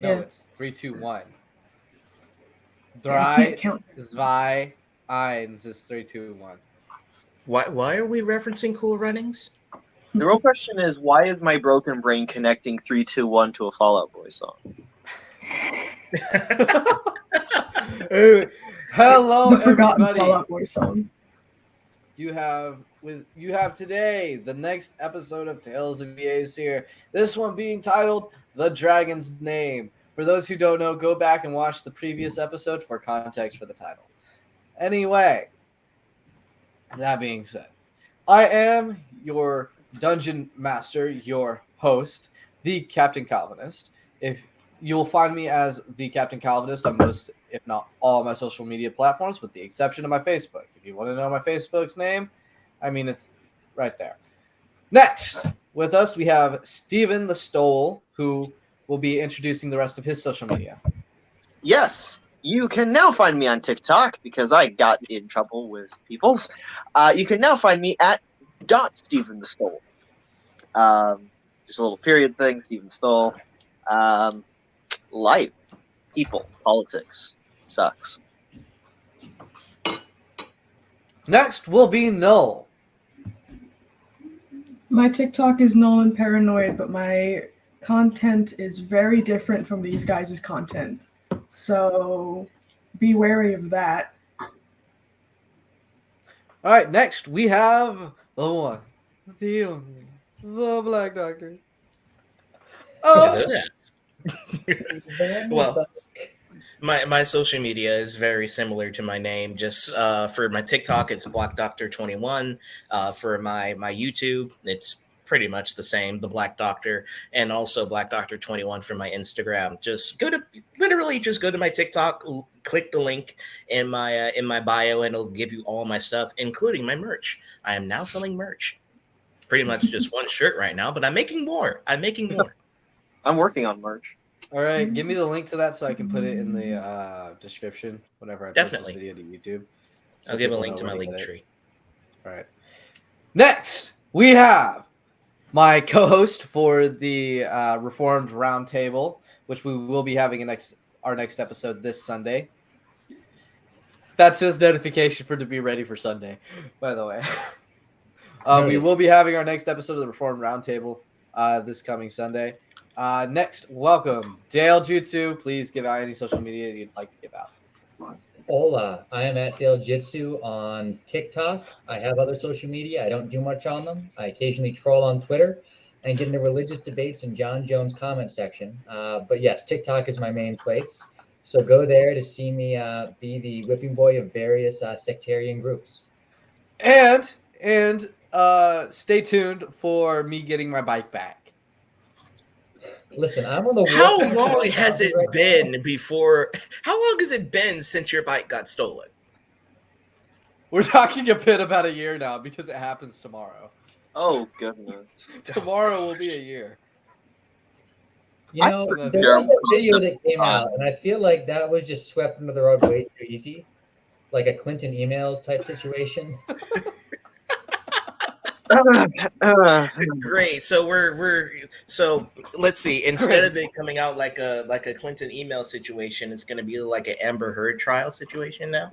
No, Yeah. it's 3, 2, 1. Yeah, I can't count. Zwei, eins is 3, 2, 1. Why are we referencing Cool Runnings? The real question is, why is my broken brain connecting 3-2-1 to a Fall Out Boy song? Hello, The forgotten everybody. Fall Out Boy song. You have today the next episode of Tales of EA's here. This one being titled The Dragon's Name. For those who don't know, go back and watch the previous episode for context for the title. Anyway, that being said, I am your dungeon master, your host, the Captain Calvinist. If you'll find me as the Captain Calvinist on most, if not all, my social media platforms, with the exception of my Facebook. If you want to know my Facebook's name, I mean, it's right there. Next, with us, we have Steven the Stole, who will be introducing the rest of his social media. Yes, you can now find me on TikTok because I got in trouble with people's. You can now find me at @StevenTheStole. Just a little period thing, Steven Stole. Life, people, politics sucks. Next will be Null. My TikTok is null and paranoid, but my content is very different from these guys' content. So be wary of that. All right, next we have the one, the only, the Black Doctor. Oh, Well, my social media is very similar to my name. Just for my TikTok, it's Black Doctor 21. For my YouTube, it's pretty much the same, the Black Doctor, and also Black Doctor 21 for my Instagram. Just go to my TikTok, click the link in my bio, and it'll give you all my stuff, including my merch. I am now selling merch. Pretty much just one shirt right now, but I'm making more. I'm working on merch. all right. Give me the link to that so I can put it in the description whenever I post Definitely. this video to YouTube. So I'll give a people link know to where my get link it. tree. All right. Next, we have my co-host for the Reformed Roundtable, which we will be having our next episode this Sunday. That's his notification to be ready for Sunday, by the way. We will be having our next episode of the Reformed Roundtable this coming Sunday. Next, welcome Dale Jutsu. Please give out any social media you'd like to give out. Hola, I am at Dale Jitsu on TikTok. I have other social media. I don't do much on them. I occasionally troll on Twitter and get into religious debates in John Jones' comment section. But yes, TikTok is my main place. So go there to see me be the whipping boy of various sectarian groups. And stay tuned for me getting my bike back. Listen, I'm on the How walk- long has it right now. been before? How long has it been since your bike got stolen? We're talking a bit about a year now because it happens tomorrow. Oh goodness. Tomorrow will be a year. You know, Absolutely there was terrible a video that came concept. out, and I feel like that was just swept under the rug way too easy, like a Clinton emails type situation. Great. So so let's see. Instead of it coming out like a Clinton email situation, it's going to be like an Amber Heard trial situation now.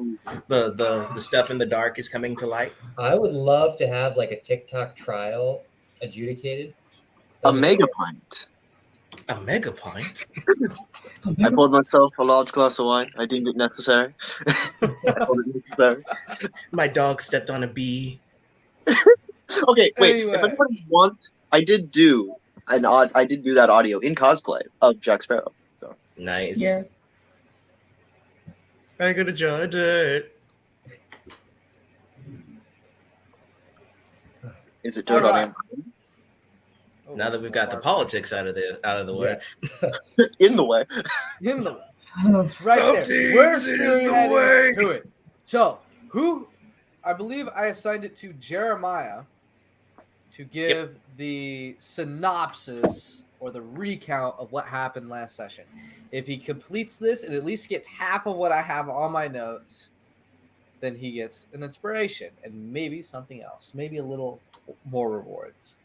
The stuff in the dark is coming to light. I would love to have like a TikTok trial adjudicated. A megapint. A mega pint. I poured myself a large glass of wine. I deemed it necessary. I thought it necessary. My dog stepped on a bee. Okay, wait. Anyway. If anybody wants, I did do that audio in cosplay of Jack Sparrow. So Nice. Yeah. I gotta judge it. is it dirt on Alright. Amber? Now that we've got the politics out of the way. In the way. in the Oh, right there. We're Something's in the spearheading way. to it. So, I believe I assigned it to Jeremiah to give the synopsis or the recount of what happened last session. If he completes this and at least gets half of what I have on my notes, then he gets an inspiration and maybe something else, maybe a little more rewards.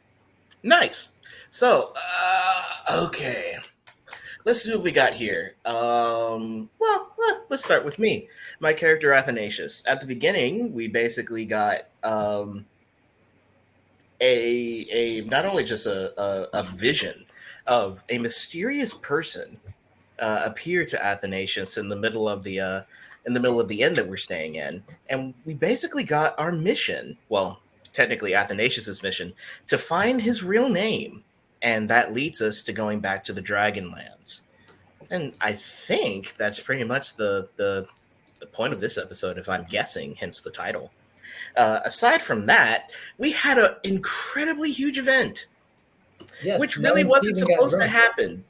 Nice. So, okay. let's see what we got here. Let's start with me. My character Athanasius. At the beginning, we basically got a not only just a vision of a mysterious person appear to Athanasius in the middle of the inn that we're staying in, and we basically got our mission. Well, technically Athanasius's mission to find his real name, and that leads us to going back to the Dragonlands. And I think that's pretty much the point of this episode, if I'm guessing, hence the title. Aside from that, we had an incredibly huge event, Yes, which no really one wasn't even got supposed to drunk. happen.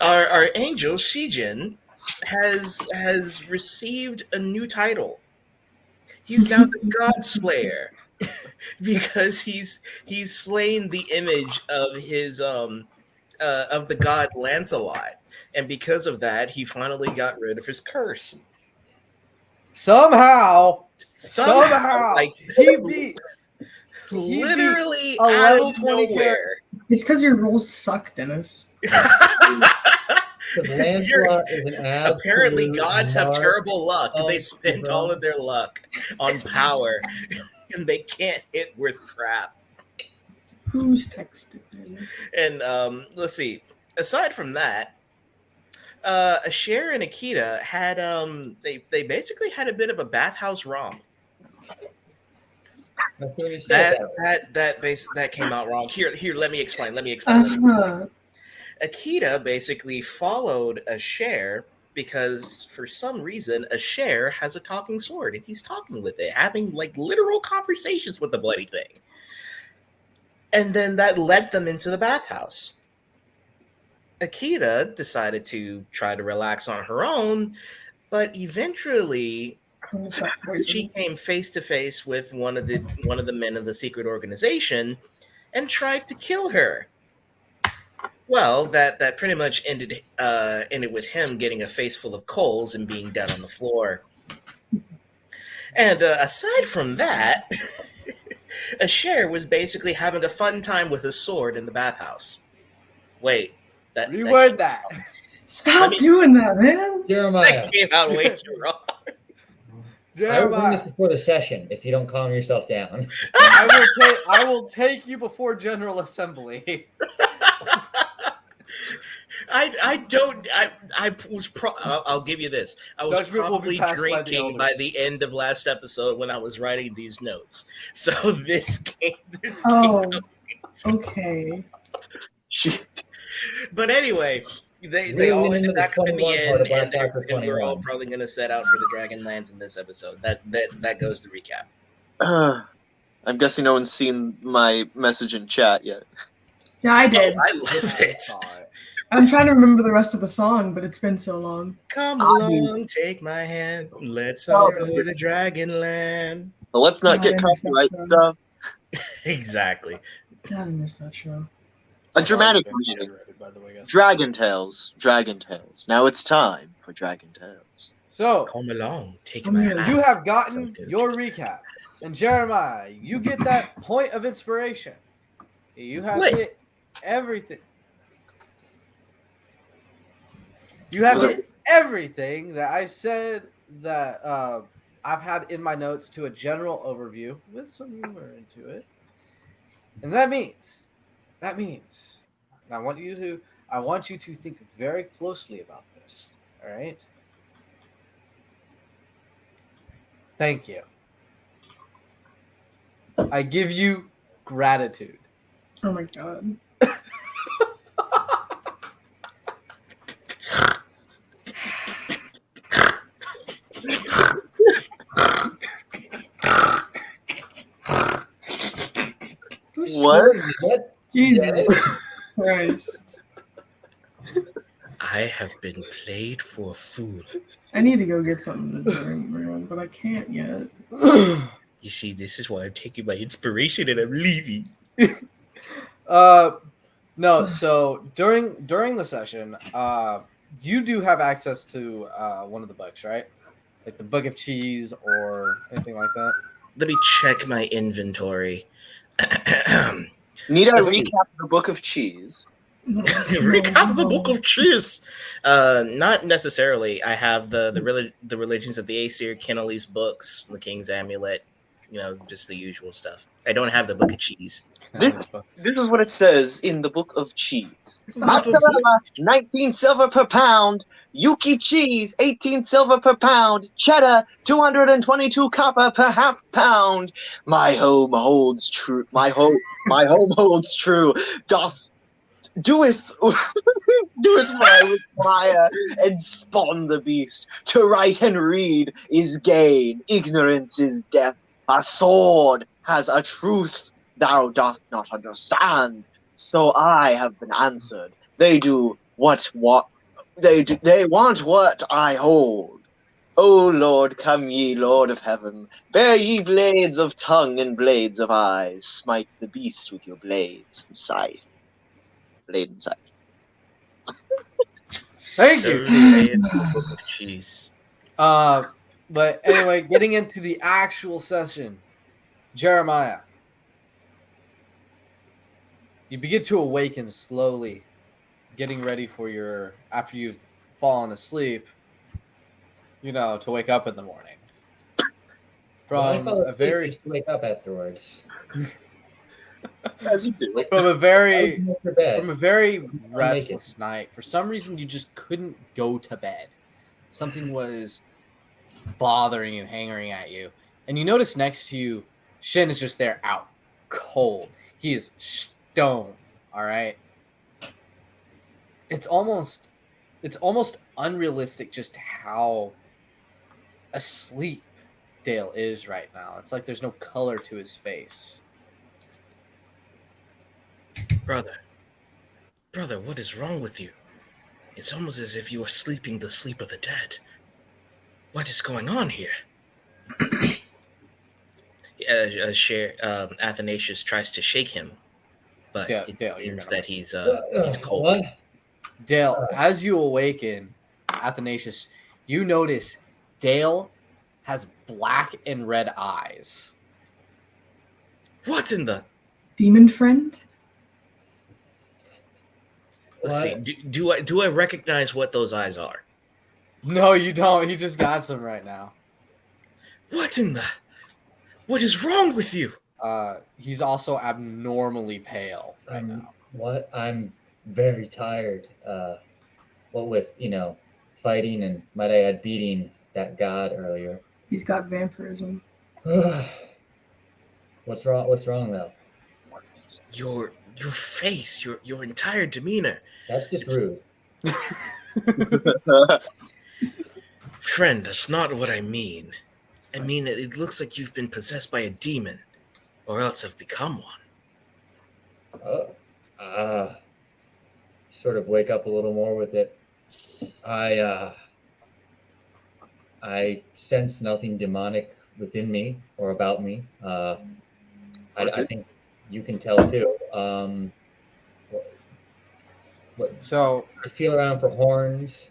Our angel Shijin has received a new title. He's now the God Slayer because he's slain the image of his of the god Lancelot, and because of that, he finally got rid of his curse. Somehow, Like he beat literally a out level of 20 nowhere. It's because your rolls suck, Dennis. Because Lancelot is an absolute Apparently, gods have mark terrible luck. They of spent all of their luck on power, and they can't hit worth crap. Who's texted me? And let's see. Aside from that, Asher and Akita had they basically had a bit of a bathhouse romp. That's what you said. That came out wrong. Here, let me explain. Uh-huh. Akita basically followed Asher because for some reason Asher has a talking sword and he's talking with it, having like literal conversations with the bloody thing. And then that led them into the bathhouse. Akita decided to try to relax on her own, but eventually she came face to face with one of the men of the secret organization and tried to kill her. Well, that pretty much ended with him getting a face full of coals and being dead on the floor. And aside from that, Asher was basically having a fun time with a sword in the bathhouse. Wait, reword that. Stop doing that, man. Jeremiah, that came out way too wrong. I will bring this Jeremiah, before the session if you don't calm yourself down. I will take you before General Assembly. I'll give you this. I was Judgment will be probably passed by the drinking by elders. the end of last episode when I was writing these notes. So this came Oh, out. okay. But anyway, they Really all into ended the back up in the 21 part of end, Black Doctor and we're all 21. probably going to set out for the Dragonlands in this episode. That goes to recap. I'm guessing no one's seen my message in chat yet. Yeah, I did. I love it. I'm trying to remember the rest of the song, but it's been so long. Come along, take my hand. Let's all go to Dragonland. But let's not get God, I miss that copyright show. Exactly. stuff. God, I miss that show. A dramatic By reading. the way, guys. Dragon Tales. Dragon Tales. Now it's time for Dragon Tales. So Come along, take Oh, my man. hand. you have gotten So good. your recap, and Jeremiah, you get that point of inspiration. You have Wait. hit everything. You have hit everything that I said that I've had in my notes to a general overview with some humor into it, and that means, I want you to think very closely about this. All right. Thank you. I give you gratitude. Oh my god. Who's What? snorting? Is that Jesus Dennis? Christ. I have been played for a fool. I need to go get something to drink, man, but I can't yet. You see, this is why I'm taking my inspiration and I'm leaving. No. So during the session, you do have access to one of the books, right? Like the Book of Cheese or anything like that. Let me check my inventory. Need I Let's see. recap the Book of Cheese? Recap the Book of Cheese. Not necessarily. I have the religions of the Aesir, Kennelly's books, the King's Amulet, just the usual stuff. I don't have the Book of Cheese. This is what it says in the Book of Cheese. Stop. Mozzarella, 19 silver per pound. Yuki cheese, 18 silver per pound. Cheddar, 222 copper per half pound. My home holds true. My home holds true. Doeth what I require, and spawn the beast. To write and read is gain. Ignorance is death. A sword has a truth thou doth not understand. So I have been answered. They do what they want what I hold. O Lord, come ye, Lord of heaven, bear ye blades of tongue and blades of eyes, smite the beast with your blades and scythe. Blade and scythe. Thank you. Book of Cheese. But anyway, getting into the actual session, Jeremiah, you begin to awaken slowly, getting ready for after you've fallen asleep, to wake up in the morning. I From fell a asleep very just to wake up afterwards. As you do. from a very Went to bed. from a very restless night. For some reason, you just couldn't go to bed. Something was bothering you, hanging at you, and you notice next to you, Shin is just there, out cold. He is stone. All right. It's almost unrealistic just how asleep Dale is right now. It's like there's no color to his face. Brother, what is wrong with you? It's almost as if you are sleeping the sleep of the dead. What is going on here? Athanasius tries to shake him, but Dale, it you're seems gonna- that he's cold. What? Dale, as you awaken, Athanasius, you notice Dale has black and red eyes. What in the? Demon friend? Let's see. What? Do I recognize what those eyes are? No, you don't. He just got some right now. What in the? What is wrong with you? He's also abnormally pale right now. What? I'm very tired. What with, fighting and, might I add, beating that god earlier. He's got vampirism. What's wrong? What's wrong though? Your face, your entire demeanor. That's just rude. Friend, that's not what I mean. I mean, it looks like you've been possessed by a demon, or else have become one. Sort of wake up a little more with it. I sense nothing demonic within me or about me. I think you can tell too. So I feel around for horns.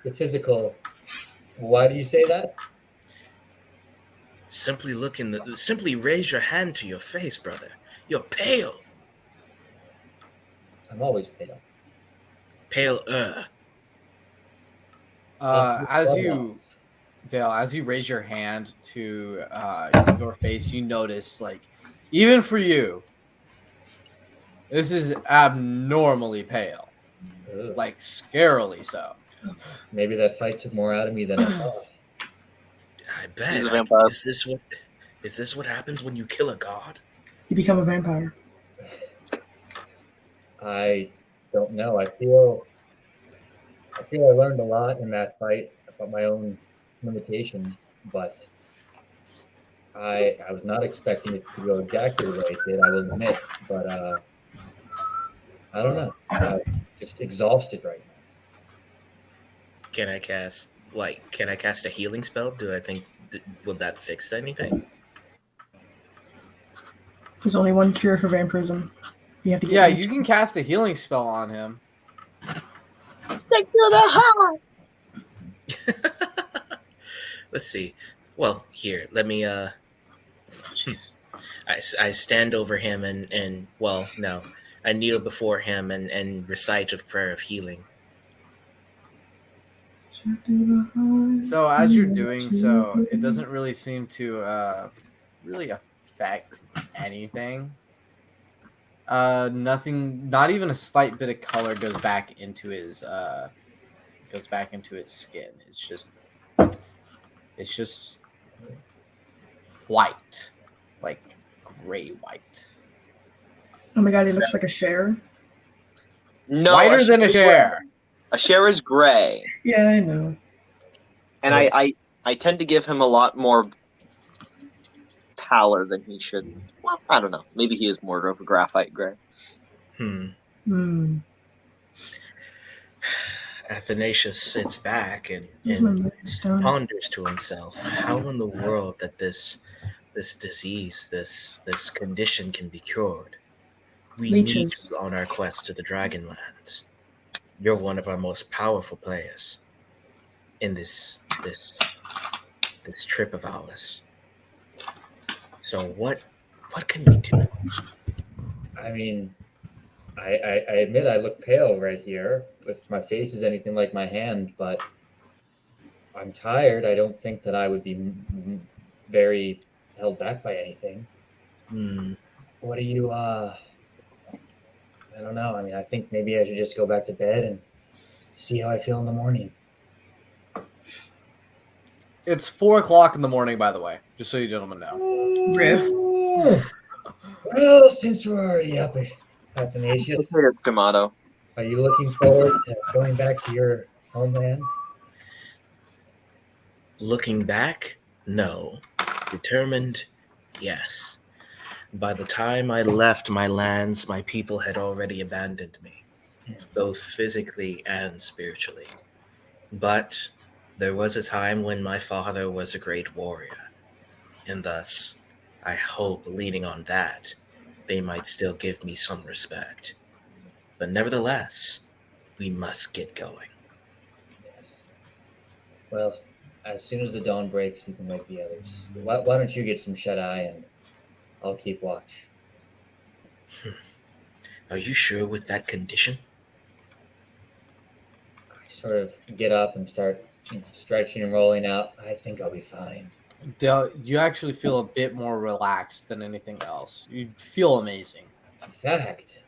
The physical. Why do you say that? Simply raise your hand to your face, brother. You're pale. I'm always pale. Pale. as you raise your hand to your face, you notice, like, even for you, this is abnormally pale, Ugh. like scarily so. Maybe that fight took more out of me than I thought. I bet. He's a vampire. Is this what happens when you kill a god? You become a vampire. I don't know. I feel I learned a lot in that fight about my own limitations, but I was not expecting it to go exactly the way it did, I will admit. But I don't know. I'm just exhausted right now. Can I cast a healing spell? Do I think will that fix anything? There's only one cure for vampirism. You have to get Yeah, nature. you can cast a healing spell on him. Let's see. Well, here, let me I stand over him and well, no. I kneel before him and recite a prayer of healing. So as you're doing so, it doesn't really seem to really affect anything. Nothing, not even a slight bit of color goes back into his skin. It's just white, like gray white. Oh my god, he looks like a share. No, Whiter than a share. A share is gray, Yeah, I know. and I tend to give him a lot more pallor than he should. Well, I don't know. Maybe he is more of a graphite gray. Hmm. Athanasius sits back and Here's my moonstone. ponders to himself how in the world that this disease, this condition can be cured. We need Leeches. you on our quest to the Dragonlands. You're one of our most powerful players in this trip of ours. So what can we do? I mean, I admit I look pale right here. If my face is anything like my hand, but I'm tired. I don't think that I would be very held back by anything. What do you? I don't know. I mean, I think maybe I should just go back to bed and see how I feel in the morning. It's 4:00 in the morning, by the way, just so you gentlemen know. Rip. Well, since we're already up, Athanasius, It's tomato. are you looking forward to going back to your homeland? Looking back, no. Determined, yes. By the time I left my lands, my people had already abandoned me, both physically and spiritually. But there was a time when my father was a great warrior, and thus, I hope, leaning on that, they might still give me some respect. But nevertheless, we must get going. Well, as soon as the dawn breaks, you can wake the others. Why don't you get some shut-eye and I'll keep watch. Are you sure with that condition? I sort of get up and start stretching and rolling out. I think I'll be fine. Dale, you actually feel a bit more relaxed than anything else. You feel amazing. In fact,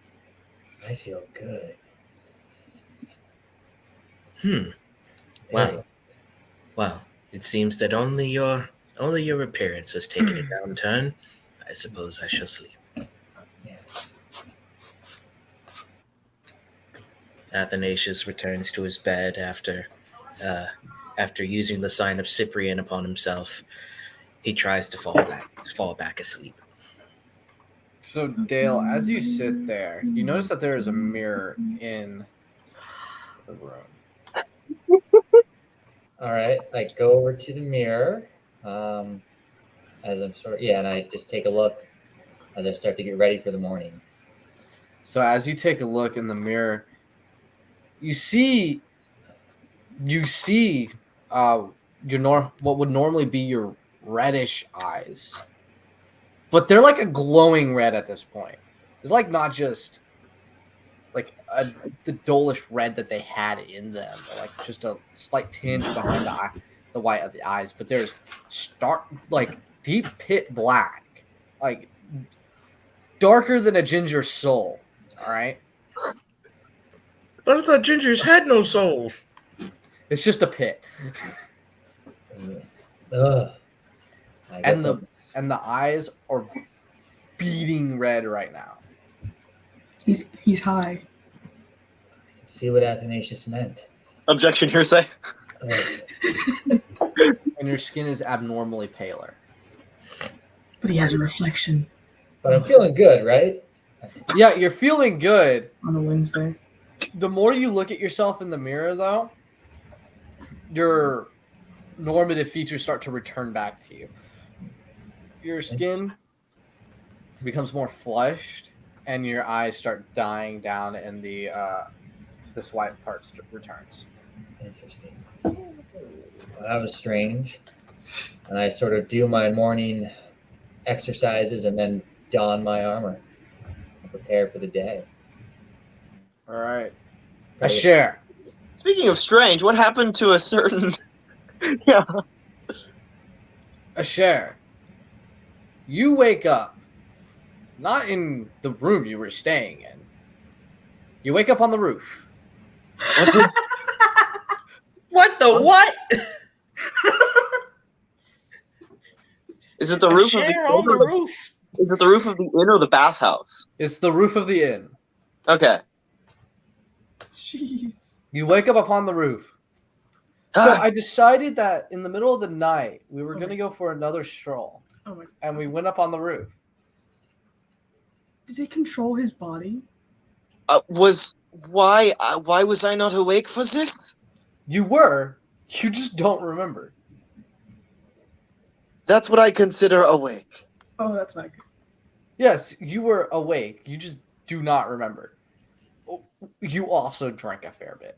I feel good. Wow. Well, it seems that only your appearance has taken a downturn. I suppose I shall sleep. Yes. Athanasius returns to his bed after using the sign of Cyprian upon himself. He tries to fall back asleep. So, Dale, as you sit there, you notice that there is a mirror in the room. All right. I go over to the mirror. As I'm and I just take a look as I start to get ready for the morning. So, as you take a look in the mirror, you see what would normally be your reddish eyes, but they're like a glowing red at this point. They're like not just like the dullish red that they had in them, like just a slight tinge behind the white of the eyes, but there's stark, like deep pit black, like darker than a ginger soul. All right, But I thought gingers had no souls. it's just a pit. Ugh. And the eyes are beating red right now. He's high. See what Athanasius meant. Objection, hearsay. And your skin is abnormally paler. But he has a reflection But I'm feeling good, right? Yeah, you're feeling good. on a Wednesday. The more you look at yourself in the mirror, though, your normative features start to return back to you. Your skin becomes more flushed, and your eyes start dying down, and this white part returns. Interesting. Well, that was strange. And I sort of do my morning exercises and then don my armor and prepare for the day. All right. A Okay. share. Speaking of strange, what happened to a certain? Yeah. A share. You wake up, not in the room you were staying in. You wake up on the roof. What the what? Is it the A roof of the share inn on the or the, roof. is it the roof of the inn or the bathhouse? It's the roof of the inn. Okay. Jeez. You wake up upon the roof. So I decided that in the middle of the night, we were Oh going to my- go for another stroll. Oh my! And we went up on the roof. Did they control his body? Why was I not awake for this? You were. You just don't remember. That's what I consider awake. Oh, that's not good. Yes, you were awake. You just do not remember. Oh, you also drank a fair bit.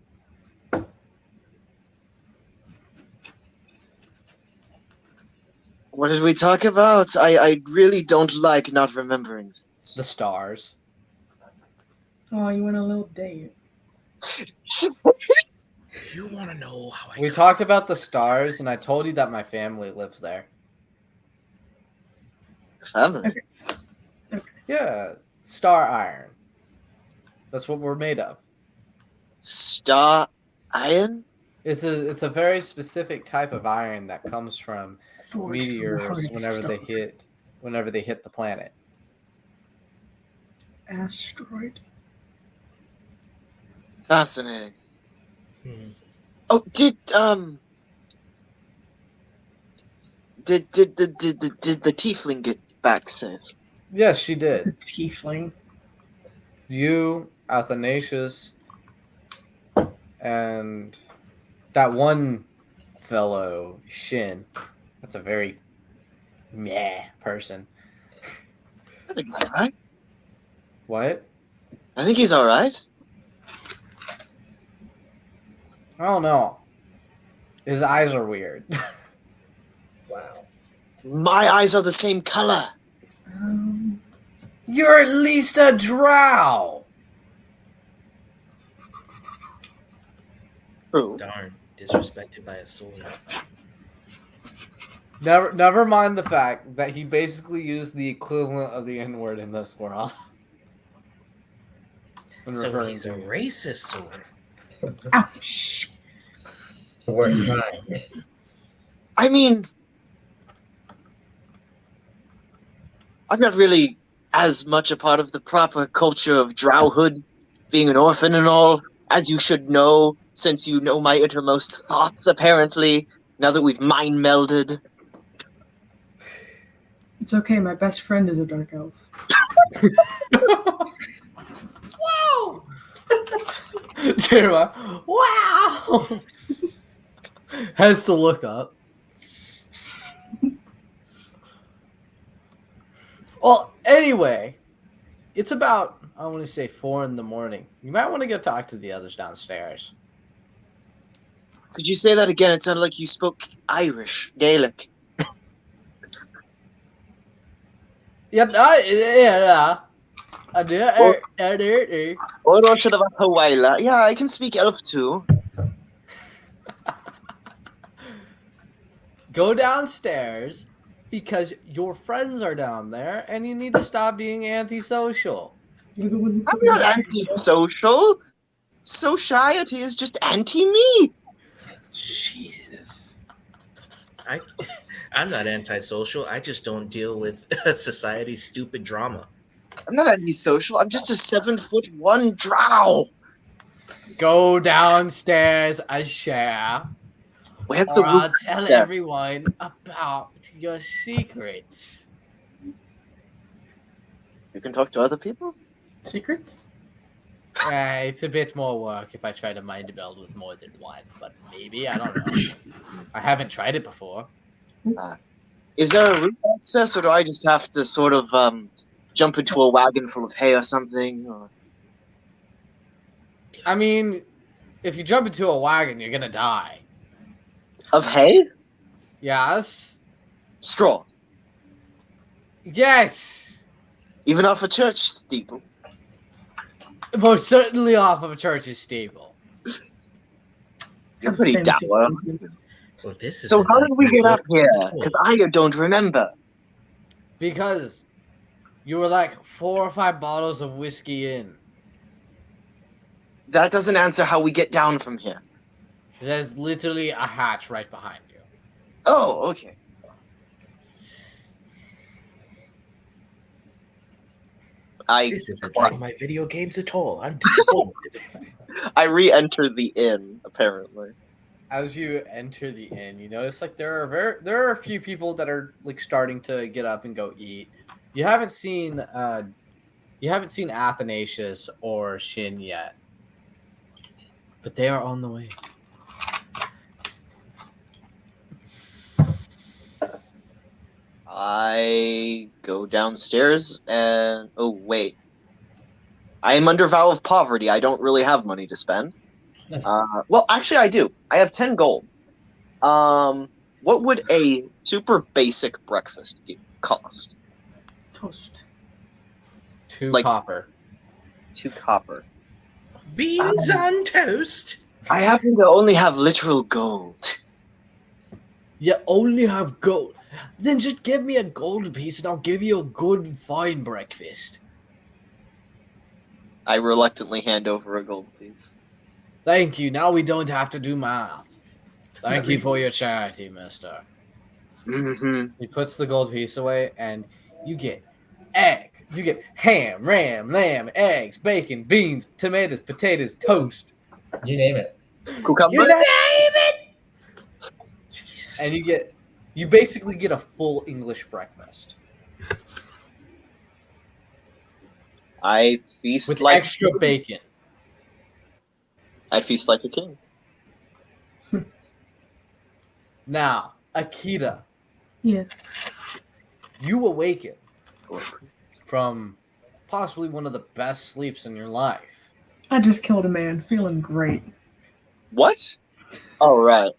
What did we talk about? I really don't like not remembering. The stars. Oh, you went on a little date. You want to know how I We got- talked about the stars, and I told you that my family lives there. Family. Yeah, star iron. That's what we're made of. Star iron? It's a very specific type of iron that comes from Forged from the meteors heart of whenever they hit the planet. asteroid. Fascinating. Hmm. Oh, did the tiefling get back safe? Yes, she The did. tiefling. You, Athanasius, and that one fellow, Shin. That's a very meh person. I think he's alright. What? I think he's alright. I don't know. His eyes are weird. Wow. My eyes are the same color. You're at least a drow. True. Darn, disrespected by a sword. Never mind the fact that he basically used the equivalent of the N-word in this world. When So referring he's a to you. racist sword. Ouch. It's the worst kind. I mean, I'm not really as much a part of the proper culture of drowhood, being an orphan and all, as you should know, since you know my innermost thoughts, apparently, now that we've mind melded. It's okay. My best friend is a dark elf. Jeremiah, wow! Has to look up. Well, anyway, it's about, I want to say 4 in the morning. You might want to go talk to the others downstairs. Could you say that again? It sounded like you spoke Irish, Gaelic. Yeah, I did. Or on to the Hawaii. Yeah, I can speak elf too. Go downstairs because your friends are down there and you need to stop being antisocial. You're the one who I'm not antisocial. Society is just anti-me. Jesus. I'm not antisocial. I just don't deal with society's stupid drama. I'm not antisocial. I'm just a 7'1" drow. Go downstairs, Asher, Where's the or I'll roof tell set? everyone about your secrets. You can talk to other people? Secrets? It's a bit more work if I try to mind meld with more than one, but maybe, I don't know. I haven't tried it before. Is there a roof access, or do I just have to sort of jump into a wagon full of hay or something? Or... I mean, if you jump into a wagon, you're gonna die. Of hay? Yes? Straw. Yes! Even off a church steeple. Most certainly off of a church's steeple. You're pretty Fancy dour. business. Well, this is So a how did we get up here? cool. Because I don't remember. Because you were like 4 or 5 bottles of whiskey in. That doesn't answer how we get down from here. There's literally a hatch right behind you. Oh, okay. This isn't like my video games at all. I'm disappointed. I re-enter the inn, apparently. As you enter the inn, you notice like there are a few people that are like starting to get up and go eat. You haven't seen Athanasius or Shin yet, but they are on the way. I go downstairs and wait. I am under vow of poverty. I don't really have money to spend. Well, actually, I do. I have 10 gold. What would a super basic breakfast cost? Toast. 2 Like- copper. 2 copper. Beans on toast. I happen to only have literal gold. You only have gold. Then just give me a gold piece and I'll give you a good fine breakfast. I reluctantly hand over a gold piece. Thank you. Now we don't have to do math. Thank you for your charity, mister. Mm-hmm. He puts the gold piece away and you get egg. You get ham, ram, lamb, eggs, bacon, beans, tomatoes, potatoes, toast. You name it. Cucumber? You name it! And you basically get a full English breakfast. I feast With like extra bacon. I feast like a king. Now, Akita, Yeah. you awaken from possibly one of the best sleeps in your life. I just killed a man, feeling great. What? Oh right.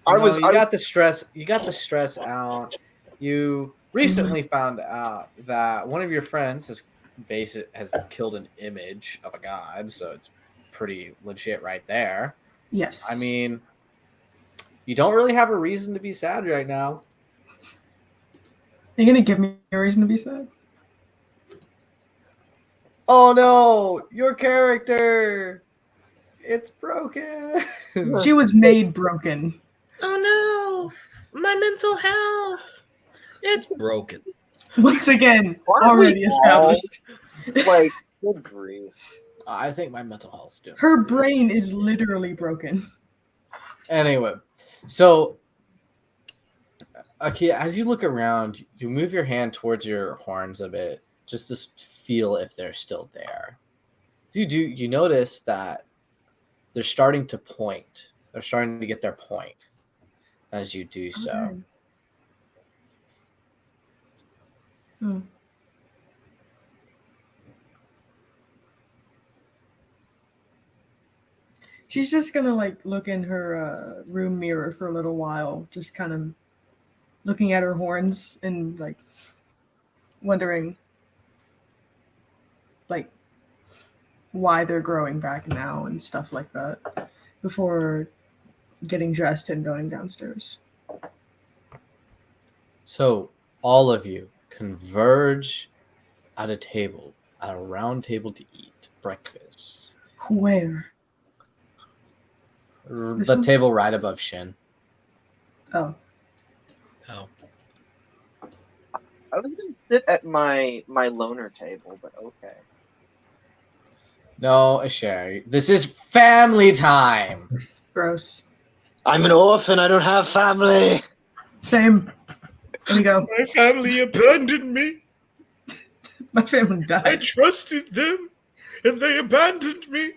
You got the stress out. You recently found out that one of your friends has killed an image of a god, so it's pretty legit right there. Yes. I mean, you don't really have a reason to be sad right now. Are you gonna give me a reason to be sad? Oh no, your character, it's broken. She was made broken. Oh no, my mental health. It's broken. Once again, Aren't already we all? established. Like good grief. I think my mental health's doing. Her brain is literally broken. Anyway, so okay, as you look around, you move your hand towards your horns a bit, just to feel if they're still there. As you do, you notice that they're starting to point. They're starting to get their point as you do so. Okay. Hmm. She's just gonna like look in her room mirror for a little while, just kind of looking at her horns and like wondering like why they're growing back now and stuff like that before getting dressed and going downstairs. So all of you converge at a round table to eat breakfast. Where? The one? table right above Shin. Oh, Oh, I was gonna sit at my loner table, but okay. No, Sherry. This is family time. gross. I'm an orphan, I don't have family. Same. There we go. my family abandoned me. My family I died. trusted them, and they abandoned me.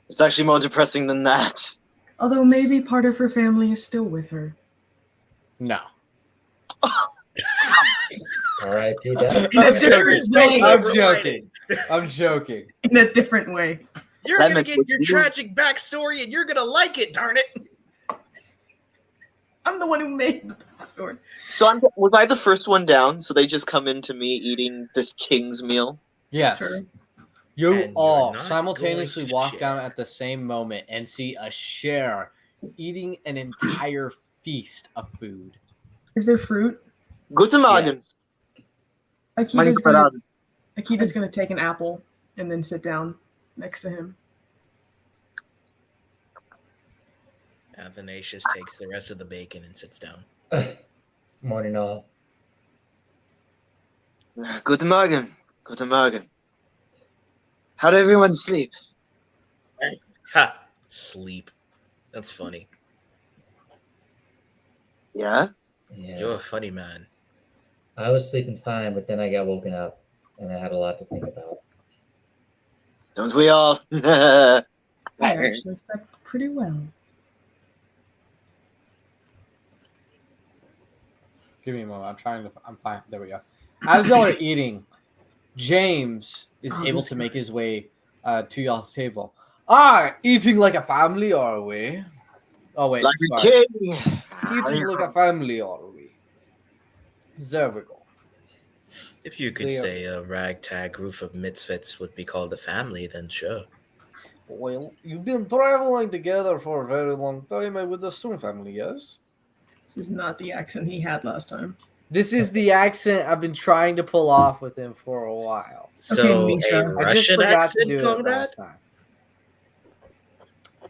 It's actually more depressing than that. Although maybe part of her family is still with her. No. R.I.P. Dad. In a different way. I'm joking. In a different way. You're That gonna meant get what your you do. tragic backstory, and you're gonna like it. Darn it! I'm the one who made the story. So was I the first one down? So they just come into me eating this king's meal. Yes. Sure. You And you're all not simultaneously going to walk share. down at the same moment and see a share eating an entire feast of food. Is there fruit? Guten Morgen. Yes. Meine Akita's gonna take an apple and then sit down next to him. Athanasius takes the rest of the bacon and sits down. Morning, all. Guten Morgen. Guten Morgen. How did everyone sleep? Ha! Sleep. That's funny. Yeah? Yeah. You're a funny man. I was sleeping fine, but then I got woken up and I had a lot to think about. Don't we all? I actually slept pretty well. Give me a moment. I'm fine. There we go. As y'all are eating, James is Oh, able this to guy. make his way to y'all's table. Eating like a family, are we? Oh wait, Like a sorry. king. Eating like a family, are we? There we go. If you could Clear. say a ragtag group of misfits would be called a family, then sure. Well, you've been traveling together for a very long time. I would assume family, yes? This is not the accent he had last time. This is the accent I've been trying to pull off with him for a while. So Misha. a I just Russian forgot to accent, do it Conrad? last time.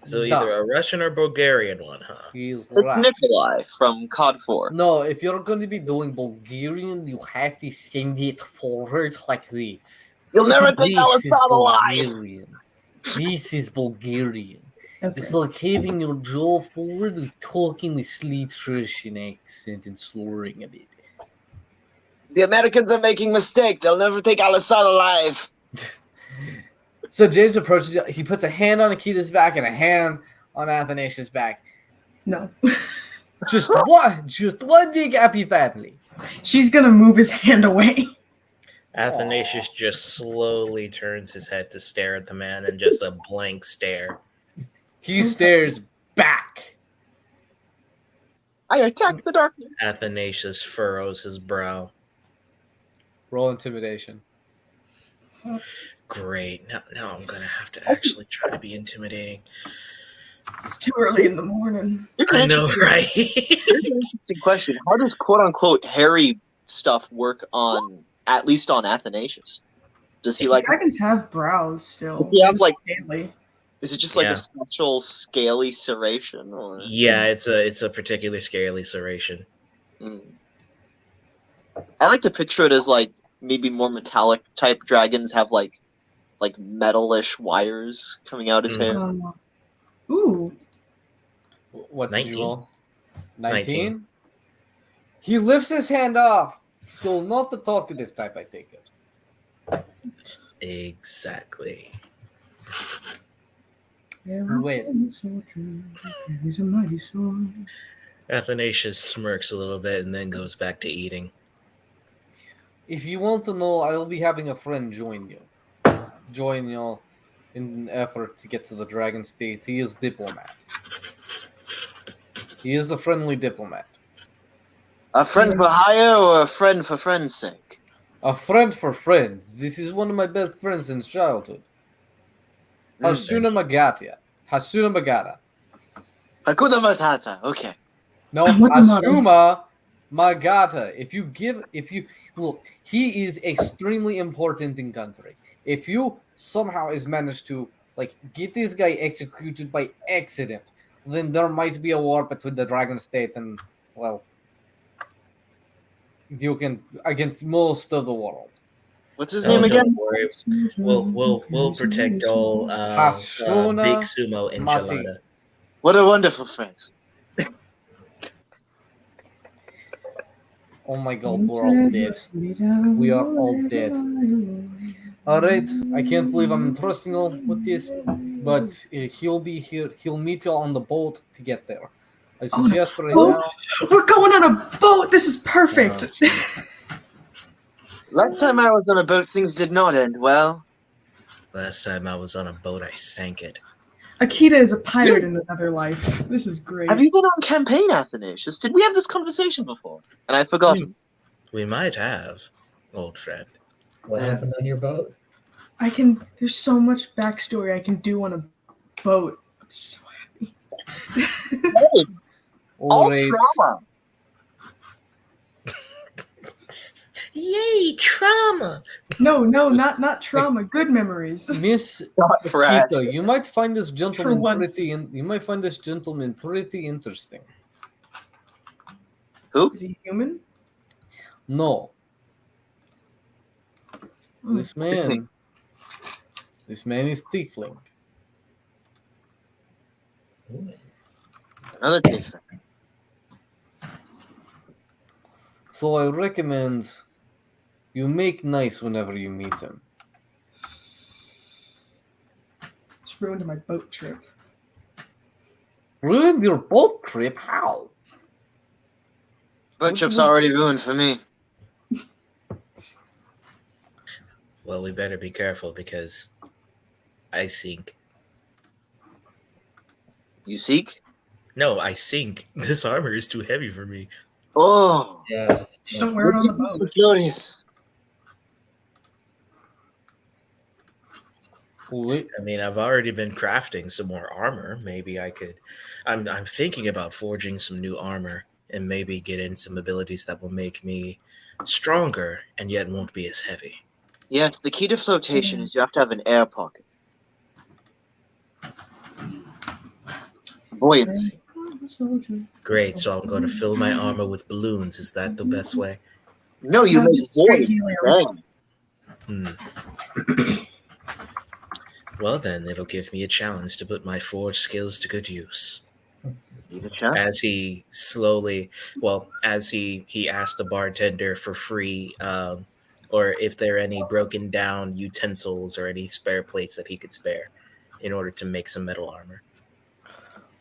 So either Duh. a Russian or Bulgarian one, huh? He's It's right. Nikolai from COD 4. No, if you're going to be doing Bulgarian, you have to send it forward like this. You'll never take This is Alisana alive! Bulgarian. This is Bulgarian. Okay. It's like having your jaw forward and talking with slight Russian accent and slurring a bit. The Americans are making mistake. They'll never take Alisana alive. So James approaches you. He puts a hand on Akita's back and a hand on Athanasius' back. No. Just one big happy family. She's gonna move his hand away. Athanasius just slowly turns his head to stare at the man and just a blank stare. He stares back. I attack the darkness. Athanasius furrows his brow. Roll intimidation. Great. Now I'm gonna have to actually try to be intimidating. It's too early in the morning. I know, right? Here's an interesting question. How does quote unquote hairy stuff work on, at least on Athanasius? Does he like, Dragons have brows still. Does he have, and like- scaly. is it just like Yeah. a special scaly serration? Or? Yeah, it's a particular scaly serration. Mm. I like to picture it as like maybe more metallic type dragons have like metalish wires coming out his Mm. hair. Ooh. What did 19. you roll? 19. 19? He lifts his hand off. So not the talkative type, I take it. Exactly. Wait. He's a mighty sword. Athanasius smirks a little bit and then goes back to eating. If you want to know, I will be having a friend join you. Join you in an effort to get to the Dragon State. He is diplomat. He is a friendly diplomat. A friend for hire or a friend for friend's sake? A friend for friends. This is one of my best friends since childhood. Hasuna Magata. Hasuna Magata. Hakuna Matata. Okay. No, What's a motto? Hasuma Magata. Look, he is extremely important in country. If you somehow is managed to get this guy executed by accident, then there might be a war between the Dragon State and you can against most of the world. What's his Oh, name don't again? worry. We'll protect all Hasuna big sumo enchilada. What a wonderful phrase. Oh my god, we're all dead. We are all dead. Alright, I can't believe I'm entrusting you with this, but he'll be here. He'll meet you on the boat to get there. I Oh, no. suggest right Boat? now. We're going on a boat. This is perfect. Last time I was on a boat, things did not end well. Last time I was on a boat, I sank it. Akita is a pirate in another life. This is great. Have you been on campaign, Athanasius? Did we have this conversation before? And I've forgotten. We might have, old friend. What happened on your boat? There's so much backstory I can do on a boat. I'm so happy. Hey, all Alright. trauma. Yay, trauma! No, not trauma. Good memories. Miss Not trash. Akito, you might find this gentleman once. pretty interesting. Who? Is he human? No, Hmm. this man is tiefling. Another different. So I recommend you make nice whenever you meet him. It's ruined my boat trip. Ruined your boat trip? How? Boat trip's already ruined for me. Well, we better be careful because I sink. You seek? No, I sink. This armor is too heavy for me. Oh. Yeah. Just don't wear it on the boat. Floaties. Wait, I mean, I've already been crafting some more armor. Maybe I could. I'm thinking about forging some new armor and maybe get in some abilities that will make me stronger and yet won't be as heavy. Yes, the key to flotation is you have to have an air pocket. Buoyancy. Great. So I'm going to fill my armor with balloons. Is that the best way? No, you No, make just straight buoyancy. helium. Hmm. Well, then it'll give me a challenge to put my forge skills to good use. Need a chance? As he asked the bartender for free, or if there are any broken down utensils or any spare plates that he could spare in order to make some metal armor.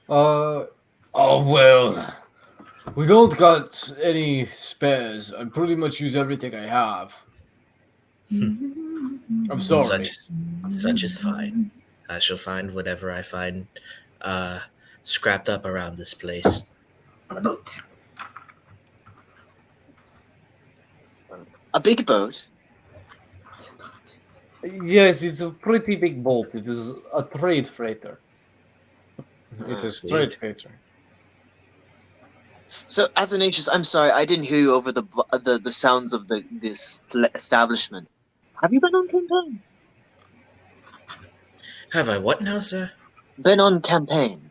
oh well, we don't got any spares. I pretty much use everything I have. I'm sorry. Such is fine. I shall find whatever I find scrapped up around this place. On a boat. A big boat? Yes, it's a pretty big boat. It is a trade freighter. It is Sweet. trade freighter. So, Athanasius, I'm sorry, I didn't hear you over the sounds of this establishment. Have you been on campaign? Have I what now, sir? Been on campaign.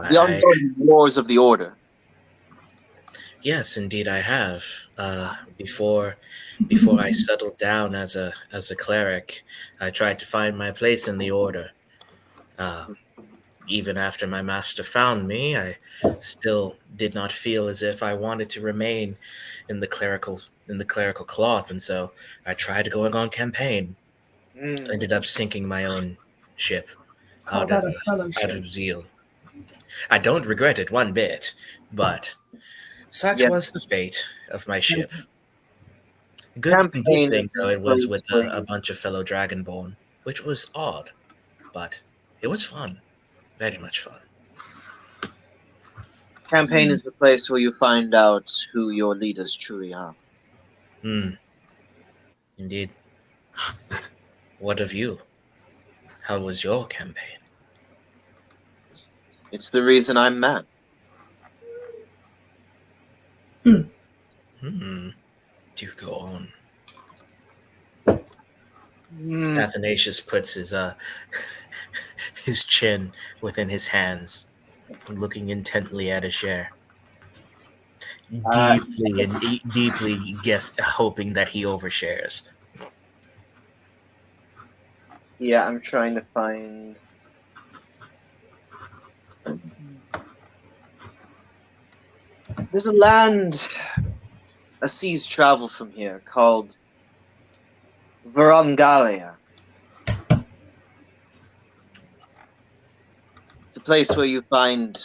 The I- ongoing wars of the order. Yes, indeed, I have. Before I settled down as a cleric, I tried to find my place in the order. Even after my master found me, I still did not feel as if I wanted to remain in the clerical cloth, and so I tried going on campaign. Ended up sinking my own ship Call out that of, a fellowship. out of zeal. I don't regret it one bit, but such Yes. was the fate of my ship. Good Campaign thing, is though, it was with supposed a bunch of fellow Dragonborn, which was odd, but it was fun. Very much fun. Campaign is the place where you find out who your leaders truly are. Indeed. What of you? How was your campaign? It's the reason I'm mad. Do go on. Athanasius puts his his chin within his hands, looking intently at his share. Deeply hoping that he overshares. Yeah, I'm trying to find. There's a land a sea's travel from here called Varangalia. It's a place where you find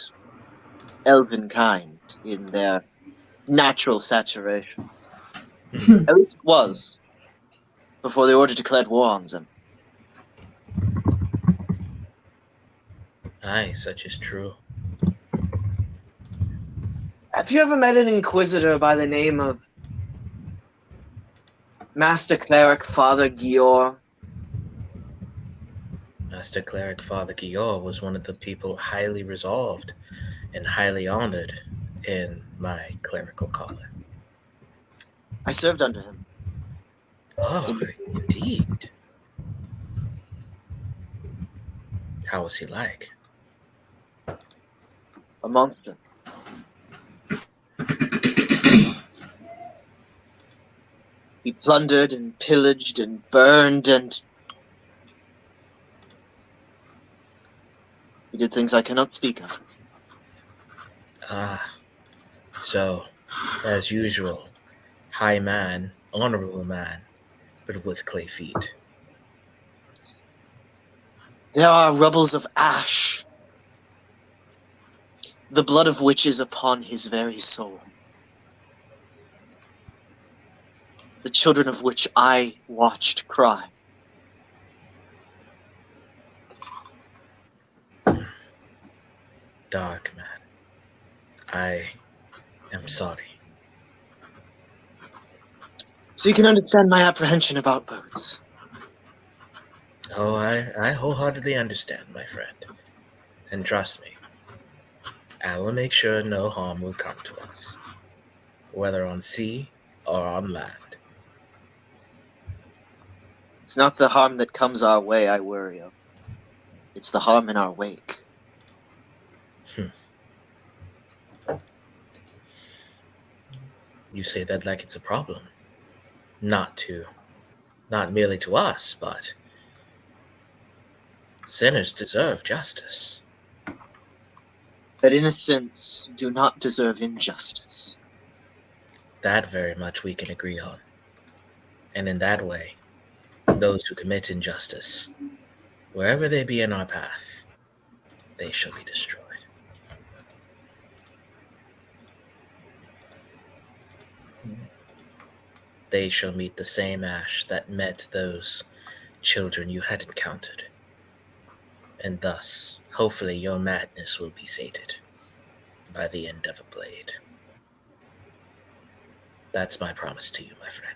elven kind in their natural saturation. At least it was before the Order declared war on them. Aye, such is true. Have you ever met an Inquisitor by the name of Master Cleric Father Gior Master Cleric Father Gior was one of the people highly resolved and highly honored in my clerical calling. I served under him. Oh, indeed. How was he like? A monster. He plundered and pillaged and burned, and he did things I cannot speak of. Ah, so, as usual, high man, honorable man, but with clay feet. There are rubbles of ash, the blood of which is upon his very soul. The children of which I watched cry. Dark man. I am sorry. So you can understand my apprehension about birds. Oh, I wholeheartedly understand, my friend. And trust me, I will make sure no harm will come to us, whether on sea or on land. It's not the harm that comes our way I worry of. It's the harm in our wake. You say that like it's a problem. Not merely to us, but sinners deserve justice. That innocents do not deserve injustice. That very much we can agree on. And in that way, those who commit injustice, wherever they be in our path, they shall be destroyed. They shall meet the same ash that met those children you had encountered. And thus, hopefully, your madness will be sated by the end of a blade. That's my promise to you, my friend.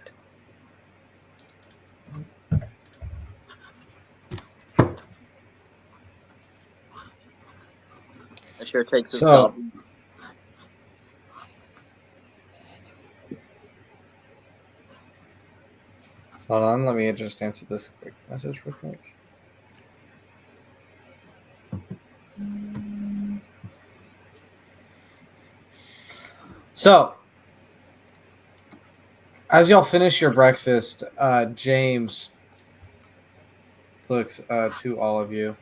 I sure take this So- job. Hold on, let me just answer this quick message real quick. So, as y'all finish your breakfast, James looks to all of you.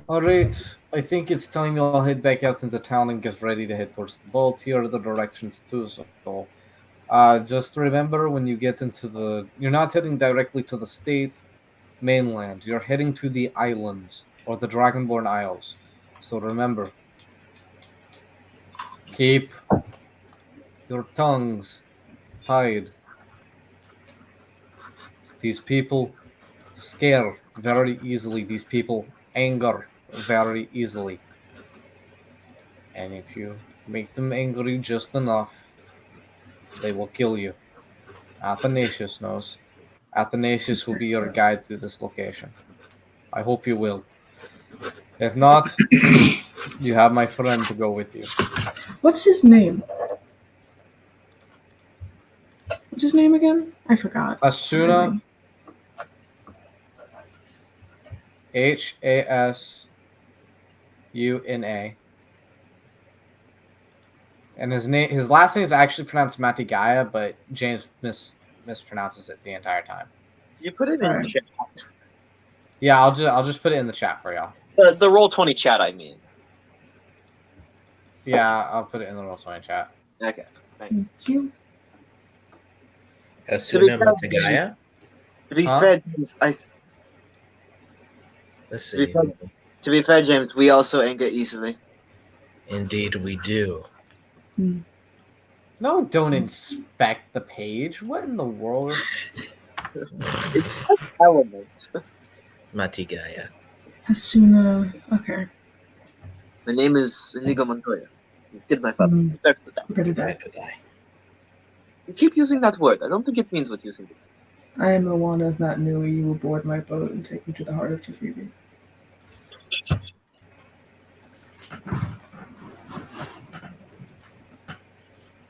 All right, I think it's time you all head back out into town and get ready to head towards the vault. Here are the directions too. So, just remember when you get into you're not heading directly to the state mainland. You're heading to the islands or the Dragonborn Isles. So remember, keep your tongues tied. These people scare very easily. These people anger very easily. And if you make them angry just enough, they will kill you. Athanasius knows. Athanasius will be your guide through this location. I hope you will. If not, you have my friend to go with you. What's his name? What's his name again? I forgot. Asuna, Hasuna. And his last name is actually pronounced Matigaya, but James mispronounces it the entire time. You put it in Alright. chat. Yeah, I'll just put it in the chat for y'all. The Roll20 chat, I mean. Yeah, I'll put it in the Roll20 chat. Okay. Thank you. Asuna Matagaya? To be Huh? fair, James, Let's see. to be fair, James, we also anger easily. Indeed we do. No, don't inspect the page. What in the world? Element. Matigaya. Hasuna. Okay. My name is Inigo Montoya. You killed my father. Mm. Respect for that. Pretty dead. Matagaya. You keep using that word. I don't think it means what you think. I am the wand of Matt Nui. You will board my boat and take me to the heart of Tafiri.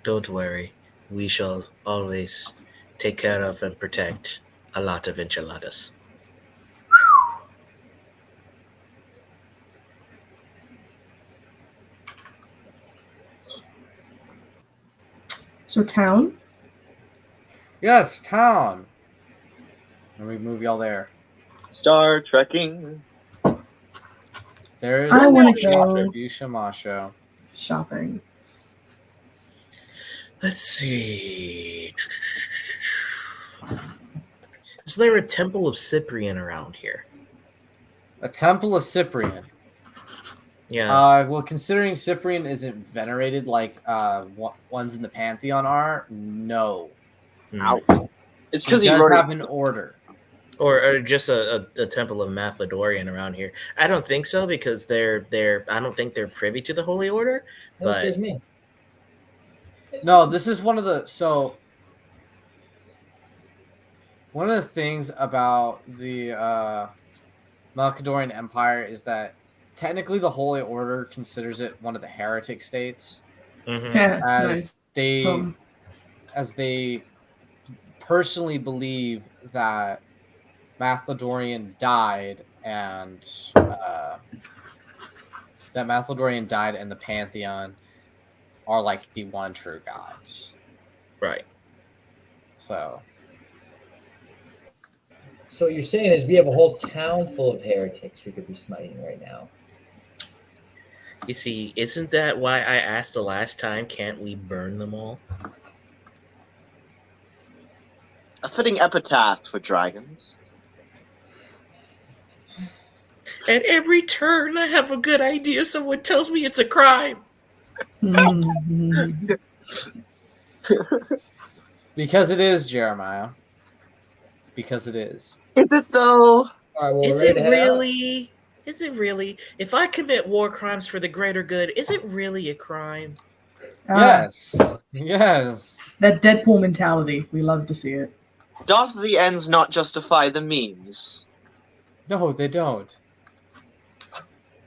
Don't worry. We shall always take care of and protect a lot of enchiladas. So town? Yes, town. And we move y'all there. Star trekking. There is I wanna go Bishamasho. shopping. Let's see. Is there a Temple of Cyprian around here? A Temple of Cyprian. Yeah. Well, considering Cyprian isn't venerated like ones in the Pantheon are, no. Ow. It's He because he does wrote have an order. Or just a Temple of Mathlodorian around here. I don't think so because they're I don't think they're privy to the Holy Order. No, But there's me. No, this is one of the one of the things about the Malkadorian Empire is that technically the Holy Order considers it one of the heretic states, Mhm. Yeah, as nice. they personally believe that Mathlodorian died and the Pantheon are like the one true gods. Right. So So what you're saying is we have a whole town full of heretics we could be smiting right now. You see, isn't that why I asked the last time, can't we burn them all? a fitting epitaph for dragons. At every turn, I have a good idea. Someone tells me it's a crime. Mhm. because it is, Jeremiah. Because it is. Is it though? All right, well, Is we're it ready to head out. really? Is it really? If I commit war crimes for the greater good, is it really a crime? Yes. Yes. That Deadpool mentality. We love to see it. Doth the ends not justify the means? No, they don't.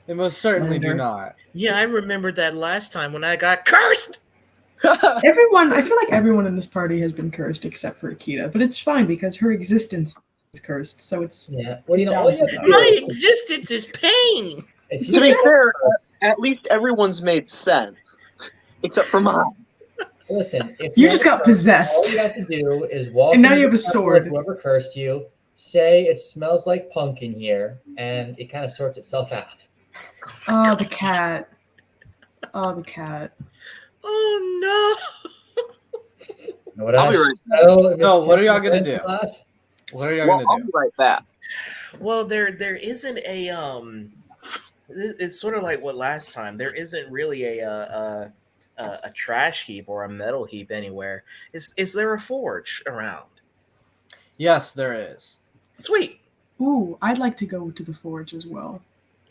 They most certainly do Slander. not. Yeah, I remember that last time when I got cursed. Everyone, I feel like everyone in this party has been cursed except for Akita, but it's fine because her existence is cursed. So it's Yeah. Well, you know, all you have to do My is, existence is pain. if To be you fair, at least everyone's made sense. Except for mine. listen, if You you're just got all possessed. you have to do is walk. And now into you have a the temple of sword. Whoever cursed you, say it smells like punk in here, and it kind of sorts itself out. Oh, the cat. Oh, the cat. Oh What I'll be else? right So, what are y'all gonna do? What are y'all Well, gonna I'll do? be right back. no. Well, there isn't a It's sort of like what last time. There isn't really a trash heap or a metal heap anywhere. Is there a forge around? Yes, there is. Sweet. Ooh, I'd like to go to the forge as well.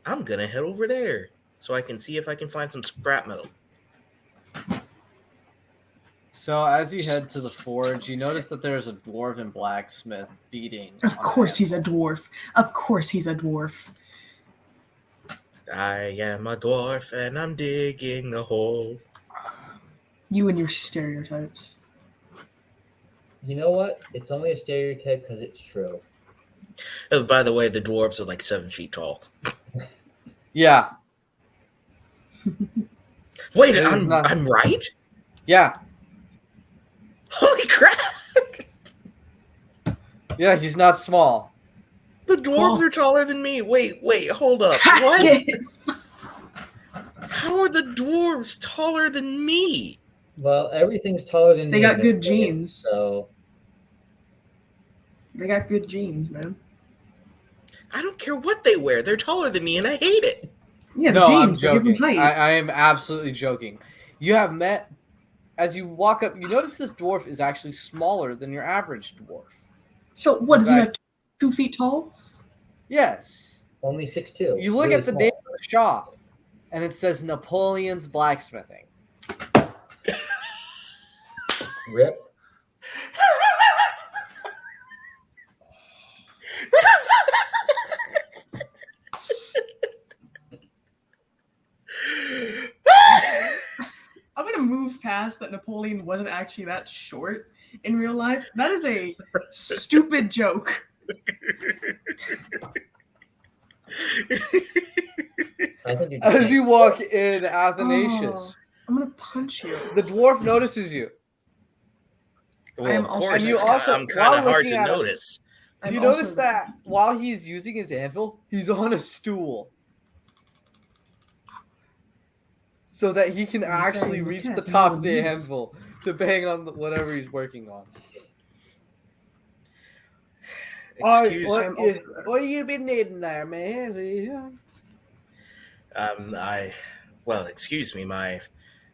I'm gonna head over there so I can see if I can find some scrap metal. So as you head to the forge, you notice that there's a dwarven blacksmith beating. Of course he's a dwarf. Of course he's a dwarf. I am a dwarf and I'm digging a hole. You and your stereotypes. You know what? It's only a stereotype because it's true. Oh, by the way, the dwarves are like 7 feet tall. Yeah, Wait, It is not- I'm right? yeah, Holy crap! yeah. He's not small. The dwarves Oh. are taller than me. Wait, hold up. What? How are the dwarves taller than me? Well, everything's taller than They me got in this good game, genes. So They got good genes, man. I don't care what they wear. They're taller than me and I hate it. Yeah, the No, I'm genes. They give them joking. height. I am absolutely joking. You have met as you walk up. You notice this dwarf is actually smaller than your average dwarf. So what does he Right. have? 2 feet tall? only Yes. 6'2". You look Really at the small. name of the shop, and it says Napoleon's Blacksmithing. Rip. past that Napoleon wasn't actually that short in real life, that is a stupid joke. I think you're As you walk in, Athanasius, Oh, I'm gonna punch you. the dwarf notices you. Well, I am of also course, And you it's also- I'm kind while of hard looking to at him- notice. I'm You also notice very that while he's using his anvil, he's on a stool. So that he can He's actually saying, reach "Cat, the no top one of the moves." anvil to bang on whatever he's working on. Excuse What you been needing there, man? excuse me, my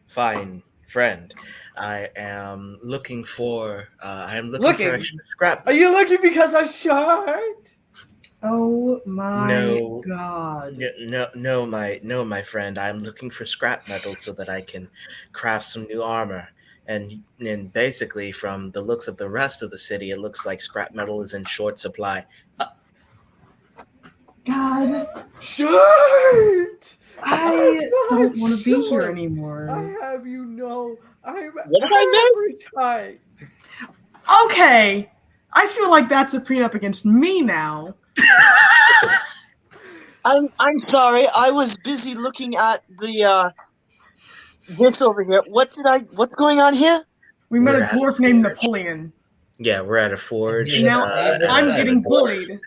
fine friend. I am looking for Looking? actually scrap. Are you looking because I'm short? Oh my No. god. No, my friend. I'm looking for scrap metal so that I can craft some new armor. And basically, from the looks of the rest of the city, it looks like scrap metal is in short supply. God, Short! I I'm don't want to be here short. anymore. I have you know, I'm What did I miss? average height. Okay, I feel like that's a prenup against me now. I'm sorry. I was busy looking at the this over here. What's going on here? We met a We're at a dwarf named forge. Napoleon. Yeah, we're at a forge. And Now average I'm height. getting dwarf. bullied.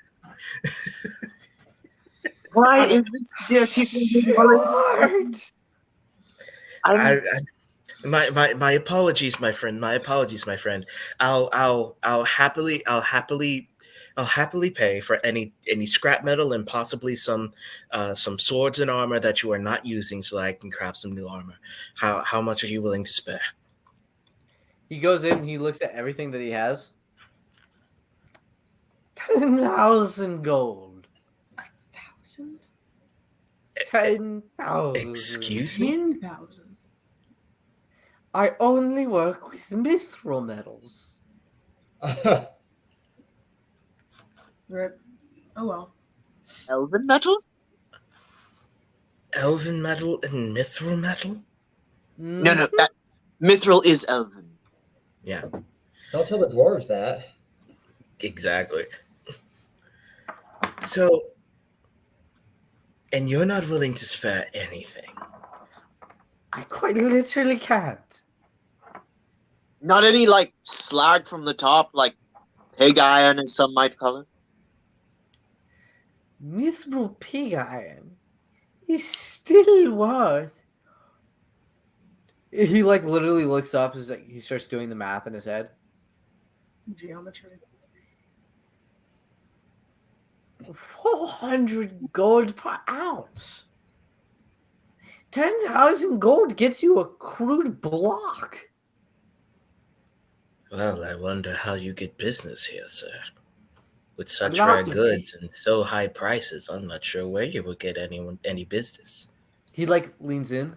Why is this there keeping me bullied? Short! My apologies, my friend. My apologies, my friend. I'll happily pay for any scrap metal and possibly some swords and armor that you are not using, so I can craft some new armor. How much are you willing to spare? He goes in, he looks at everything that he has. 10,000 gold. 10,000. Excuse me? 10,000. I only work with mithril metals. Rip. Oh well. Elven metal? Elven metal and mithril metal? No, that mithril is elven. Yeah, Don't tell the dwarves that. exactly. So, and you're not willing to spare anything. I quite literally can't. Not any like slag from the top, like pig iron, as some might call it. Mithril pig iron is still worth. He like literally looks up as like he starts doing the math in his head. Geometry. 400 gold per ounce. 10,000 gold gets you a crude block. Well, I wonder how you get business here, sir. With such Not rare to goods and so high prices, I'm not sure where you will get any business. He like leans in.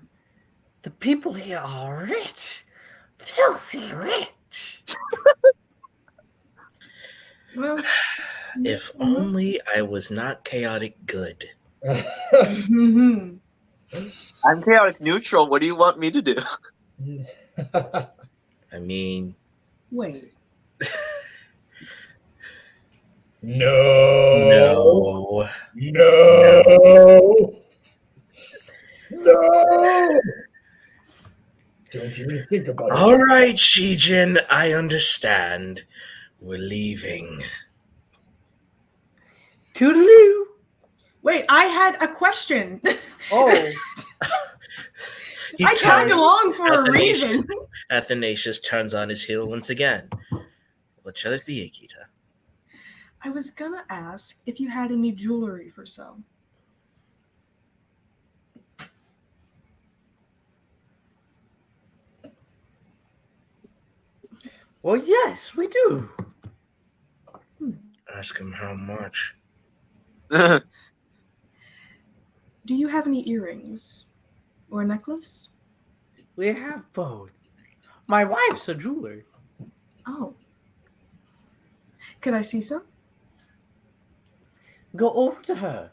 The people here are rich. Filthy rich. Well, If only I was not chaotic good. mhm. I'm chaotic neutral. What do you want me to do? I mean, Wait. No. no. No. Don't even think about it. All right, Shijin, I understand. We're leaving. Toodaloo. Wait, I had a question. Oh, He I tagged turns- along for a Athanasius- reason. Athanasius turns on his heel once again. What shall it be, Akita? I was gonna ask if you had any jewelry for sale. well, yes, we do. Ask him how much. Do you have any earrings? Or a necklace? We have both. My wife's a jeweler. Oh. Could I see some? Go over to her.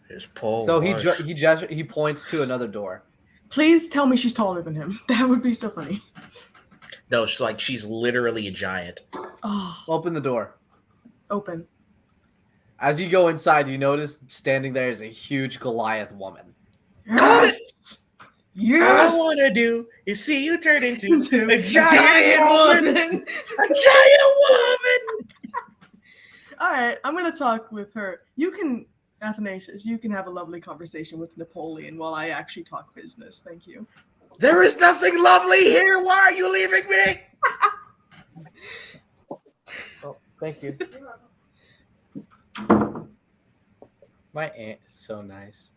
His poor So wife. he points to another door. Please tell me she's taller than him. That would be so funny. No, she's literally a giant. Oh, Open the door. open. As you go inside, you notice standing there is a huge Goliath woman. Call it! All I Yes! want to do is see you turn into Into a giant woman. A giant woman. All right, I'm gonna talk with her. You can, Athanasius, you can have a lovely conversation with Napoleon while I actually talk business. Thank you. There is nothing lovely here. Why are you leaving me? Oh, thank you. My aunt is so nice.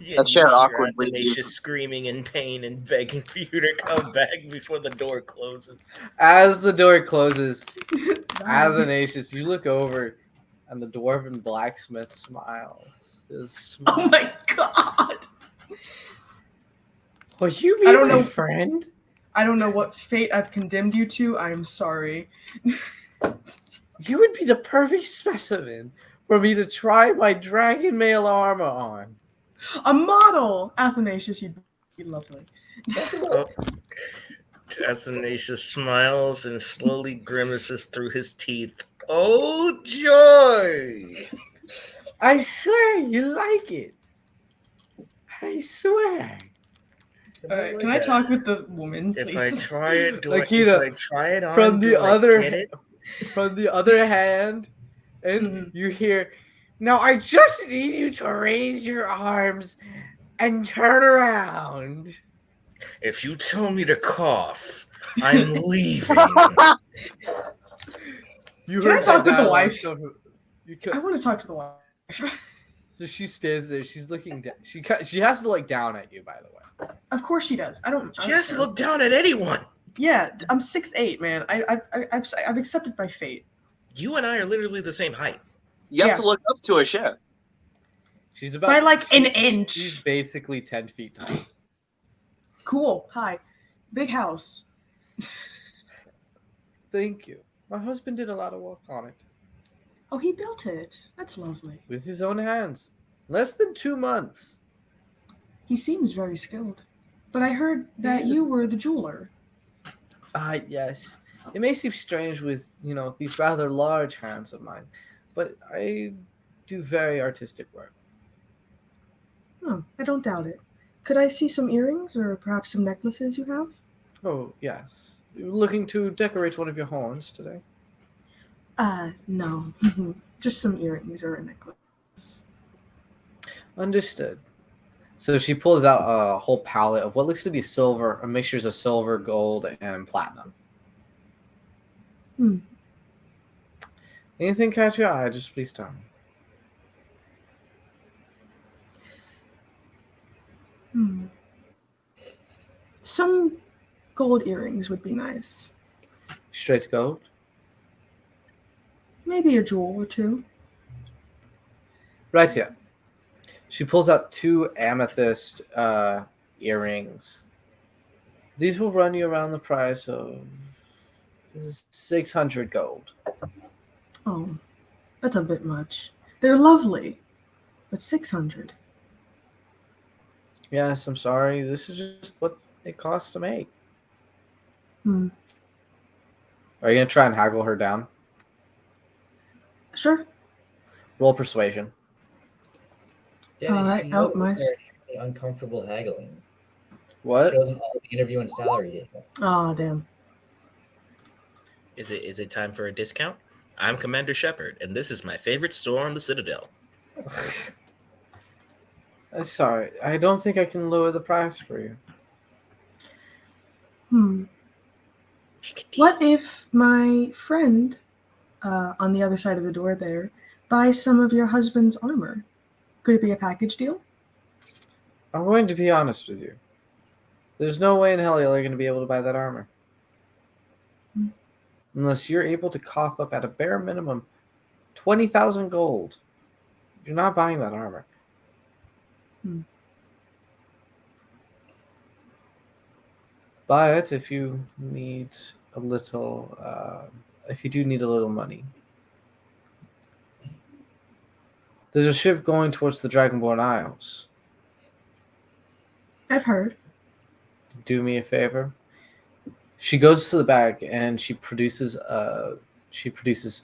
Yeah, That chair you hear awkwardly Athanasius screaming in pain and begging for you to come back before the door closes. As the door closes, Athanasius, you look over, and the dwarven blacksmith smiles. Oh my god! Will you I don't my know. friend? I don't know what fate I've condemned you to. I'm sorry. You would be the perfect specimen for me to try my dragon mail armor on. A model! Athanasius, you'd be lovely. Oh. Athanasius smiles and slowly grimaces through his teeth. Oh, joy! I swear you like it. I swear. All right, can I talk with the woman, please? If I try it, Lakita, if I try it on, from do the I other get it? From the other hand, and you hear, now I just need you to raise your arms and turn around. If you tell me to cough, I'm leaving. You Can I heard talk that with the dialogue, wife? so you I could, want to talk to the wife. so she stands there. She's looking down. She has to look down at you, by the way. Of course she does. I don't Just care. look down at anyone. Yeah, I'm 6'8", man. I've accepted my fate. You and I are literally the same height. You have Yeah. to look up to a share. She's about By like an she's- inch. She's basically 10 feet tall. Cool. Hi. Big house. Thank you. My husband did a lot of work on it Oh, he built it. That's lovely. with his own hands. Less than 2 months. He seems very skilled. But I heard that He is. you were the jeweler. Yes. It may seem strange with, these rather large hands of mine, but I do very artistic work. Oh, I don't doubt it. Could I see some earrings or perhaps some necklaces you have? Oh, yes. You're looking to decorate one of your horns today? No. Just some earrings or a necklace. Understood. So she pulls out a whole palette of what looks to be silver, mixtures of silver, gold, and platinum. Hmm. Anything catch your eye, just please tell me. Some gold earrings would be nice. Straight gold? Maybe a jewel or two. Right here. She pulls out 2 amethyst earrings. These will run you around the price of 600 gold. Oh, that's a bit much. They're lovely, but 600. Yes, I'm sorry. This is just what it costs to make. Hmm. Are you going to try and haggle her down? Sure. Roll persuasion. Dennis, Alright, you know out my- they're uncomfortable haggling. What? Shows them all the interview and salary data. Ah, damn. Is it time for a discount? I'm Commander Shepard, and this is my favorite store on the Citadel. I'm sorry. I don't think I can lower the price for you. What if my friend on the other side of the door there buys some of your husband's armor? Could it be a package deal? I'm going to be honest with you. There's no way in hell you're going to be able to buy that armor. Unless you're able to cough up at a bare minimum 20,000 gold. You're not buying that armor. Buy it if you need a little, if you do need a little money. There's a ship going towards the Dragonborn Isles. I've heard. Do me a favor. She goes to the back and she produces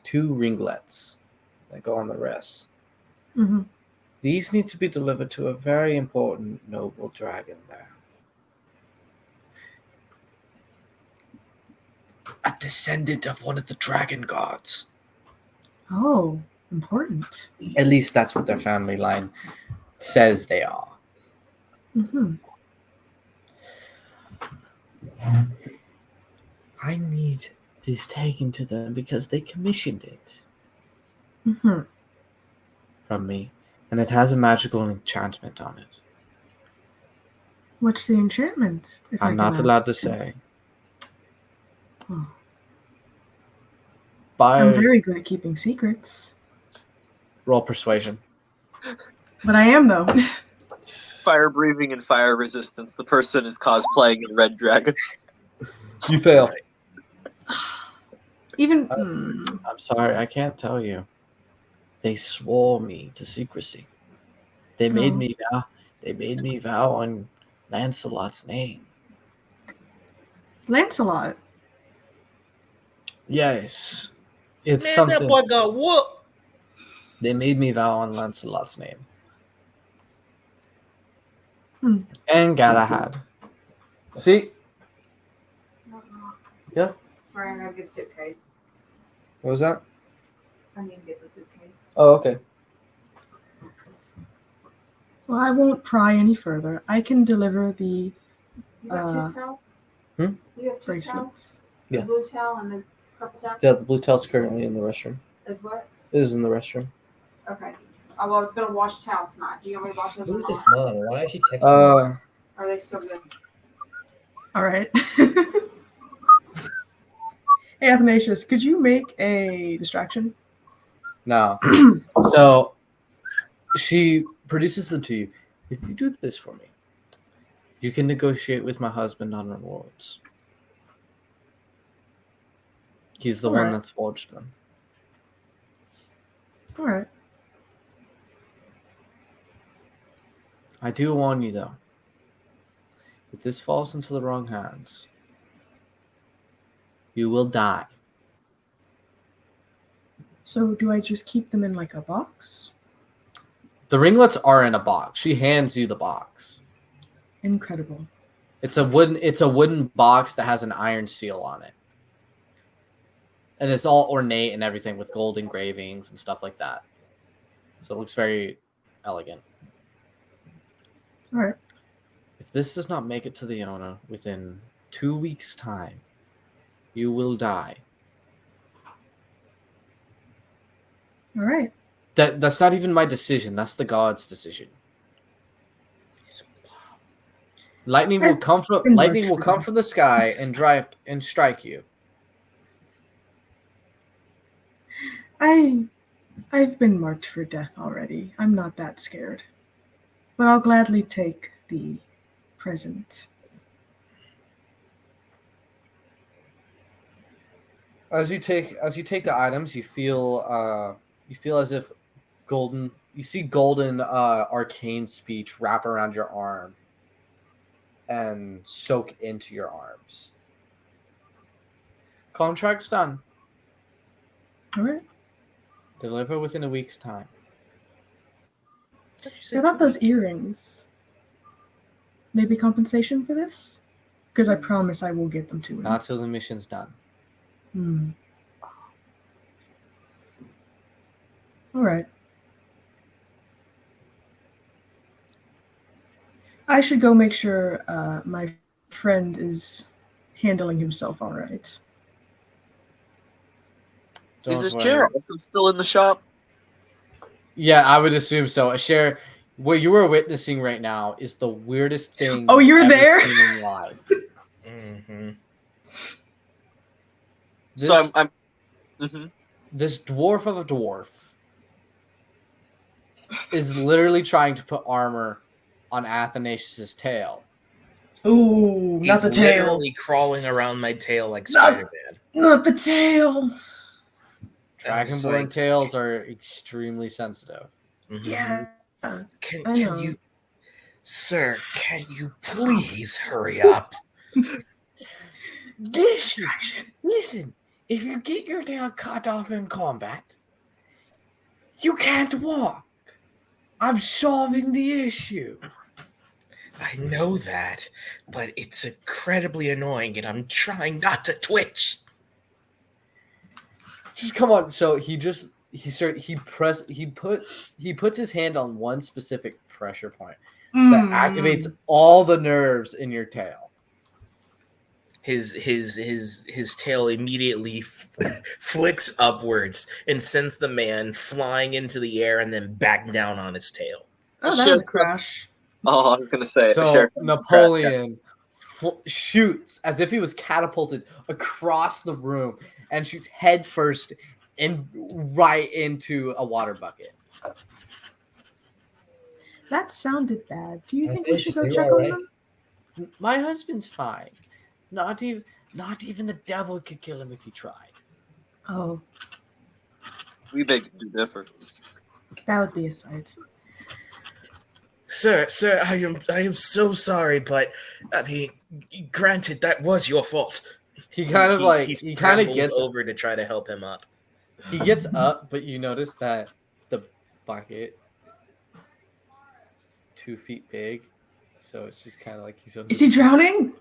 2 ringlets that go on the wrist. Hmm. These need to be delivered to a very important noble dragon there. A descendant of one of the dragon gods. Oh, important. At least that's what their family line says they are. Hmm. I need this taken to them because they commissioned it Hmm. from me, and it has a magical enchantment on it. What's the enchantment? If I I'm can not allowed ask? to say. Oh, I'm By very good at keeping secrets, roll persuasion. but I am though. Fire breathing and fire resistance. The person is cosplaying a red dragon. You fail. Even I'm sorry, I can't tell you. They swore me to secrecy. They made Oh. me vow. They made me vow on Lancelot's name. Lancelot. Yes, it's Man, something. that boy got whooped. They made me vow on Lancelot's name. Hmm. And Galahad. See? Yeah. Sorry, I gotta get a suitcase. What was that? I need to get the suitcase. Oh, okay. Well, I won't pry any further. I can deliver the You got 2 towels? Hmm? You have 2 towels? bracelets. Yeah. The blue towel and the purple towel? Yeah, the blue towel's currently in the restroom. Is what? It is in the restroom. Okay. Oh, well, I was gonna wash towels tonight. Do you want me to wash those? Who's or this not? mom? Why is she texting me? Are they still good? All right. Hey, Athanasius, could you make a distraction? No. So she produces them to you. If you do this for me, you can negotiate with my husband on rewards. He's the one Alright. that's forged them. All right. I do warn you, though. If this falls into the wrong hands, you will die. So do I just keep them in like a box? The ringlets are in a box. She hands you the box. Incredible. It's a wooden box that has an iron seal on it. And it's all ornate and everything with gold engravings and stuff like that. So it looks very elegant. All right. If this does not make it to the owner within 2 weeks' time, you will die. All right. That's not even my decision. That's the god's decision. Lightning will come from the sky and strike you. I've been marked for death already. I'm not that scared. But I'll gladly take the present. As you take the items, you feel as if you see golden arcane speech wrap around your arm and soak into your arms. Contract's done. All right. Deliver within a week's time. What about those earrings? Maybe compensation for this? Because I promise I will get them to him. Not till the mission's done. All right. I should go make sure my friend is handling himself all right. Don't Is his worry. chair also still in the shop? Yeah, I would assume so. Asher, what you are witnessing right now is the weirdest thing. Oh, you were you've ever there? seen in life. Mm-hmm. So I'm mhm. This dwarf of a dwarf is literally trying to put armor on Athanasius' tail. Ooh, not He's the tail. literally crawling around my tail like Not- Spider-Man. Not the tail. I'm just Dragonborn like, tails are extremely sensitive. mhm. Yeah. Can I know. you Sir, can you please hurry up? Listen. If you get your tail cut off in combat, you can't walk. I'm solving the issue. I know that, but it's incredibly annoying and I'm trying not to twitch. Just come on. So he puts his hand on one specific pressure point that activates all the nerves in your tail. His tail immediately flicks upwards and sends the man flying into the air and then back down on his tail. Oh, that was a crash. Oh, I was gonna say. So Napoleon shoots as if he was catapulted across the room and shoots head first and right into a water bucket. That sounded bad. Do you think we should go You check all on right? them? My husband's fine. Not even the devil could kill him if he tried. Oh, We beg to differ. that would be a sight. Sir, I am so sorry, but I mean, granted, that was your fault. He kind of scrambles gets over to try to help him up. He gets up, but you notice that the bucket is 2 feet big, so it's just kind of like he's under. Is he drowning?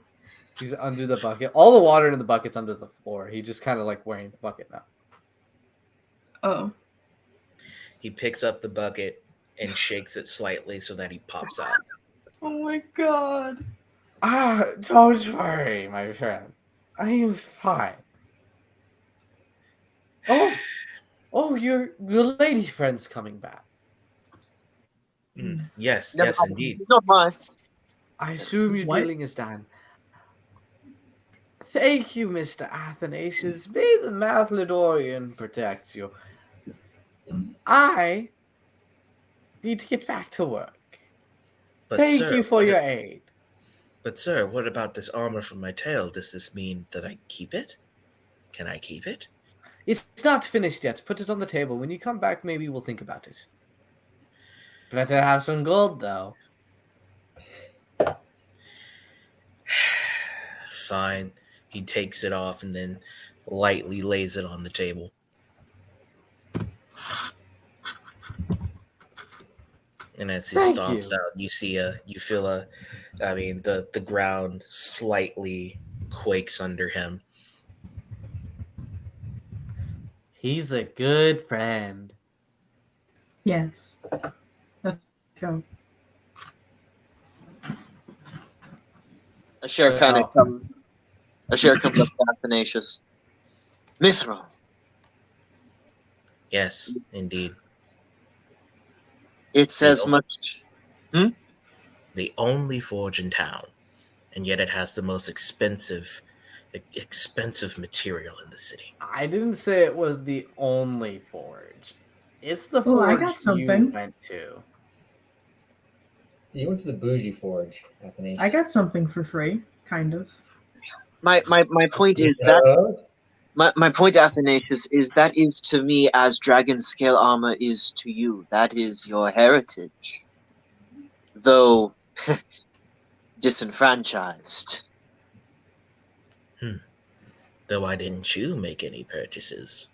He's under the bucket. All the water in the bucket's under the floor. He just kind of like wearing the bucket now. Oh. He picks up the bucket and shakes it slightly so that he pops out. Oh my god. Don't worry, my friend. I am fine. Oh, your lady friend's coming back. Yes, Never yes, mind. indeed. Not mine. I assume your What? dealing is done. Thank you, Mr. Athanasius. May the Mathlodorian protect you. I need to get back to work. But Thank sir, you for your aid. But sir, what about this armor from my tail? Does this mean that I keep it? Can I keep it? It's not finished yet. Put it on the table. When you come back, maybe we'll think about it. Better have some gold, though. Fine. He takes it off and then lightly lays it on the table. And as he Thank stomps you. out, you feel the ground slightly quakes under him. He's a good friend. Yes. Let's go. Asher kind of comes. Asher comes up to Athanasius. Mithra, Yes, indeed. it's as much. The only forge in town, and yet it has the most expensive material in the city. I didn't say it was the only forge. It's the Oh, I forge got something. you went to. You went to the bougie forge, Athanasius. I got something for free, kind of. My point is that my point, Athanasius, is that is to me as dragon scale armor is to you. That is your heritage, though disenfranchised. Though why didn't you make any purchases?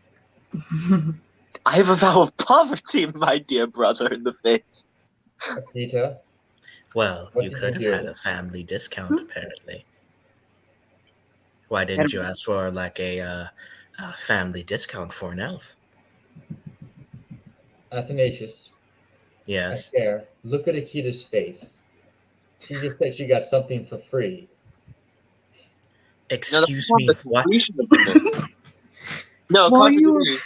I have a vow of poverty, my dear brother in the faith. Peter, Well, What you did could you have do? had a family discount, apparently. Why didn't you ask for like a family discount for an elf? Athanasius, I Yes. care. Look at Akita's face. She just said she got something for free. Excuse me, what? No, While you were- continuity.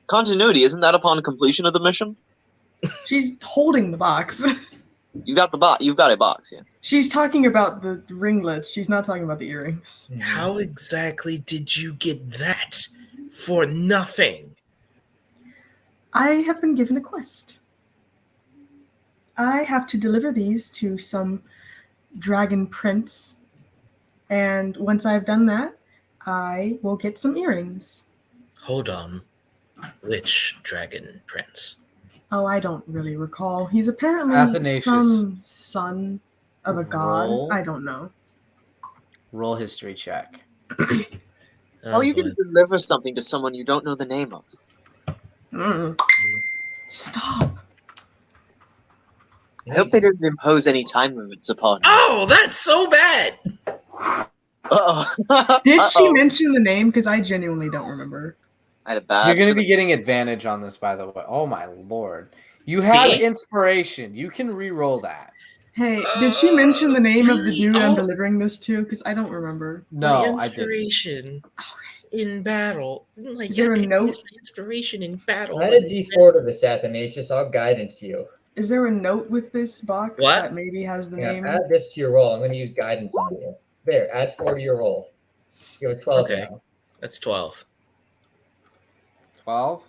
Continuity, isn't that upon completion of the mission? She's holding the box. You got the box. You've got a box, yeah. She's talking about the ringlets. She's not talking about the earrings. How exactly did you get that for nothing? I have been given a quest. I have to deliver these to some dragon prince. And once I've done that, I will get some earrings. Hold on. Which dragon prince? Oh, I don't really recall. He's apparently Athanasius. some son of a god? Roll. I don't know. Roll history check. Oh, you can boy. deliver something to someone you don't know the name of. Mm. Stop. I hope they didn't impose any time limits upon you. Oh, that's so bad. Uh-oh. Did she Uh-oh. mention the name? Because I genuinely don't remember. I had a bad You're going to be feeling. getting advantage on this, by the way. Oh my lord! You have See? inspiration. You can re-roll that. Hey, did she mention the name of the really? dude I'm Oh. delivering this to? Because I don't remember. My No, I didn't. inspiration in battle. Like, Is there a I can note? use my inspiration in battle. Add a D4 to this, Athanasius. I'll guidance you. Is there a note with this box What? that maybe has the Yeah, name? add this to your roll. I'm going to use guidance on you. There, add 4 to your roll. You have a 12 Okay. now. That's 12. 12.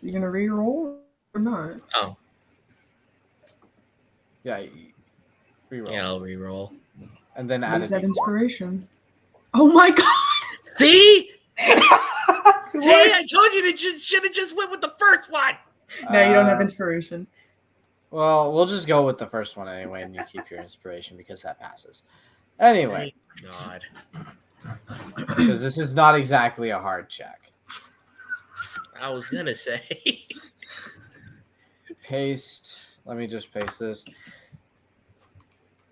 You gonna re-roll or not? Oh, Yeah. Re-roll. yeah, I'll re-roll. And then add Use a that D4. inspiration. Oh my god! See? It See? I works. told you to should have just went with the first one. No, you don't have Uh, inspiration. Well, we'll just go with the first one anyway, and you keep your inspiration because that passes. Anyway, Thank God. because this is not exactly a hard check. I was gonna say. Paste. Let me just paste this.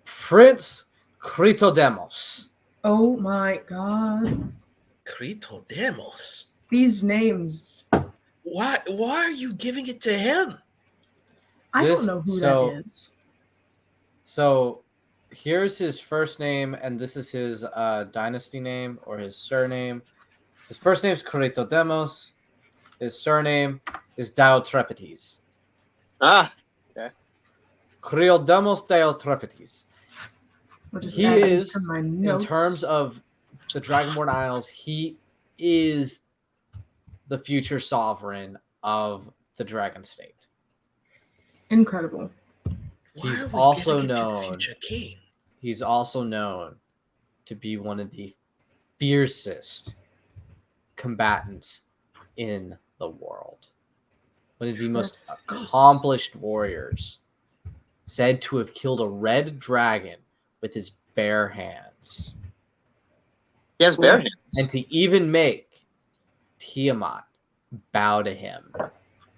Prince Critodemos. Oh my god. Critodemos. These names. Why are you giving it to him? I This- don't know who so- that is. So here's his first name, and this is his dynasty name or his surname. His first name is Critodemos. His surname is Diotrepites. Ah, Critodemos Diotrepites. I'll just He add is, these to my In notes. terms of the Dragonborn Isles, he is the future sovereign of the Dragon State. Incredible. Why He's are we also giving it to the known- future king? He's also known to be one of the fiercest combatants in the world. One of the most accomplished warriors, said to have killed a red dragon with his bare hands, he has bare hands. and to even make Tiamat bow to him.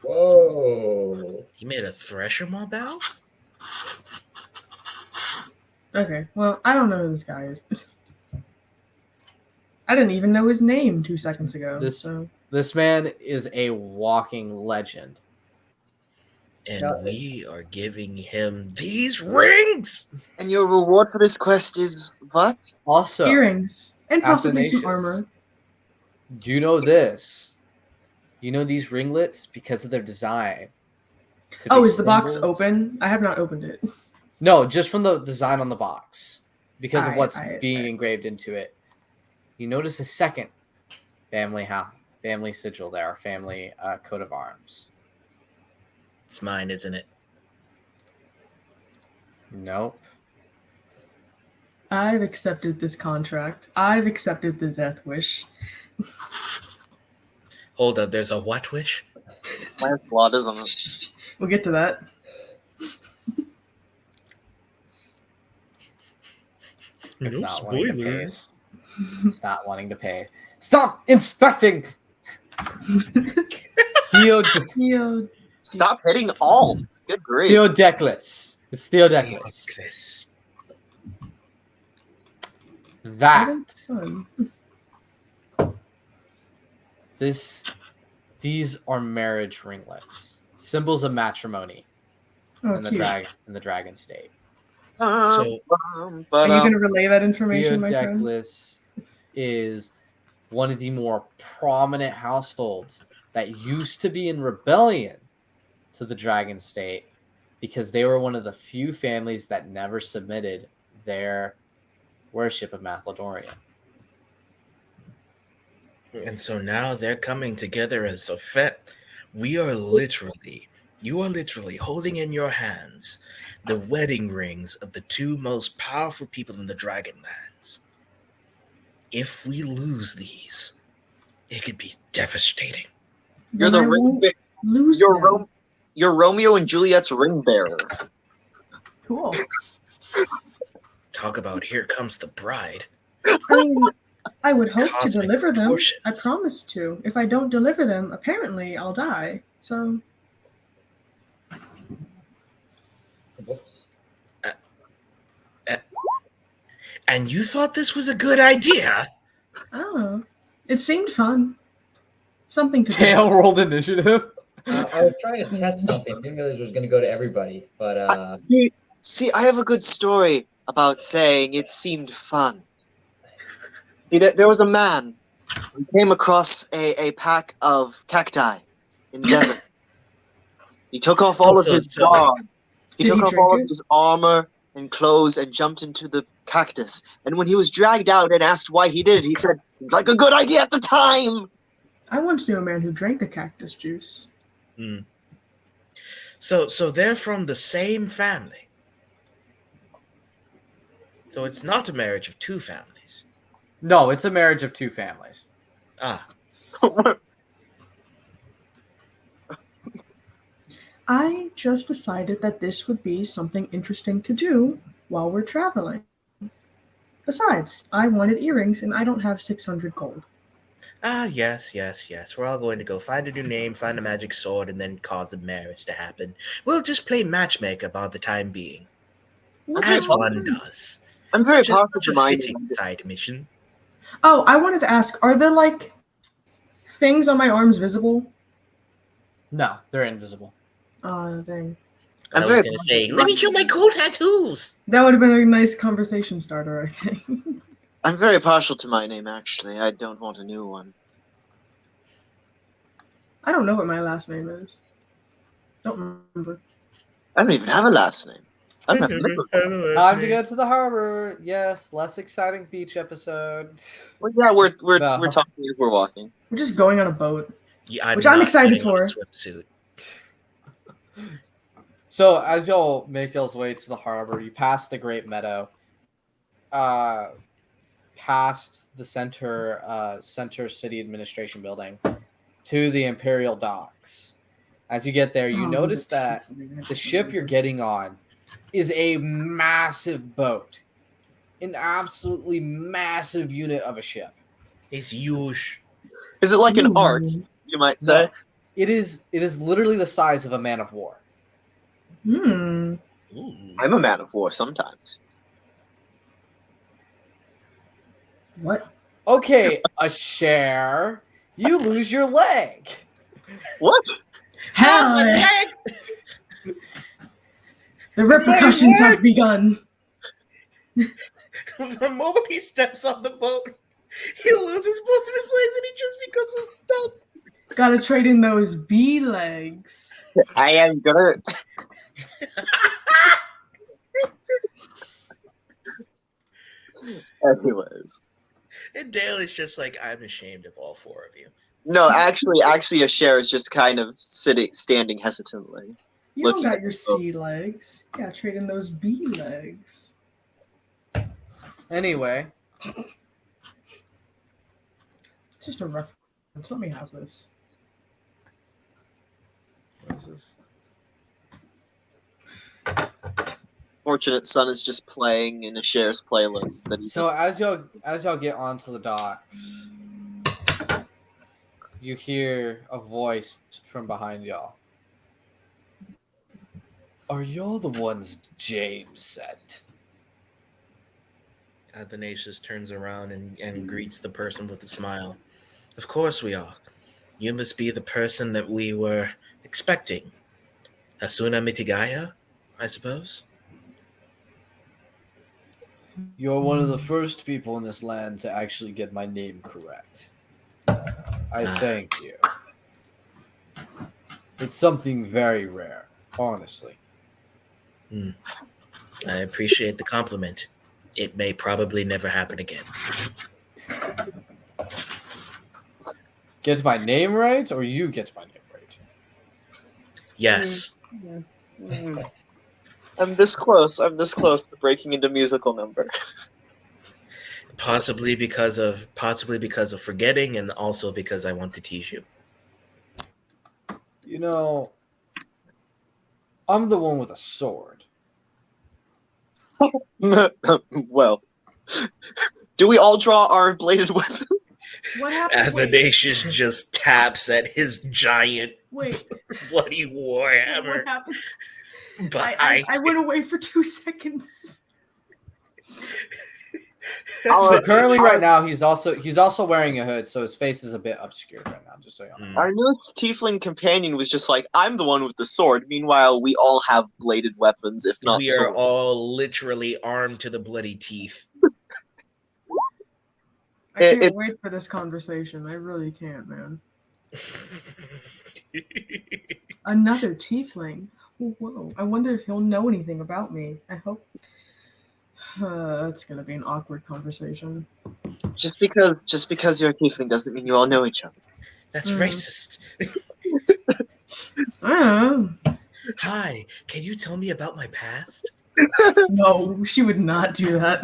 Whoa. He made a Thresher Maw bow? Okay, well, I don't know who this guy is. I didn't even know his name 2 seconds ago. This- So This man is a walking legend. And Yeah. we are giving him these rings. And your reward for this quest is what? Also, earrings and possibly some Athanasius. armor. do you know this? You know these ringlets because of their design. to Oh, be is the box symbols- open? I have not opened it. No, just from the design on the box, because of Alright, what's alright, being alright. engraved into it. You notice a second family sigil there, our family coat of arms. It's mine, isn't it? Nope. I've accepted this contract. I've accepted the death wish. Hold up, there's a what wish? Lancelot, isn't it? We'll get to that. It's No not wanting to pay. spoilers. It's not wanting to pay. Stop inspecting! Theo, Stop hitting alts. Good grief. Theodeclus. It's Theodeclus. Chris. That son. these are marriage ringlets, symbols of matrimony Oh, in the cute. dragon state. So Are you going to relay that information, my friend? Theodeclus is one of the more prominent households that used to be in rebellion to the dragon state because they were one of the few families that never submitted their worship of Mathlodoria. and so now they're coming together as a fet. You are literally holding in your hands the wedding rings of the two most powerful people in the Dragonlands. If we lose these, it could be devastating. You're Then the I ring. won't lose Your them. ring. you're Romeo and Juliet's ring bearer. Cool. Talk about here comes the bride. I mean, I would hope to Cosmic deliver them. I proportions. promise to. If I don't deliver them, apparently I'll die. So, Whoops. And you thought this was a good idea? I don't know. It seemed fun. Something to do. Tail rolled initiative. I was trying to test something. Didn't realize it was going to go to everybody. But See, I have a good story about saying it seemed fun. See, there was a man who came across a pack of cacti in the desert. He took off all of Also his silly. armor. He Did took he off drink all of it? his armor and clothes and jumped into the cactus. And when he was dragged out and asked why he did it, he said, "Seemed like a good idea at the time." I once knew a man who drank the cactus juice. So they're from the same family. So it's not a marriage of two families. No, it's a marriage of two families. Ah, I just decided that this would be something interesting to do while we're traveling. Besides, I wanted earrings and I don't have 600 gold. yes. We're all going to go find a new name, find a magic sword, and then cause a marriage to happen. We'll just play matchmaker by the time being. As one does. I'm very Such powerful to a my fitting side mission. Oh, I wanted to ask, are the like things on my arms visible? No, they're invisible. Dang. I'm I was very going to say, positive. let me show my cool tattoos. That would have been a nice conversation starter, I think. I'm very partial to my name, actually. I don't want a new one. I don't know what my last name is. Don't remember. I don't even have a last name. I don't have a middle. Time to get to the harbor. Yes, less exciting beach episode. Well, yeah, we're No. talking as we're walking. We're just going on a boat. Yeah, Which I'm not excited putting on a for. swimsuit. So as y'all make y'all's way to the harbor, you pass the Great Meadow, past the center city administration building, to the Imperial Docks. As you get there, you Oh, notice those are that cheap. the ship you're getting on is a massive boat, an absolutely massive unit of a ship. It's huge. Is it like an Ooh. ark, you might No, say? it is literally the size of a man of war. Hmm. Ooh. I'm a man of war sometimes. What? Okay, a share. You lose your leg. What? Hell! The repercussions have begun. The moment he steps on the boat, he loses both of his legs and he just becomes a stump. Gotta trade in those bee legs. I am gonna. Anyways. And Dale is just like, I'm ashamed of all four of you. No, actually, a share is just kind of standing hesitantly. You don't Looking got at your the boat. sea legs. You gotta trade in those bee legs. Anyway, Just a reference. Let me have this. what is this? Fortunate Son is just playing in a share's playlist that he's So as y'all get onto the docks, you hear a voice from behind y'all. Are y'all the ones James sent? Athanasius turns around and greets the person with a smile. Of course we are. You must be the person that we were expecting. Asuna Mitigaya, I suppose? You're one of the first people in this land to actually get my name correct. I thank you. It's something very rare, honestly. I appreciate the compliment. It may probably never happen again. Gets my name right, or you gets my name right? Yes. I'm this close. I'm this close to breaking into musical number. Possibly because of forgetting, and also because I want to tease you. You know, I'm the one with a sword. Well, do we all draw our bladed weapon? What happened? Wait, Athanasius just taps at his giant wait. bloody warhammer. What happened? Behind I went away for 2 seconds. So currently, right now, he's also wearing a hood, so his face is a bit obscured right now. Just so you know. Our newest tiefling companion was just like, I'm the one with the sword. Meanwhile, we all have bladed weapons, if not We are swords. all literally armed to the bloody teeth. I can't It- wait for this conversation. I really can't, man. Another tiefling. Whoa. I wonder if he'll know anything about me. I hope. That's gonna be an awkward conversation. Just because you're a tiefling doesn't mean you all know each other. That's Mm. racist. Hi, can you tell me about my past? No, she would not do that.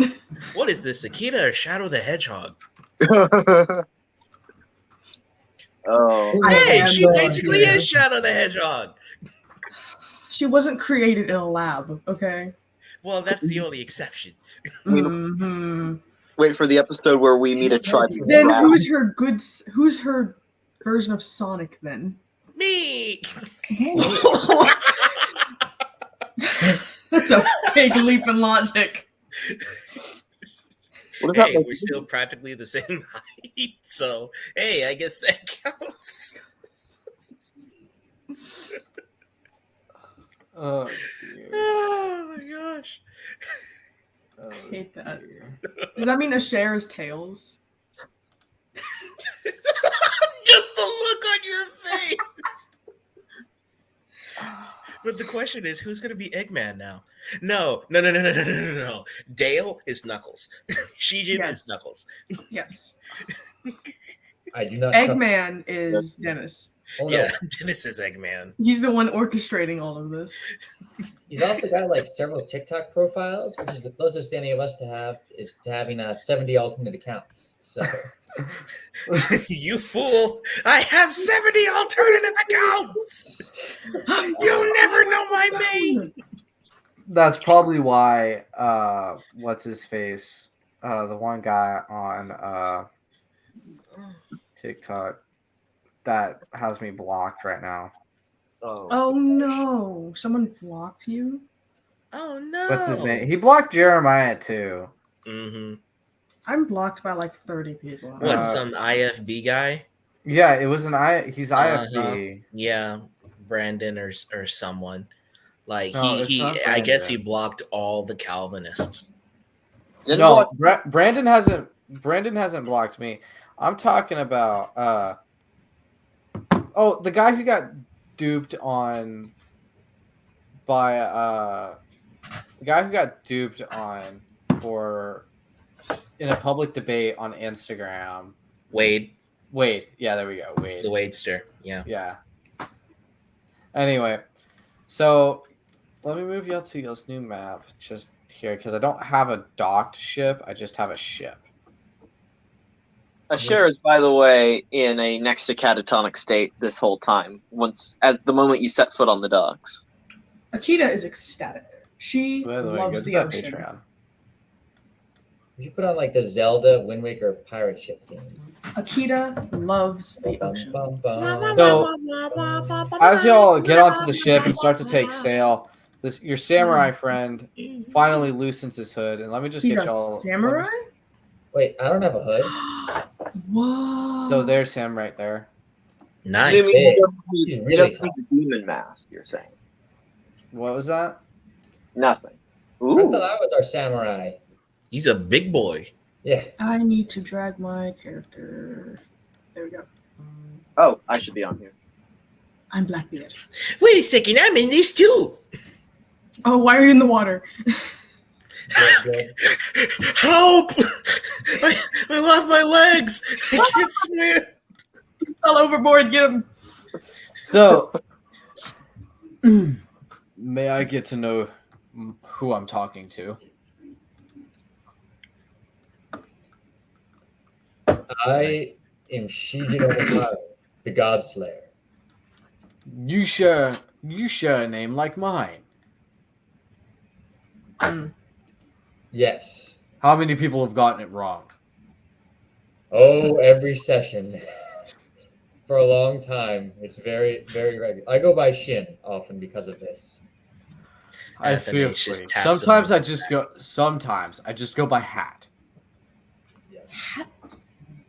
What is this, Akita or Shadow the Hedgehog? Oh, Hey, am she the basically hero. is Shadow the Hedgehog. She wasn't created in a lab, okay? Well, that's the only exception. Mhm. wait for the episode where we meet a tribe. of Then rats. who's her version of Sonic then? Me. That's a big leap in logic. What does that Hey, make? we're still practically the same height, so hey, I guess that counts. Oh dear. Oh my gosh. Oh, I hate that. dear. Does that mean Asher is Tails? Just the look on your face. But the question is, who's going to be Eggman now? No. Dale is Knuckles. Shijin Yes. is Knuckles. Yes. I do not. Eggman is Dennis. Oh, no. Yeah, Dennis is Eggman. He's the one orchestrating all of this. He's also got like several TikTok profiles, which is the closest any of us to have is to having 70 alternate accounts. So You fool! I have 70 alternative accounts. You'll never know my name. That's probably why. What's his face? The one guy on TikTok that has me blocked right now. Oh no! Someone blocked you? Oh no! What's his name? He blocked Jeremiah too. Mm-hmm. I'm blocked by like 30 people. What? Uh, Some IFB guy? Yeah, it was He's Uh-huh. IFB. Yeah, Brandon or someone. Like No, it's he not I guess he Brandon. blocked all the Calvinists. Didn't No, block- Brandon hasn't blocked me. I'm talking about the guy who got duped on by the guy who got duped on for in a public debate on Instagram. Wade, Yeah, there we go. Wade. the Wadester. Yeah. Yeah. Anyway, so let me move y'all to y'all's new map just here because I don't have a docked ship. I just have a ship. Asher is, by the way, in a next to catatonic state this whole time. At the moment you set foot on the docks. Akita is ecstatic. She By the way, loves go to the that ocean. Patreon. you put on like the Zelda Wind Waker pirate ship theme. Akita loves the ocean. So, as y'all get onto the ship and start to take sail, your samurai friend finally loosens his hood, and let me just He's get a y'all. samurai? Wait, I don't have a hood. Whoa. So there's him right there. Nice. You mean Big. you just need- He's you really just need the demon mask, you're saying? What was that? Nothing. I Ooh. thought I was our samurai. He's a big boy. Yeah. I need to drag my character. There we go. Oh, I should be on here. I'm Blackbeard. Wait a second, I'm in this too. Oh, why are you in the water? Help! I lost my legs. I can't swim. Fell overboard. Get him. So, may I get to know who I'm talking to? I am Shijin Onomaru, the God Slayer. You share You share a name like mine. Yes. How many people have gotten it wrong? Oh, every session. For a long time. It's very, very regular. I go by Shin often because of this. I feel Athanasius free. taps Sometimes him. I just go by Hat. Yes. Hat?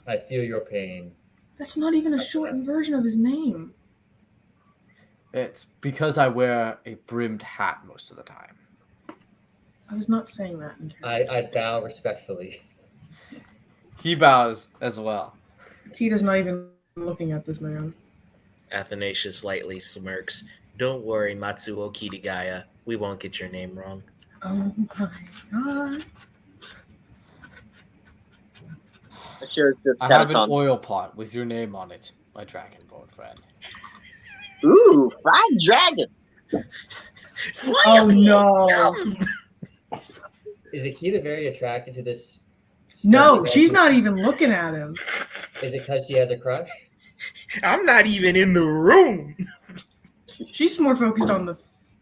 I feel your pain. That's not even a shortened version of his name. It's because I wear a brimmed hat most of the time. I was not saying that. I bow respectfully. He bows as well. Kita's not even looking at this man. Athanasius lightly smirks. Don't worry, Matsuo Kitagaya. We won't get your name wrong. Oh my god. Sure, it's just I have an Cataton. oil pot with your name on it, my dragonborn friend. Ooh, fried dragon. Oh no. Is Akita very attracted to this? No, sturdy she's man? not even looking at him. Is it because she has a crush? I'm not even in the room. She's more focused on the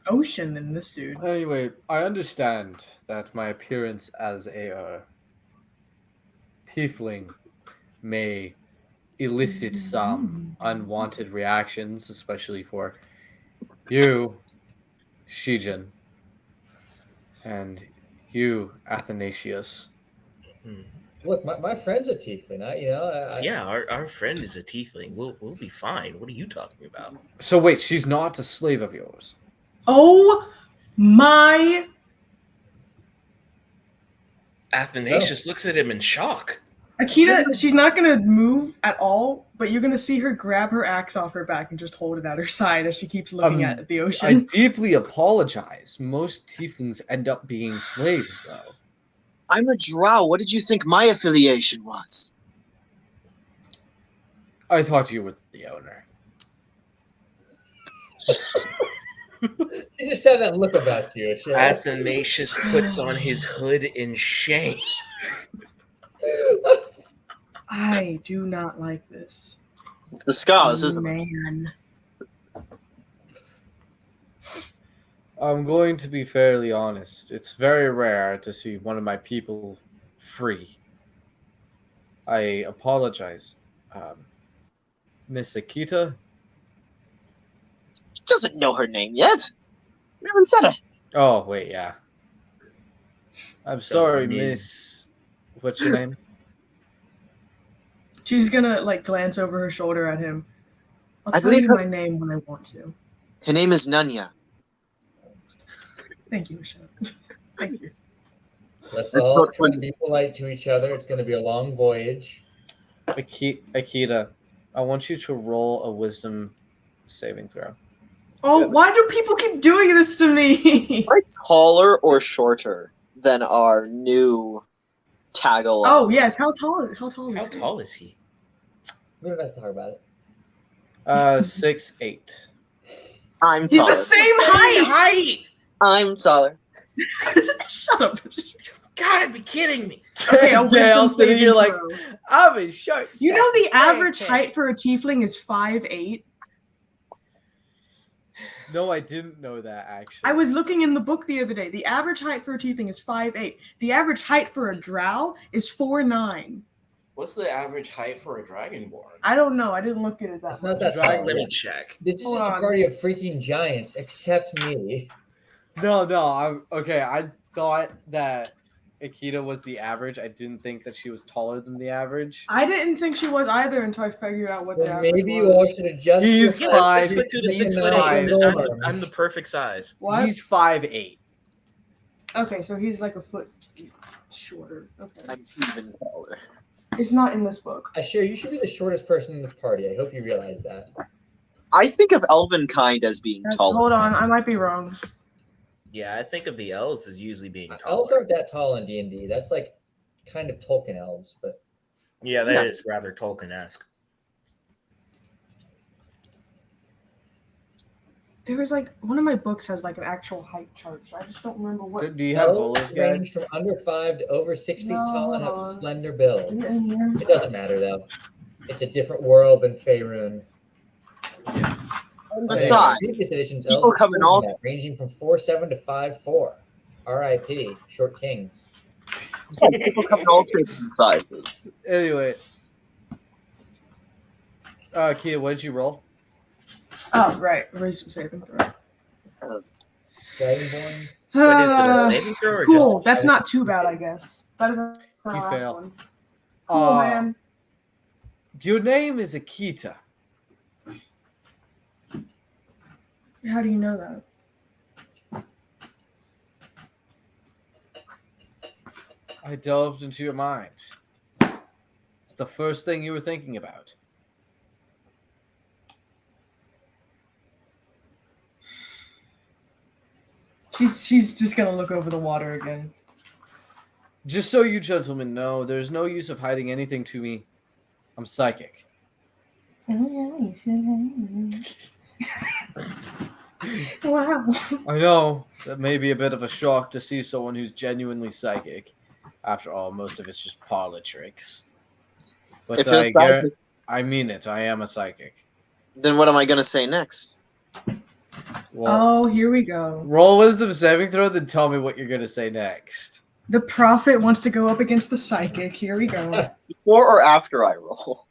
ocean than this dude. Anyway, I understand that my appearance as a tiefling may elicit some unwanted reactions, especially for you, Shijin, and you, Athanasius. Look, my friend's a tiefling. Yeah, our friend is a tiefling. We'll be fine. What are you talking about? So wait, she's not a slave of yours. Oh my. Athanasius looks at him in shock. Akita, she's not gonna move at all, but you're gonna see her grab her axe off her back and just hold it at her side as she keeps looking at the I ocean. deeply apologize. Most tieflings end up being slaves, though. I'm a drow. What did you think my affiliation was? I thought you were the owner. You just had that look about you. Sure. Athanasius puts on his hood in shame. I do not like this. It's the scars, isn't it? Man. I'm going to be fairly honest. It's very rare to see one of my people free. I apologize. Miss Akita? She doesn't know her name yet. We haven't said it. Oh, wait, yeah. I'm sorry, Miss. Miss. What's your name? She's gonna like glance over her shoulder at him. I'll I tell believe you her- my name when I want to. Her name is Nunya. Thank you, Michelle. Thank you. Let's That's all not try to funny. be polite to each other. It's going to be a long voyage. Akita, I want you to roll a wisdom saving throw. Oh, why do people keep doing this to me? Am I taller or shorter than our new tag-along? Oh yes, how tall is How he? tall is he? We don't have to talk about it. 6'8". I'm He's taller. the same height. I'm taller. Shut up. Gotta be kidding me. Okay, a Dale wisdom sitting here saving like, throw. I'm in short. You know the average Okay. height for a tiefling is 5'8"? No, I didn't know that, actually. I was looking in the book the other day. The average height for a tiefling is 5'8". The average height for a drow is 4'9". What's the average height for a dragonborn? I don't know. I didn't look at it that It's much. not that Dragon- tall. Let me check. This is Hold just a on. party of freaking giants, except me. No, I'm okay. I thought that Akita was the average. I didn't think that she was taller than the average. I didn't think she was either until I figured out what the Well, average maybe you was. all should adjust. He's your fine. 6'2" to Me and 6'8". Malcolm I'm the norms. perfect size. What? He's 5'8". Okay, so he's like a foot shorter. Okay. I'm even taller. It's not in this book. Sure, you should be the shortest person in this party. I hope you realize that. I think of Elvenkind as being taller. Hold on, I might be wrong. Yeah, I think of the elves as usually being Elves taller. aren't that tall in D&D. That's like kind of Tolkien elves, but Yeah, that is rather Tolkien-esque. There was like one of my books has like an actual height chart. So I just don't remember what. Do you have elves Vola's guide? range from under 5 to over 6 feet tall and have No. slender builds. Is it in here? It doesn't matter though. It's a different world than Faerun. And Okay, besides, previous editions, people elves come in all- ranging from 4'7" to 5'4". R.I.P. Short Kings. people come in all shapes and sizes. Anyway. Kia, what did you roll? Oh, right. Wisdom saving throw. Dragonborn. What is it, a saving throw or Cool. just? That's not too bad, I guess. Better than the You last fail. one. Cool, man. Your name is Akita. How do you know that? I delved into your mind. It's the first thing you were thinking about. She's just gonna look over the water again. Just so you gentlemen know, there's no use of hiding anything to me. I'm psychic. Wow. I know that may be a bit of a shock to see someone who's genuinely psychic. After all, most of it's just parlor tricks. But If you're psychic, I mean it. I am a psychic. then what am I gonna say next? Well, Oh, here we go. roll wisdom saving throw, then tell me what you're gonna say next. The prophet wants to go up against the psychic. Here we go. Before or after I roll?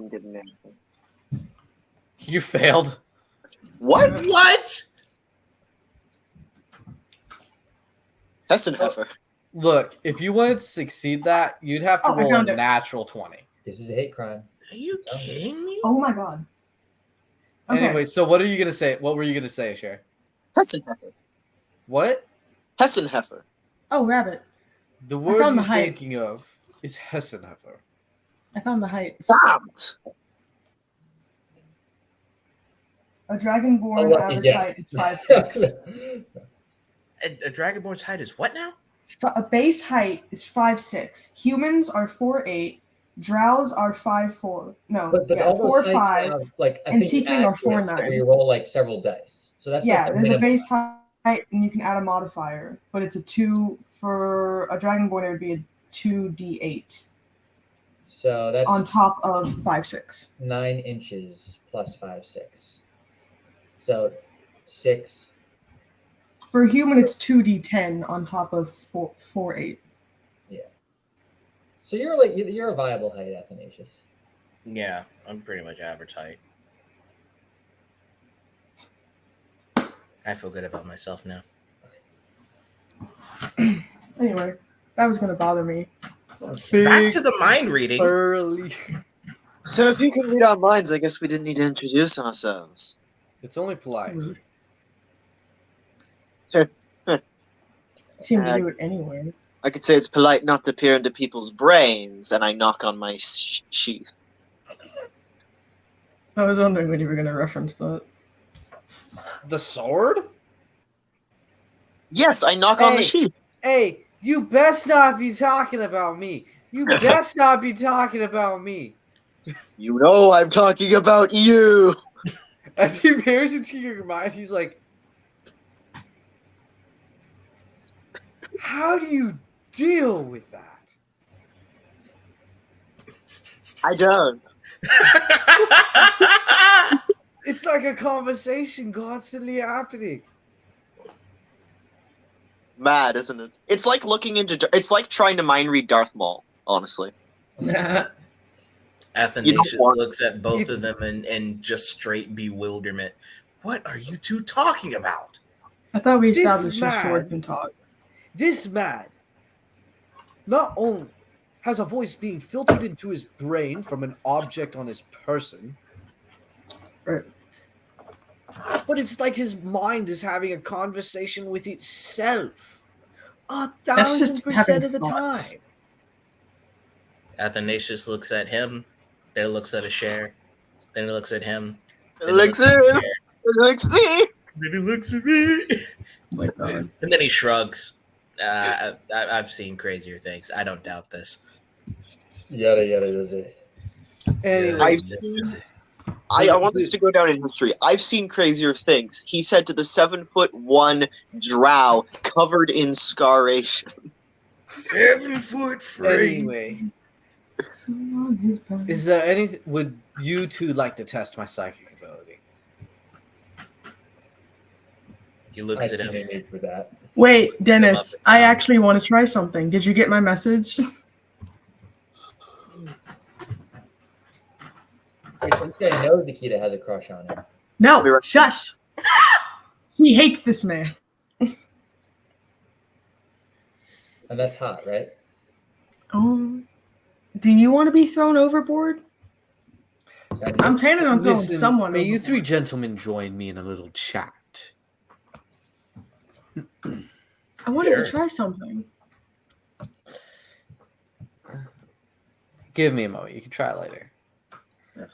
Didn't get an answer. You failed. What? What? Hessenheffer. Look, if you wanted to succeed that, you'd have to Oh, I roll a found it. natural 20. This is a hate crime. Are you kidding me? Oh my god. Okay. Anyway, so what are you gonna say? What were you gonna say, Cher? Hessenheffer. What? Hessenheffer. Oh, rabbit. The word found you're the heights. thinking of is Hessenheffer. I found the heights. Damned. A dragonborn Oh, average yes. height is 5'6". A Dragonborn's height is what now? A base height is 5'6". Humans are 4'8". Drows are 5'4". No, But yeah, all those 4'5". heights have, like, I and think tiefling are add to it 4'9". where you roll like several dice. So that's Yeah, like the there's a minimum. base height and you can add a modifier, but it's a 2 for a dragonborn. It would be a 2d8 So that's on top of 5'6". 9 inches plus 5'6". So 6. For a human, it's 2d10 on top of 4'8". So you're a viable height, Athanasius. Yeah, I'm pretty much average height. I feel good about myself now. Anyway, that was gonna bother me. So, Back to the mind reading. Early. So if you can read our minds, I guess we didn't need to introduce ourselves. It's only polite. seem to do it anyway. I could say it's polite not to peer into people's brains, and I knock on my sheath. I was wondering when you were gonna reference that. The sword? Yes, I knock on the Hey. sheath. Hey, you best not be talking about me. You best not be talking about me. You know I'm talking about you. As he peers into your mind, he's like, how do you deal with that? I don't. It's like a conversation constantly happening. Mad, isn't it? It's like looking into. It's like trying to mind read Darth Maul. Honestly. Athanasius want- looks at both It's- of them in just straight bewilderment. What are you two talking about? I thought we This established his man- sword can talk. This man not only has a voice being filtered into his brain from an object on his person, Right. but it's like his mind is having a conversation with itself That's just 1,000% having of the thoughts. time. Athanasius looks at him, then looks at a share, then he looks at him, then he Looks looks at at a him. chair, Looks at me. then he looks at me, Oh my god. and then he shrugs. I've seen crazier things. I don't doubt this. Yada yada yada. Anyway, I've seen. I want this to go down in history. I've seen crazier things. He said to the 7'1" drow covered in scaration. 7 foot free. anyway, On his back. Is there anything? Would you two like to test my psychic ability? He I looks at see no him. need for that. Wait, Dennis, Love it. I actually want to try something. Did you get my message? Wait, so this guy knows Nikita has a crush on him. No, Be right- shush. He hates this man. And that's hot, right? Oh, do you want to be thrown overboard? I'm planning on throwing Listen, someone may you overboard. three gentlemen join me in a little chat? I wanted Sure. to try something. Give me a moment. You can try it later. Ugh.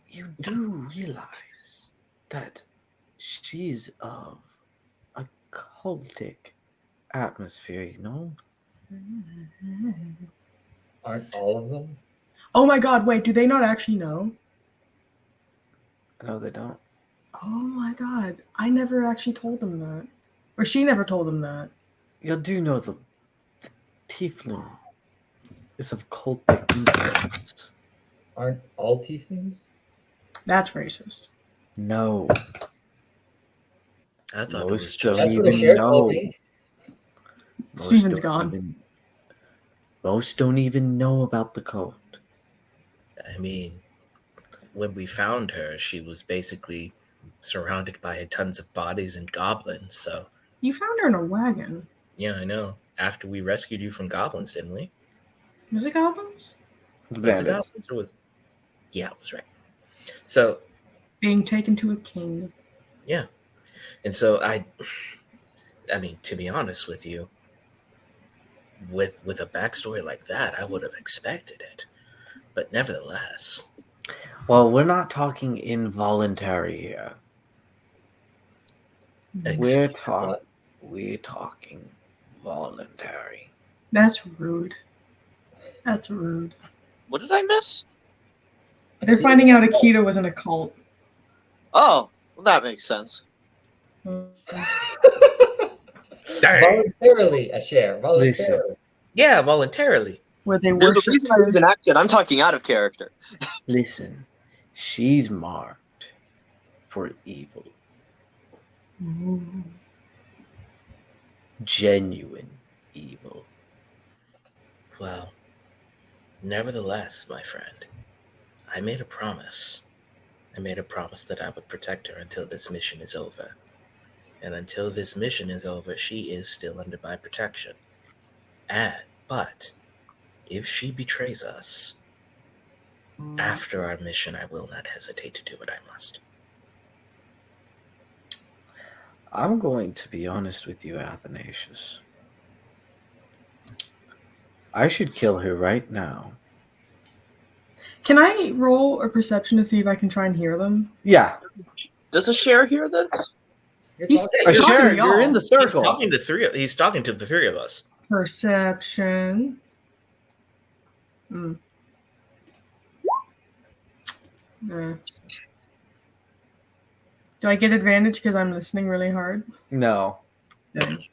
You do realize that she's of a cultic atmosphere, you know? Aren't all of them? Oh my god, wait, do they not actually know? No, they don't. Oh my god, I never actually told them that. Or she never told them that. You do know the tiefling is of cultic influence. Aren't all tieflings? That's racist. No. I thought it was Most just don't That's what the even sheriff told know. me. Most Steven's don't gone. most don't even know about the cult. I mean, when we found her, she was basically surrounded by tons of bodies and goblins. So, You found her in a wagon. yeah, I know. After we rescued you from goblins, didn't we? Was it goblins? Was it Bandits. goblins or was? Yeah, it was right. So, Being taken to a king. and so I mean, to be honest with you, with a backstory like that, I would have expected it. But nevertheless, Well, we're not talking involuntary here. We're talking voluntary. That's rude. That's rude. What did I miss? They're finding out Akita was in a cult. Oh, well, that makes sense. Voluntarily, a share. Voluntarily. Listen. yeah, voluntarily. Where they There's a worship reason I was enacted. I'm talking out of character. Listen, she's marked for evil. Genuine evil. Well, nevertheless, my friend, I made a promise. I made a promise that I would protect her until this mission is over. And until this mission is over, she is still under my protection. But if she betrays us after our mission, I will not hesitate to do what I must. I'm going to be honest with you, Athanasius. I should kill her right now. Can I roll a perception to see if I can try and hear them? Yeah, Does a share hear this? You're He's- talking- Talking to sure, you're in y'all. the circle. He's talking to the three of us. Perception. Nah. Do I get advantage because I'm listening really hard? No. Dang.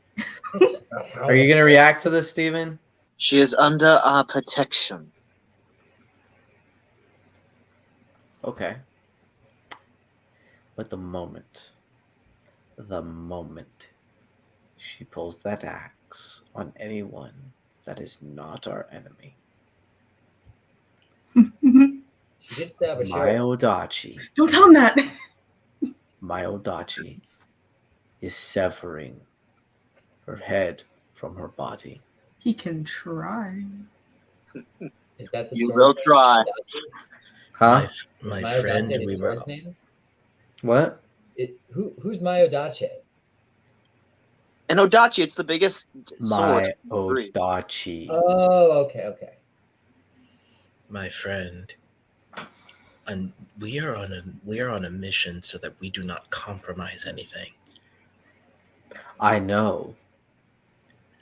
Are you going to react to this, Steven? She is under our protection. Okay. But the moment she pulls that axe on anyone that is not our enemy, She did stab a my sheriff. Odachi, Don't tell him that. is severing her head from her body. He can try. Is that the You sword will name? try. Huh? My Mayo friend, Dace we the were. sword's name? What? Who's Mayodache? And Odachi, it's the biggest sword. My Agreed. Odachi. Oh, okay. My friend, and we are on a mission so that we do not compromise anything. I know.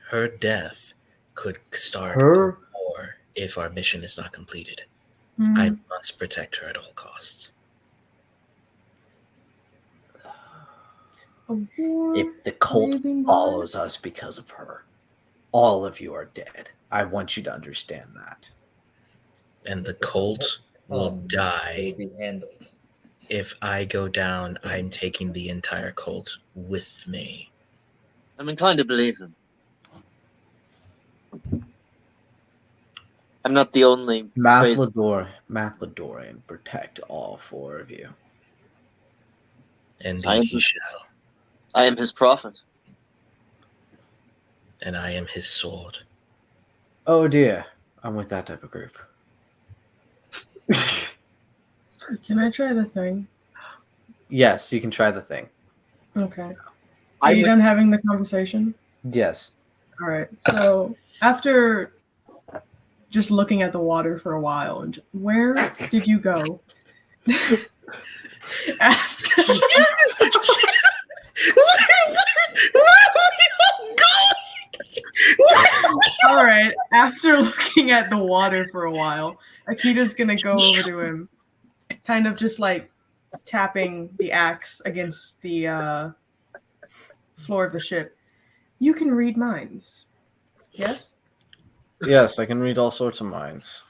Her death could start Her war if our mission is not completed. Hmm. I must protect her at all costs. A war if the cult raving follows us because of her, all of you are dead. I want you to understand that. And the cult will Will die. be handled. If I go down, I'm taking the entire cult with me. I'm inclined to believe him. I'm not the only crazy. Mathlodorian, protect all four of you. Indeed he shall. I am his prophet. And I am his sword. Oh dear, I'm with that type of group. Can I try the thing? Yes, you can try the thing. Okay. Are I you was- done having the conversation? Yes. All right. So after just looking at the water for a while, and where did you go? After, all right. After looking at the water for a while, Akita's gonna go over to him, kind of just like tapping the axe against the floor of the ship. You can read minds. Yes? Yes, I can read all sorts of minds.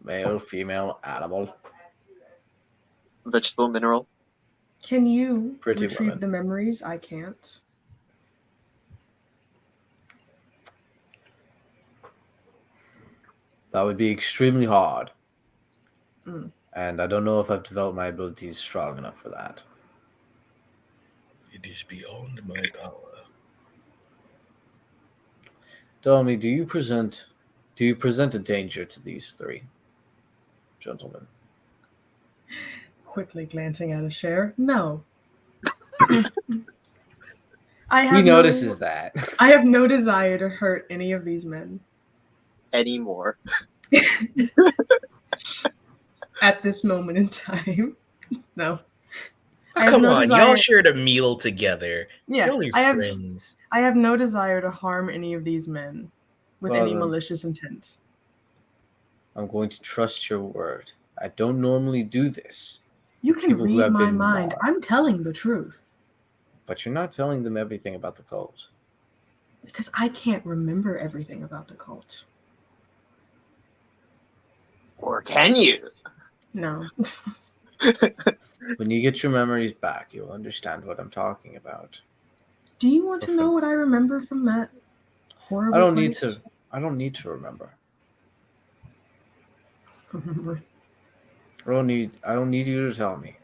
Male, female, animal. Vegetable, mineral. Can you Pretty retrieve women. the memories? I can't. That would be extremely hard. Mm. And I don't know if I've developed my abilities strong enough for that. It is beyond my power. Tell me, do you present a danger to these three gentlemen? Quickly glancing at a share. No. He notices that. I have no desire to hurt any of these men Anymore. at this moment in time. No. I Oh, have come no on, desire- y'all shared a meal together. Yeah. Y'all are I have friends. I have no desire to harm any of these men with Well, any then. malicious intent. I'm going to trust your word. I don't normally do this, You can People who read have my been mind. marked. I'm telling the truth but you're not telling them everything about the cult. because I can't remember everything about the cult. Or can you? No. When you get your memories back, you'll understand what I'm talking about. Do you want to know what I remember from that horrible I don't place? need to remember. Remember. I don't need you to tell me.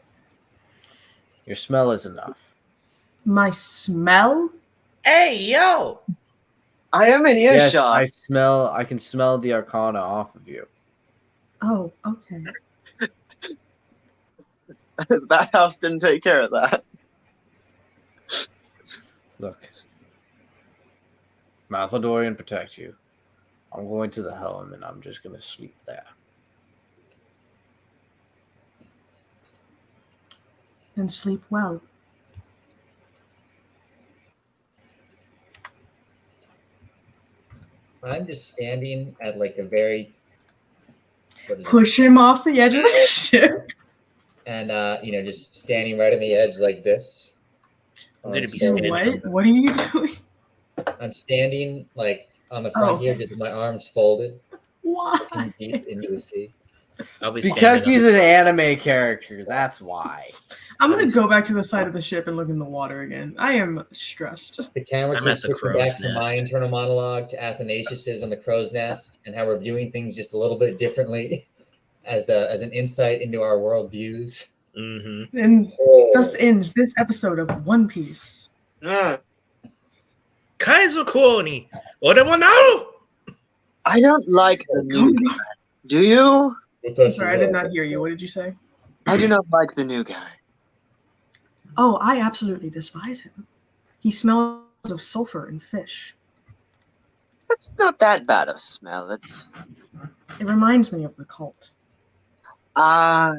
Your smell is enough. My smell? Hey, yo! I am in Yes, earshot. I can smell the arcana off of you. Oh, okay. That house didn't take care of that. Look. Mathlodorian protect you. I'm going to the helm and I'm just gonna sleep there. Then sleep well. I'm just standing at like a very Push him off the edge of the ship. and just standing right on the edge like this. I'm gonna be So standing What? What are you doing? I'm standing like on the front Oh. here, just with my arms folded, Why? in deep into the sea. I'll be Because standing he's on an anime character, that's why. I'm gonna go back to the side of the ship and look in the water again. I am stressed. The camera I'm keeps at the switching back crow's from my nest. internal monologue to Athanasius's on the crow's nest and how we're viewing things just a little bit differently as an insight into our world views. Mm-hmm. And thus ends this episode of One Piece. Mm. Kaizo Koni! Oremonaru! I don't like the new guy. Do you? Sorry, I did not hear you. What did you say? I do not like the new guy. Oh, I absolutely despise him. He smells of sulfur and fish. That's not that bad a smell. It's It reminds me of the cult. yeah.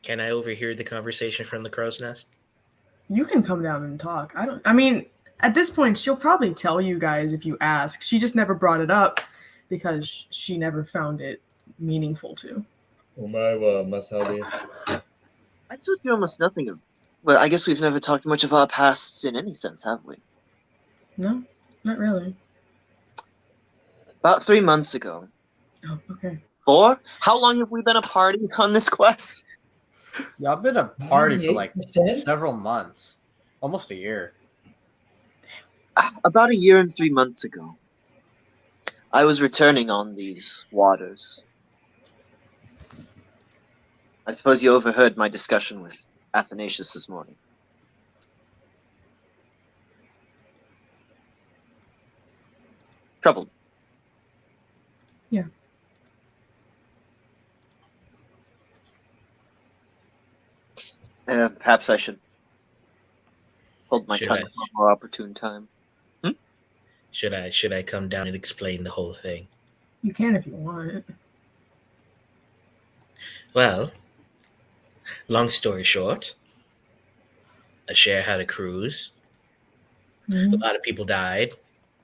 Can I overhear the conversation from the crow's nest? You can come down and talk. I mean, at this point, she'll probably tell you guys if you ask. She just never brought it up because she never found it meaningful to. Omae wa masabi. I told you almost nothing of. Well, I guess we've never talked much of our pasts in any sense, have we? No, not really. About 3 months ago. Oh, okay. 4? How long have we been a party on this quest? Y'all been a party for like 98%? several months, almost a year. About a year and 3 months ago. I was returning on these waters. I suppose you overheard my discussion with Athanasius this morning. Troubled. Yeah. Perhaps I should hold my Should tongue I? at a more opportune time. Should I come down and explain the whole thing? You can if you want. Well, long story short, Asher had a cruise. A Mhm, lot of people died.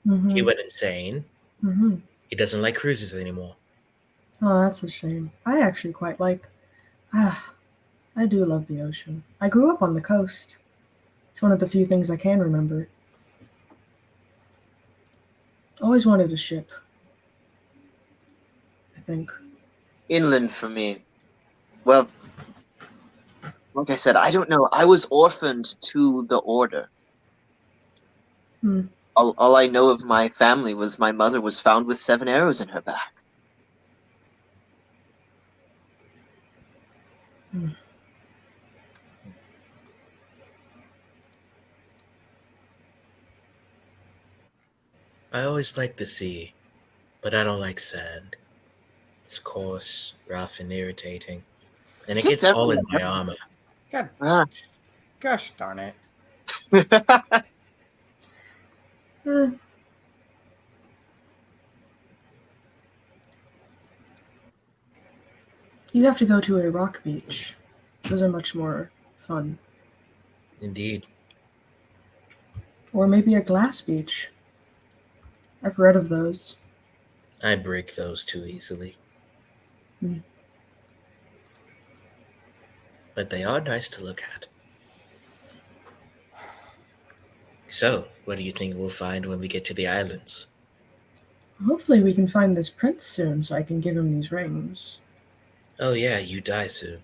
He mhm, went insane. mhm. He doesn't like cruises anymore. Oh, that's a shame. I actually quite like. I do love the ocean. I grew up on the coast. It's one of the few things I can remember. Always wanted a ship. I think. Inland for me. Well, like I said, I don't know. I was orphaned to the order. Hmm. All I know of my family was my mother was found with 7 arrows in her back. I always liked the sea, but I don't like sand. It's coarse, rough, and irritating. And it Gets gets all in everywhere. my armor. God, Ah. gosh darn it! Eh. You have to go to a rock beach. Those are much more fun. Indeed. Or maybe a glass beach. I've read of those. I break those too easily. Hmm. But they are nice to look at. So, what do you think we'll find when we get to the islands? Hopefully we can find this prince soon so I can give him these rings. Oh yeah, you die soon.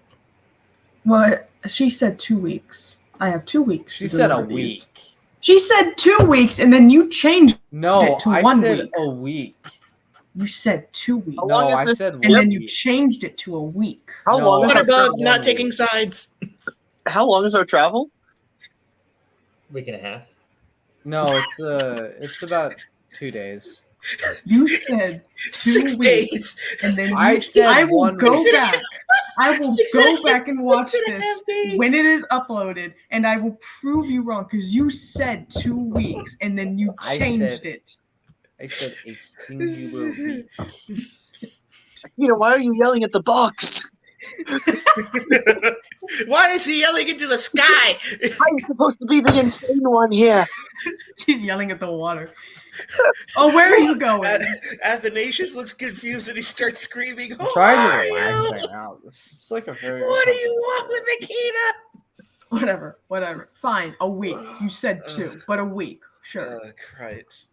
Well, she said 2 weeks. I have 2 weeks. She to said a deliver these. week. She said 2 weeks, and then you changed No, it to I 1 said week. a week. You said 2 weeks. How long No, is I this said And 1 then you week. changed it to a week. How No, long is What I our said about one not week. taking sides? How long is our travel? Week and a half. No, it's about 2 days. You said 6 weeks. days. And then I you, said I will 1 go week. back. I will Six and go a back half- and watch 6.5 this days. when it is uploaded, and I will prove you wrong because you said 2 weeks, and then you I changed said- it. I said a singular week. Why are you yelling at the box? Why is he yelling into the sky? I'm supposed to be the insane one here. She's yelling at the water. Oh, where are you going? Athanasius looks confused and he starts screaming. I'm trying to "Who are relax you? right now. This is like a very. What do you want with Akita? Whatever. Fine, a week. You said 2, but a week. Sure. Oh, Christ.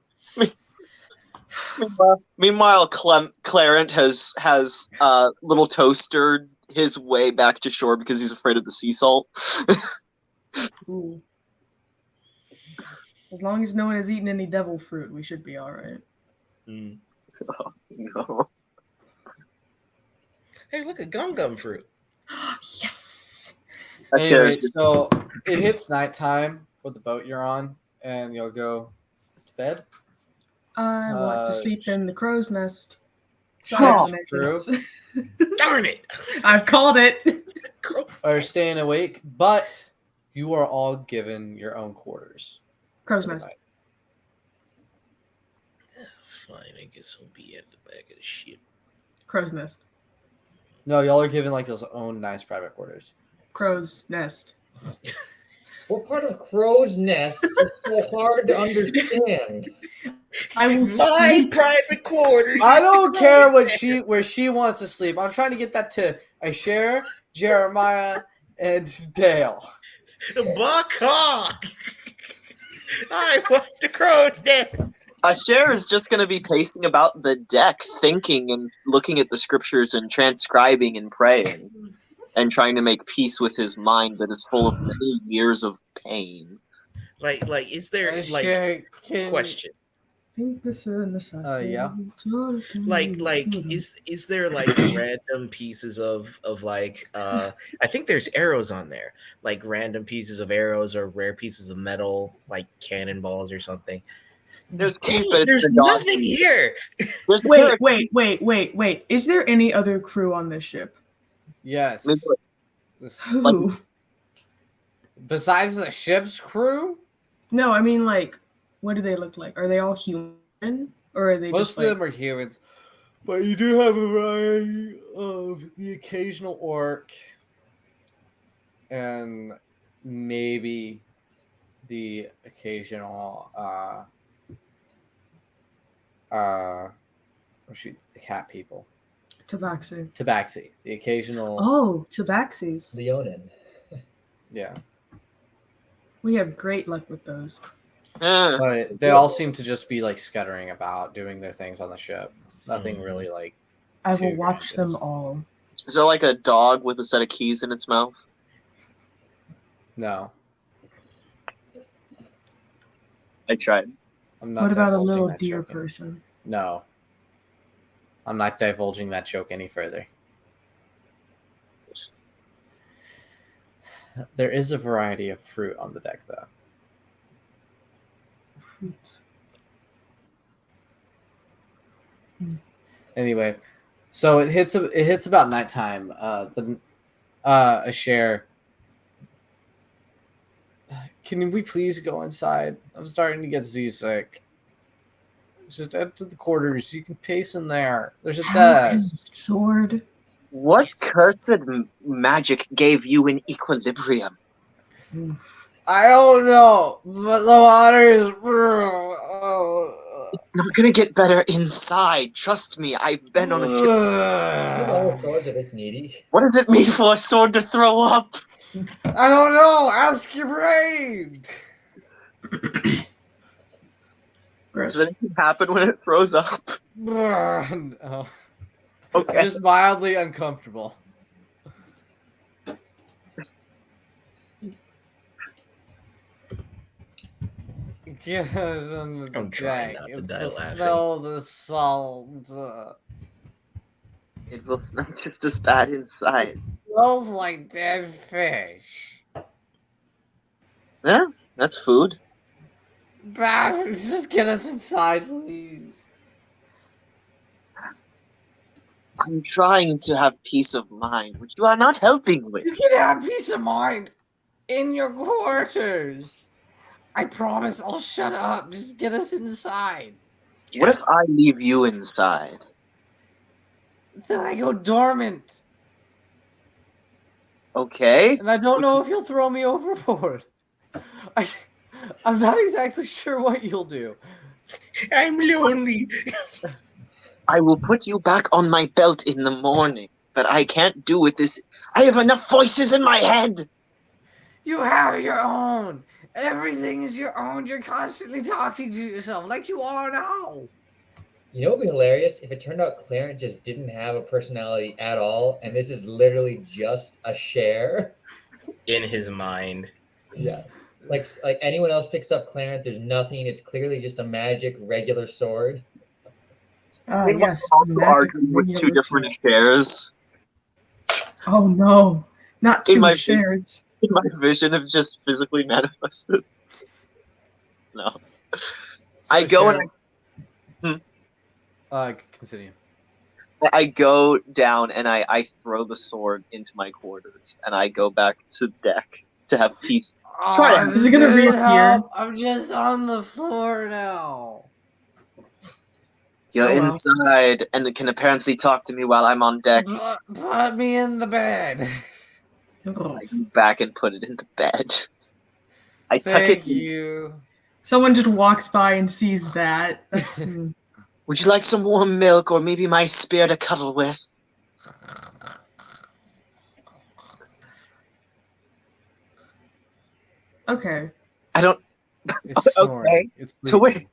Meanwhile, Clarent has little toastered his way back to shore because he's afraid of the sea salt. Ooh. As long as no one has eaten any devil fruit, we should be all right. No. Hey, look at gum fruit. Yes. Anyway, so it hits nighttime with the boat you're on, and you'll go to bed. I want to sleep in the crow's nest. Oh, Darn it. I've called it. Or staying awake, but you are all given your own quarters. Crow's for the nest. night. Fine, I guess we'll be at the back of the ship. Crow's nest. No, y'all are given like those own nice private quarters. Crow's nest. What part of Crow's Nest is so hard to understand? I will My sleep. private quarters. I is the don't care what closest. where she wants to sleep. I'm trying to get that to Asher, Jeremiah, and Dale. Buck Hawk. I want the crow's nest. Asher is just going to be pacing about the deck, thinking and looking at the scriptures and transcribing and praying, and trying to make peace with his mind that is full of many years of pain. Like, is there like Asher, can question? Think this in the sun. yeah. Like is there like random pieces of like I think there's arrows on there, like random pieces of arrows or rare pieces of metal, like cannonballs or something. There's, Dang but it, it's there's the dog. nothing here. There's Wait. Is there any other crew on this ship? Yes. Maybe Who? Besides the ship's crew, No, I mean like, what do they look like? Are they all human, or are they most just of like? them are humans, but you do have a variety of the occasional orc and maybe the occasional the cat people. Tabaxi. Tabaxi. The occasional Oh, Tabaxis. Leonin. yeah. We have great luck with those. But they all seem to just be like scuttering about, doing their things on the ship. Nothing really like I will too watch them grandiose. all. Is there like a dog with a set of keys in its mouth? No. I tried. I'm not What about a divulging little that deer joke any- person? No. I'm not divulging that joke any further. There is a variety of fruit on the deck, though. Fruits. Anyway, so it hits about nighttime. A share. Can we please go inside? I'm starting to get seasick. Just head to the quarters. You can pace in there. There's a How can desk. sword? What cursed magic gave you an equilibrium? Oof. I don't know, but the water is. Not gonna get better inside. Trust me, I've been on a ship. You have all swords if it's needy. What does it mean for a sword to throw up? I don't know. Ask your brain. Gross. Does anything happen when it throws up? No. Okay. Just mildly uncomfortable. Get us on the I'm trying deck. not to It's die the laughing. Smell the salt. It will smell just as bad inside. Smells like dead fish. Yeah, that's food. Bad. Just get us inside, please. I'm trying to have peace of mind, which you are not helping with. You can have peace of mind in your quarters. I promise I'll shut up. Just get us inside. What if I leave you inside? Then I go dormant. Okay. And I don't know if you'll throw me overboard. I'm not exactly sure what you'll do. I'm lonely. I will put you back on my belt in the morning, but I can't do with this. I have enough voices in my head. You have your own. Everything is your own. You're constantly talking to yourself like you are now. You know what would be hilarious? If it turned out Clarence just didn't have a personality at all, and this is literally just a share. In his mind. Yeah. Like anyone else picks up Clarence, there's nothing. It's clearly just a magic regular sword. Ah, They yes. also magic arguing with two regular different sword. shares. Oh no, not In two my shares. In my vision have just physically manifested. No. I go and Continue. I go down and I throw the sword into my quarters and I go back to deck to have peace. Try to- Is it gonna Need reappear? help? I'm just on the floor now. You're Oh, well. inside and it can apparently talk to me while I'm on deck. Put me in the bed. Oh. I go back and put it in the bed. I tuck it Thank in. you. Someone just walks by and sees that. That's, Would you like some warm milk or maybe my spear to cuddle with? okay. I don't. It's snoring. Okay. It's So wait. sleeping.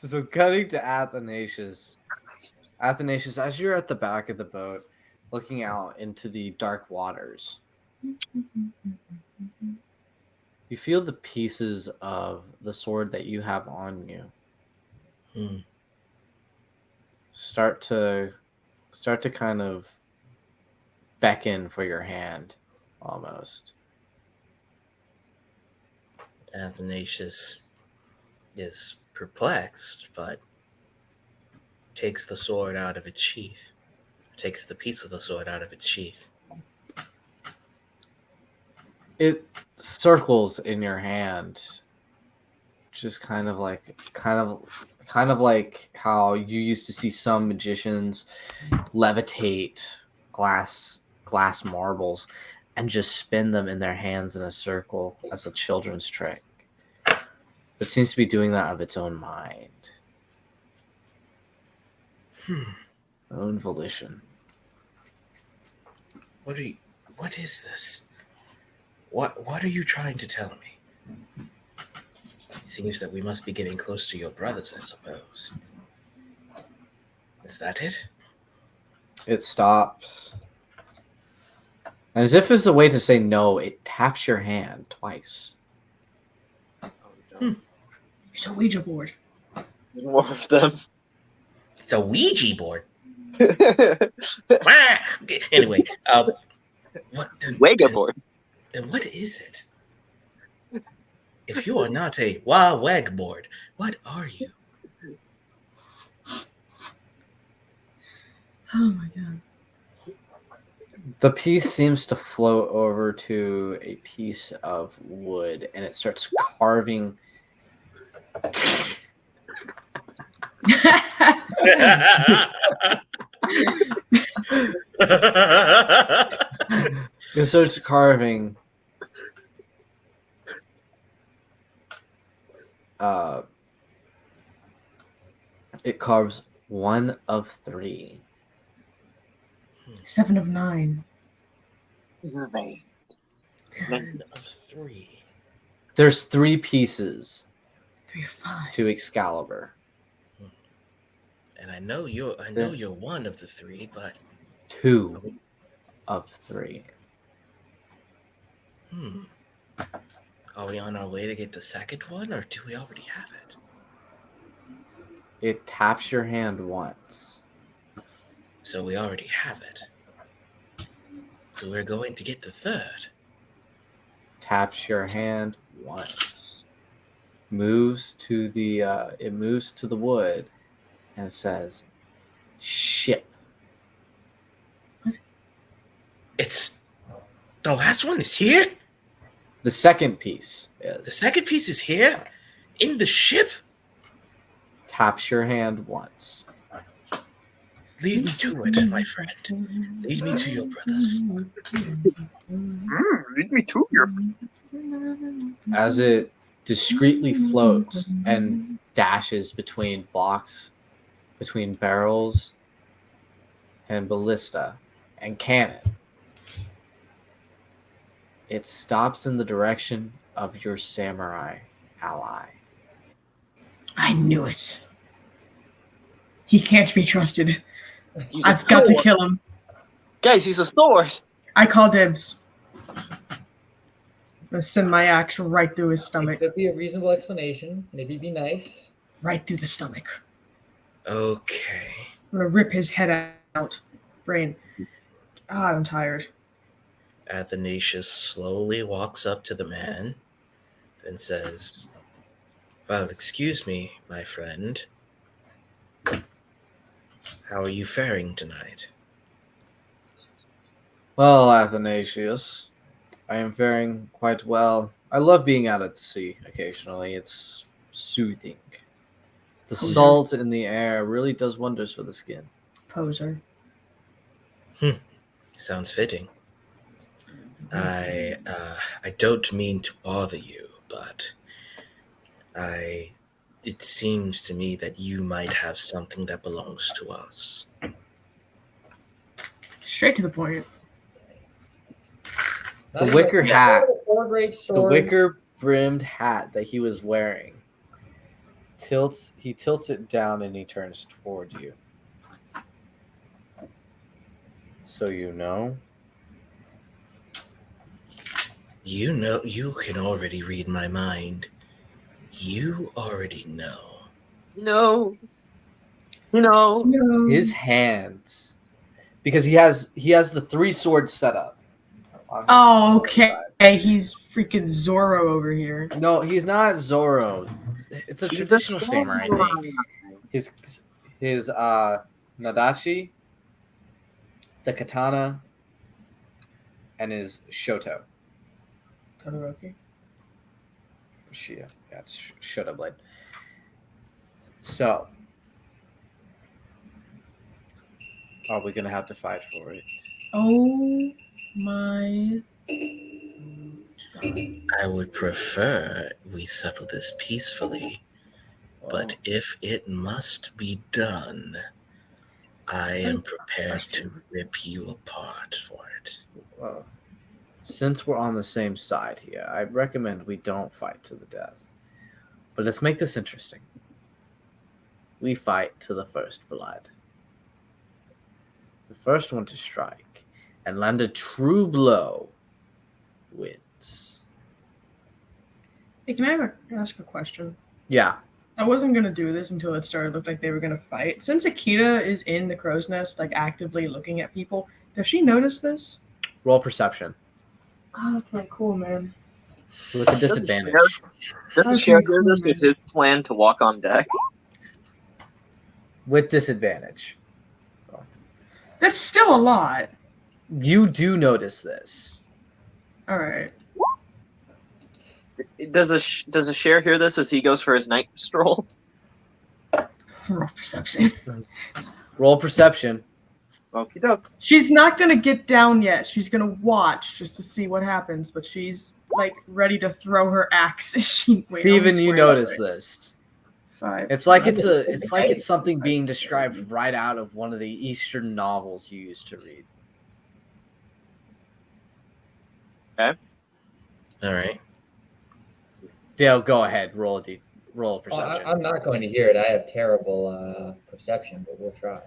So cutting to Athanasius. Athanasius, as you're at the back of the boat, looking out into the dark waters, you feel the pieces of the sword that you have on you Hmm. start to kind of beckon for your hand, almost. Athanasius is perplexed, but takes the sword out of its sheath. Takes the piece of the sword out of its sheath. It circles in your hand, just kind of like how you used to see some magicians levitate glass marbles and just spin them in their hands in a circle as a children's trick. It seems to be doing that of its own mind, own volition. What is this? What are you trying to tell me? It seems that we must be getting close to your brothers, I suppose. Is that it? It stops. And as if as a way to say no, it taps your hand twice. It's a Ouija board. More of them. It's a Ouija board. Anyway, what? Wega board. Then what is it? If you are not a Wag board, what are you? Oh my god. The piece seems to float over to a piece of wood, and it starts carving. It starts carving. It carves 1 of 3. 7 of 9. One of 3. There's 3 pieces 3 of 5. to Excalibur. And I know you're one of the 3, but 2 of 3. Are we on our way to get the second one, or do we already have it? It taps your hand once. So we already have it. So we're going to get the third. Taps your hand once. Moves to the wood and says, "Ship." It's the last one is here? The second piece The is second piece is here? In the ship? taps your hand once. Lead me to it, my friend. Lead me to your brothers. Lead me to your. As it discreetly floats and dashes between blocks, between barrels and ballista and cannon. It stops in the direction of your samurai ally. I knew it. He can't be trusted. I've got to kill him. Guys, he's a sword. I call dibs. I'm gonna send my axe right through his It stomach. could be a reasonable explanation. Maybe be nice. Right through the stomach. Okay. I'm gonna rip his head out. Brain. God, I'm tired. Athanasius slowly walks up to the man and says, "Well, excuse me, my friend. How are you faring tonight?" Well, Athanasius, I am faring quite well. I love being out at sea occasionally. It's soothing. The Poser. salt in the air really does wonders for the skin. Poser. Sounds fitting. I don't mean to bother you, but it seems to me that you might have something that belongs to us. Straight to the point. The wicker hat. Four great The swords. wicker brimmed hat that he was wearing tilts it down and he turns toward you. So you know. You know, you can already read my mind. You already know. No. No. His hands, because he has the 3 swords set up. on his Oh, right okay. side. He's freaking Zorro over here. No, he's not Zoro. It's a He's a traditional samurai samurai. name. His Nadashi, the katana, and his Shoto. Todoroki. Shia. Yeah, it's Shoto blade. So, are we gonna have to fight for it? Oh my. I would prefer we settle this peacefully, but if it must be done, I am prepared to rip you apart for it. Well, since we're on the same side here, I recommend we don't fight to the death. But let's make this interesting. We fight to the first blood. The first one to strike and land a true blow wins. Hey, can I ask a question? Yeah. I wasn't gonna do this until it started. Looked like they were gonna fight. Since Akita is in the crow's nest, like actively looking at people, does she notice this? Roll perception. Oh, okay, cool, man. Look at disadvantage. Doesn't Okay, Share cool, do this with his plan to walk on deck? With disadvantage. That's still a lot. You do notice this. All right. Does a Share hear this as he goes for his night stroll? Roll perception. Roll perception. Okie doke. She's not gonna get down yet. She's gonna watch just to see what happens, but she's like ready to throw her axe as she. Wait, Steven, you notice this. 5. It's like it's something being described right out of one of the Eastern novels you used to read. All right. Dale, go ahead. Roll a Oh, perception. I'm not going to hear it. I have terrible perception, but we'll try.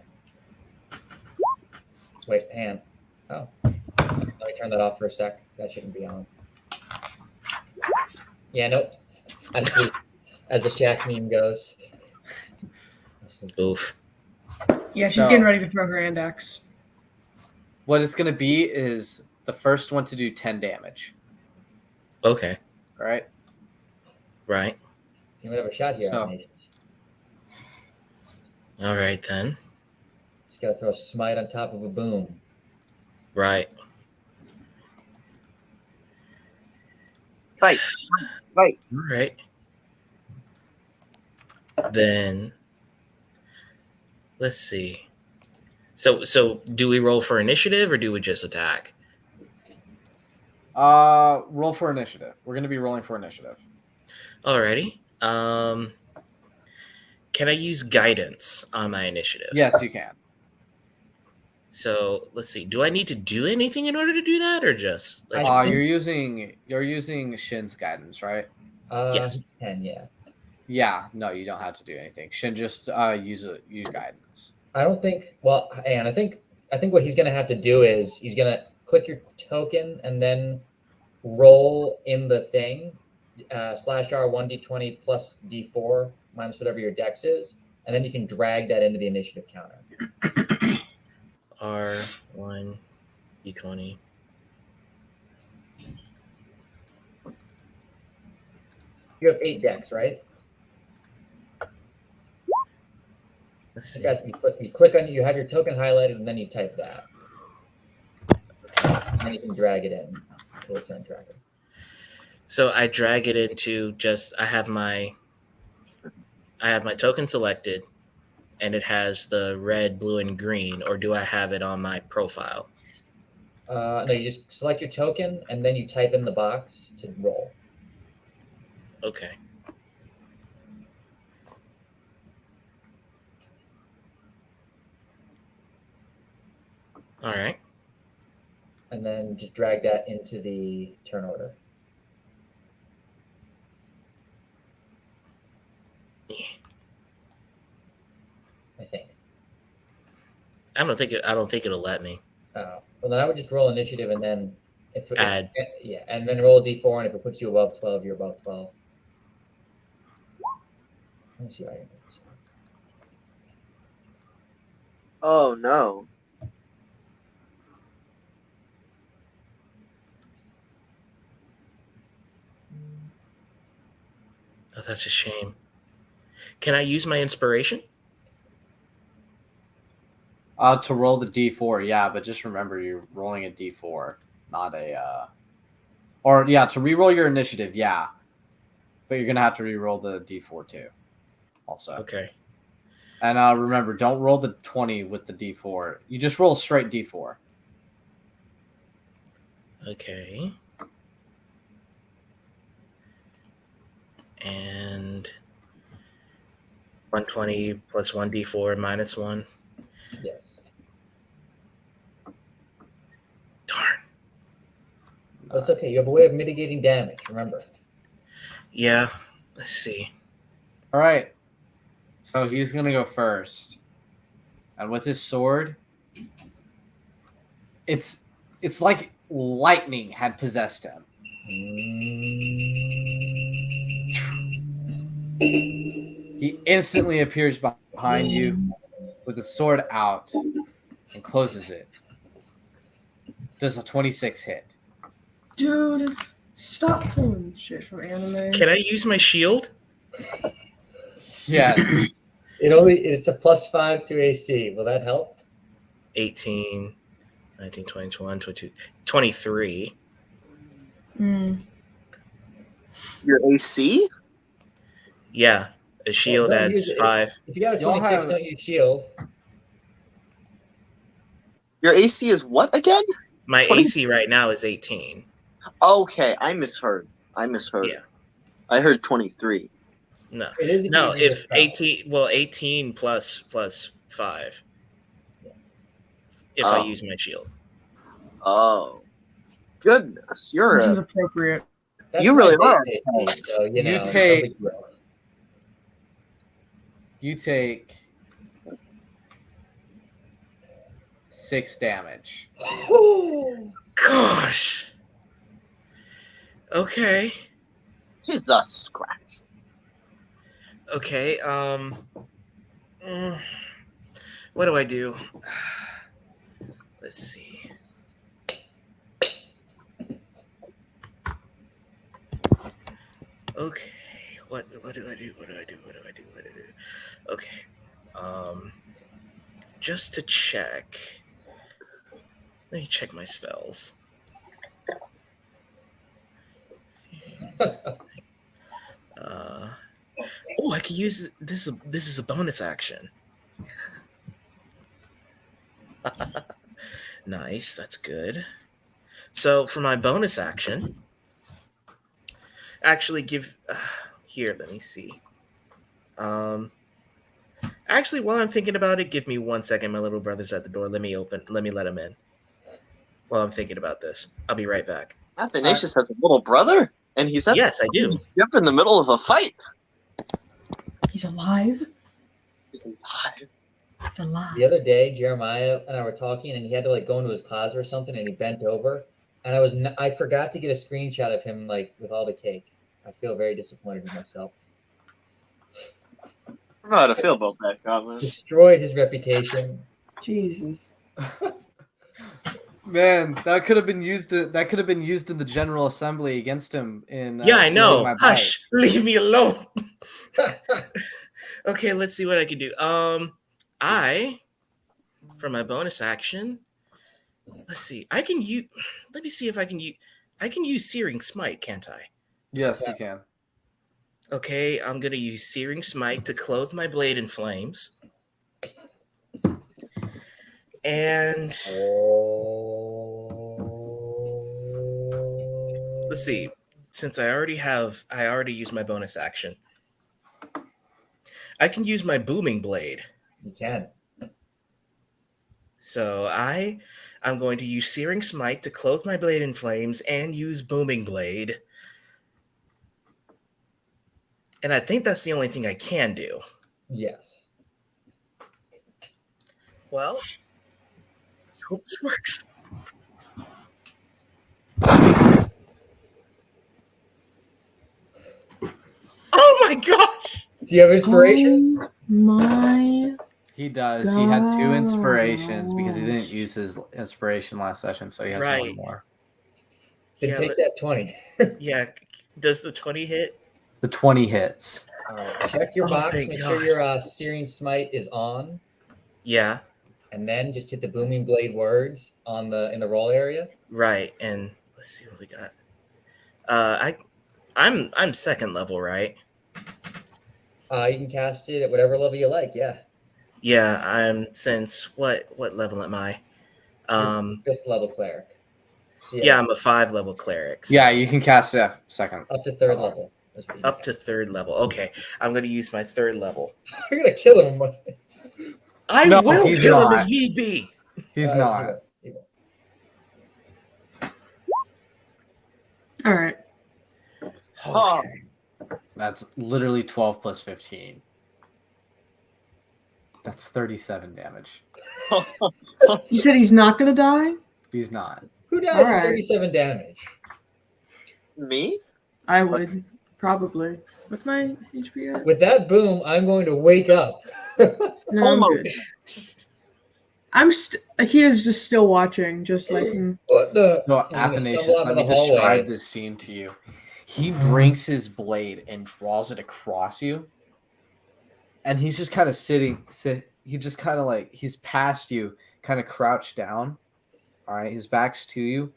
Wait, hand. Oh. Let me turn that off for a sec. That shouldn't be on. Yeah, nope. I sleep, as the Shaq meme goes. Oof. Yeah, she's So- getting ready to throw her hand axe. What it's going to be is the first one to do 10 damage. Okay. All right. Right. You might have a shot here. So- Omni. All right then. Just gotta throw a smite on top of a boom. Right. Fight. Fight. All right. Then let's see. So do we roll for initiative or do we just attack? Roll for initiative. We're going to be rolling for initiative. Alrighty. Can I use guidance on my initiative? Yes, you can. So let's see. Do I need to do anything in order to do that, or just like, You're using Shin's guidance, right? Yes. 10, yeah. Yeah. No, you don't have to do anything. Shin just use guidance. I don't think. Well, and I think what he's gonna have to do is he's gonna click your token and then roll in the thing /R 1d20 plus d4 minus whatever your dex is, and then you can drag that into the initiative counter. R1 d20? You have 8 decks, right? Let's see. You click on. You have your token highlighted, and then you type that, and then you can drag it in to the turn tracker. So I drag it into just I have my token selected, and it has the red, blue, and green. Or do I have it on my profile? No, you just select your token, and then you type in the box to roll. Okay. All right. And then just drag that into the turn order. I think. I don't think it'll let me. Well, then I would just roll initiative, and then if Add. yeah, and then roll a d4, and if it puts you above 12, you're above 12. Let me see what I can do. Oh no. Oh, that's a shame. Can I use my inspiration? To roll the d4, yeah, but just remember you're rolling a d4, not a or yeah, to re-roll your initiative, yeah. But you're gonna have to re-roll the d4 too. Also. Okay. And remember, don't roll the 20 with the d4. You just roll straight d4. Okay. And 120 plus 1d4 minus 1. Yes. Darn. But it's okay. You have a way of mitigating damage, remember. Yeah. Let's see. All right. So he's gonna go first, and with his sword, it's like lightning had possessed him. He instantly appears behind you with the sword out and closes it. Does a 26 hit? Dude, stop pulling shit from anime. Can I use my shield? Yes. It's a +5 to AC. Will that help? 18, 19, 20, 21, 22, 23. Your AC? Yeah. A shield don't adds use it. 5. If you got a You'll 26, have- don't use shield. Your AC is what again? My 20? AC right now is 18. Okay, I misheard. Yeah. I heard 23. No. It is No, easier if to spell. 18 plus 5. If I Oh. use my shield. Oh. Goodness, you're This is a appropriate. That's you my really base are. AC, so, You no take- big deal. You take 6 damage. Gosh. Okay. Jesus Christ. Okay. What do I do? Let's see. Okay. What do I do? What do I do? Okay. Just to check. Let me check my spells. I can use this. This is a bonus action. Nice, that's good. So for my bonus action, actually give here. Let me see. Actually, while I'm thinking about it, give me 1 second. My little brother's at the door. Let me let him in. While I'm thinking about this, I'll be right back. Athanasius has a little brother, and he's at Yes, I do. the ship in the middle of a fight. He's alive. He's alive. He's alive. The other day, Jeremiah and I were talking, and he had to like go into his closet or something, and he bent over, and I forgot to get a screenshot of him like with all the cake. I feel very disappointed in myself. I don't know how to feel about that comment. Destroyed his reputation. Jesus. Man, that could have been used. That could have been used in the General Assembly against him. In Yeah, I stealing know. my bike. Hush, leave me alone. Okay, let's see what I can do. I, for my bonus action, let's see. I can use. Let me see if I can use. I can use Searing Smite, can't I? Yes, you can. Okay, I'm gonna use Searing Smite to clothe my blade in flames. And let's see. Since I already used my bonus action. I can use my booming blade. You can. So I'm going to use Searing Smite to clothe my blade in flames and use booming blade. And I think that's the only thing I can do. Yes. Well, let's hope this works. Oh my gosh! Do you have inspiration? Oh my. He does. He had 2 Gosh. inspirations because he didn't use his inspiration last session, so he has Right. 1 more. Then Yeah, take that 20. Yeah. Does the 20 hit? The 20 hits. All right. Check your Oh, box. thank Make God. sure your Searing Smite is on, Yeah. and then just hit the Booming Blade words in the roll area. Right. And let's see what we got. I'm second level, right? You can cast it at whatever level you like. Yeah. Yeah. I'm since what level am I? 5th level cleric. So, Yeah, I'm a 5 level cleric. So Yeah, you can cast it at second. up to 3rd level. That's what you up can to 3rd level. Okay, I'm gonna use my 3rd level. cast. You're gonna kill him. I No, will he's kill him not. if need be. He's You not. will. You will. All right. Oh. Okay. That's literally 12 plus 15. That's 37 damage. You said he's not gonna die? He's not. Who dies All from right. 37 damage? Me? I would. Probably. What's my HP at? With that boom, I'm going to wake up. No, I'm Almost. good. Akita's just still watching, just like What the? So, I'm gonna Athanasius, stumble onto let me the hallway. describe this scene to you. He brings his blade and draws it across you. And he's just kind of he just kind of like, he's past you, kind of crouched down. All right. His back's to you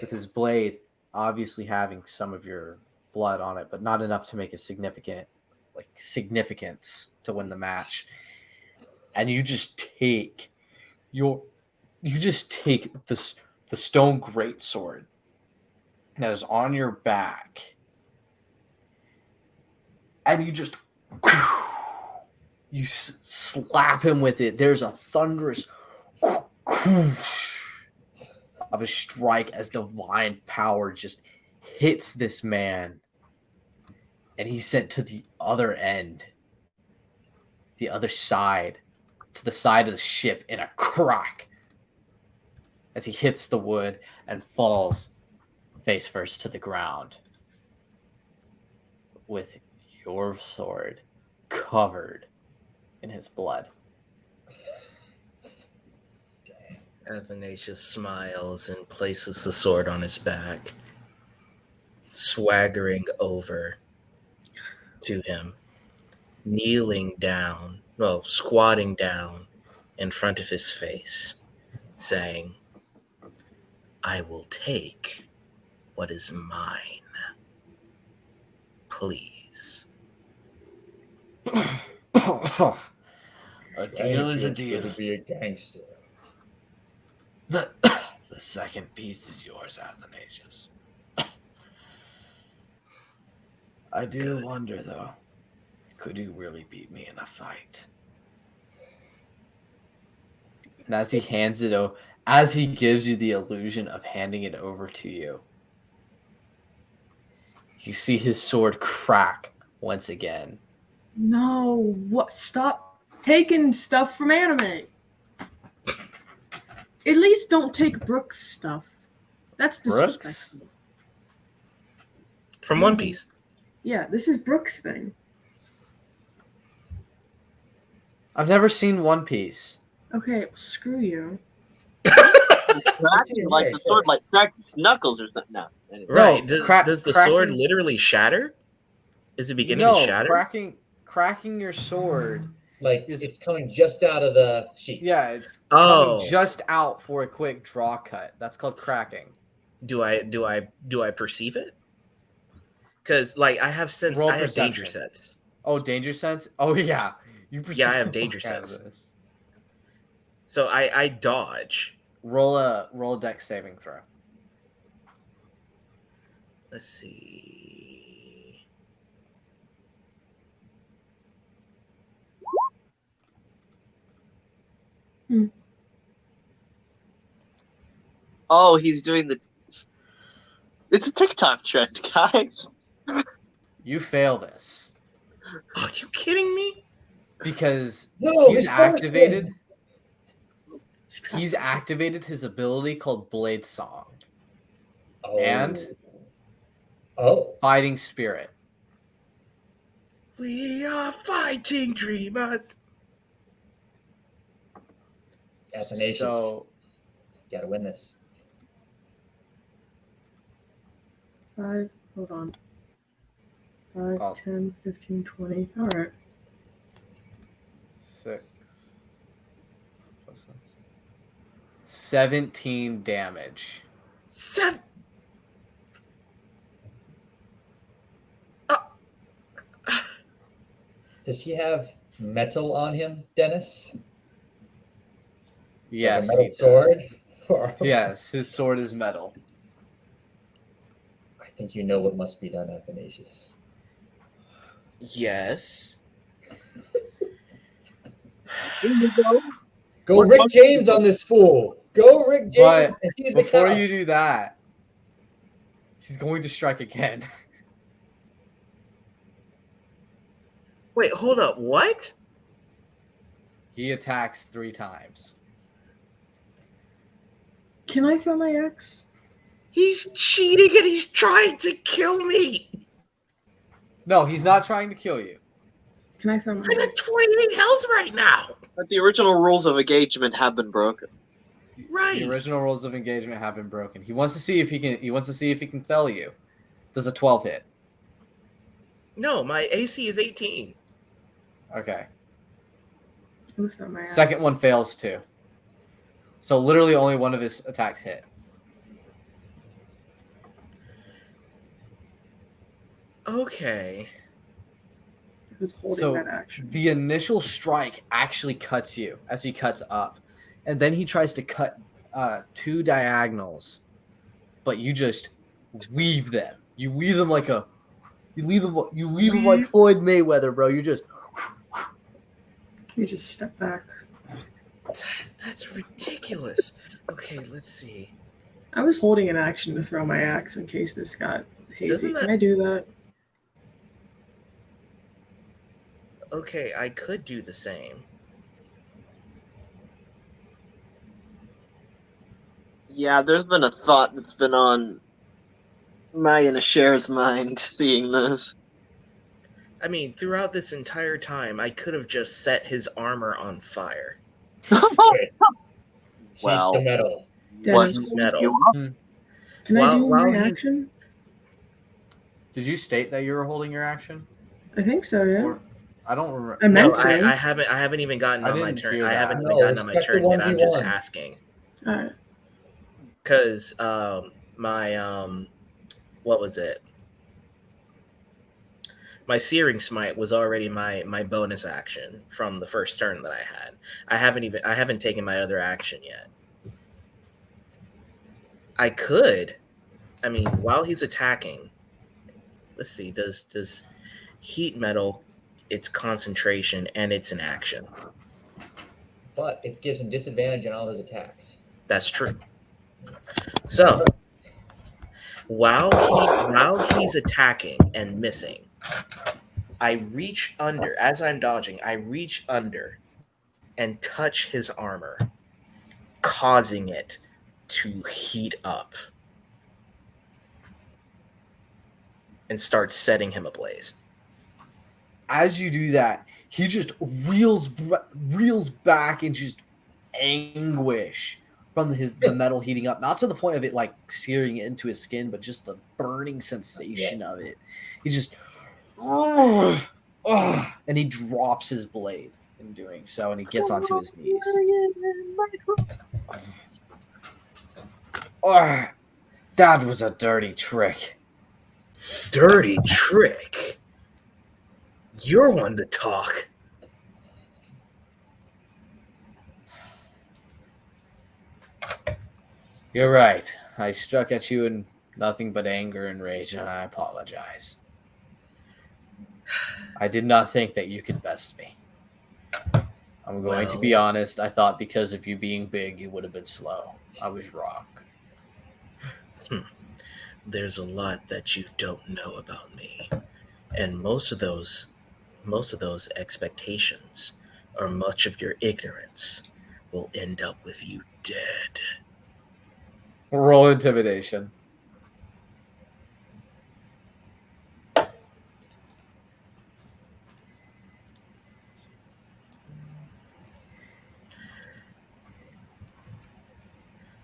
with his blade, obviously having some of your blood on it, but not enough to make a significance to win the match. And you just take the stone greatsword that is on your back, and you just slap him with it. There's a thunderous of a strike as divine power just hits this man, and he's sent to the other end, the other side, to the side of the ship in a crack as he hits the wood and falls face first to the ground with your sword covered in his blood. Athanasius smiles and places the sword on his back, swaggering over to him, squatting down in front of his face, saying, "I will take what is mine. Please." A deal is a It's deal. good to be a gangster. The second piece is yours, Athanasius. I do wonder, though, could you really beat me in a fight? And as he hands it over, as he gives you the illusion of handing it over to you, you see his sword crack once again. no. What? Stop taking stuff from anime. At least don't take Brooks' stuff. That's Brooks? disrespectful. From One Piece. Yeah, this is Brooks' thing. I've never seen One Piece. Okay, screw you. Cracking like the sword, like cracked its knuckles or something. No. Anyway. Right. No, Does the sword cracking- literally shatter? Is it beginning to No, shatter? cracking your sword. Like Is- it's coming just out of the sheath. Yeah, it's Oh. coming just out for a quick draw cut. That's called cracking. Do I perceive it? Because like I have Roll danger perception. sets. Oh, danger sense. Oh yeah, you. Yeah, I have the danger fuck out of sense. this. So I dodge. Roll a dex saving throw. Let's see. Oh, he's doing the. It's a TikTok trend, guys. You fail this Are you kidding me? because No, he's it's first activated. He's activated his ability called Blade Song Oh. and Oh. Fighting Spirit. We are fighting dreamers. Athanasius. So Gotta win this. 5, hold on. 5, Oh. 10, 15, 20. All right. 6 plus 6. 17 damage. Seven. Does he have metal on him, Dennis? Yes. Like a metal he does. sword? Or- Yes, his sword is metal. I think you know what must be done, Athanasius. Yes. Go What Rick must James be on this fool. Go Rick James. But He's the before cop. you do that, he's going to strike again. Wait, hold up. What? He attacks 3 times. Can I throw my axe? He's cheating and he's trying to kill me. No, he's not trying to kill you. Can I throw my I'm at axe? 28 health right now. But the original rules of engagement have been broken. Right. The original rules of engagement have been broken. He wants to see if he can. He wants to see if he can fell you. Does a 12 hit? No, my AC is 18. Okay. I'm gonna throw my axe. Second one fails too. So literally only one of his attacks hit. Okay. I was holding So that action. the initial strike actually cuts you as he cuts up, and then he tries to cut 2 diagonals, but you just weave them. You weave them like a. You weave them like Floyd Mayweather, bro. You just. You just step back. That's ridiculous. Okay, let's see. I was holding an action to throw my axe in case this got hazy. Doesn't that- Can I do that? Okay, I could do the same. Yeah, there's been a thought that's been on my and Asher's mind seeing this. I mean, throughout this entire time, I could have just set his armor on fire. Heat Well, the metal. Dennis, One metal. You up? can I while- do while my he- action? Did you state that you were holding your action? I think so, yeah. Or I don't remember. I meant No, to. I haven't even gotten I on my didn't turn. hear I that. haven't even No, gotten on my respect the turn yet. I'm just 1v1. asking. Alright. Because what was it? My Searing Smite was already my bonus action from the first turn that I had. I haven't taken my other action yet. I could. I mean, while he's attacking, let's see, does heat metal, it's concentration and it's an action. But it gives him disadvantage on all his attacks. That's true. So while he's attacking and missing, I reach under as I'm dodging. I reach under and touch his armor, causing it to heat up and start setting him ablaze. As you do that, he just reels back in just anguish from the metal heating up, not to the point of it like searing it into his skin, but just the burning sensation of it. He just and he drops his blade in doing so, and he gets onto his knees. That was a dirty trick. Dirty trick. You're one to talk. You're right. I struck at you in nothing but anger and rage, and I apologize. I did not think that you could best me. I'm going to be honest. I thought because of you being big, you would have been slow. I was wrong. There's a lot that you don't know about me. And most of those expectations are much of your ignorance will end up with you dead. Roll intimidation.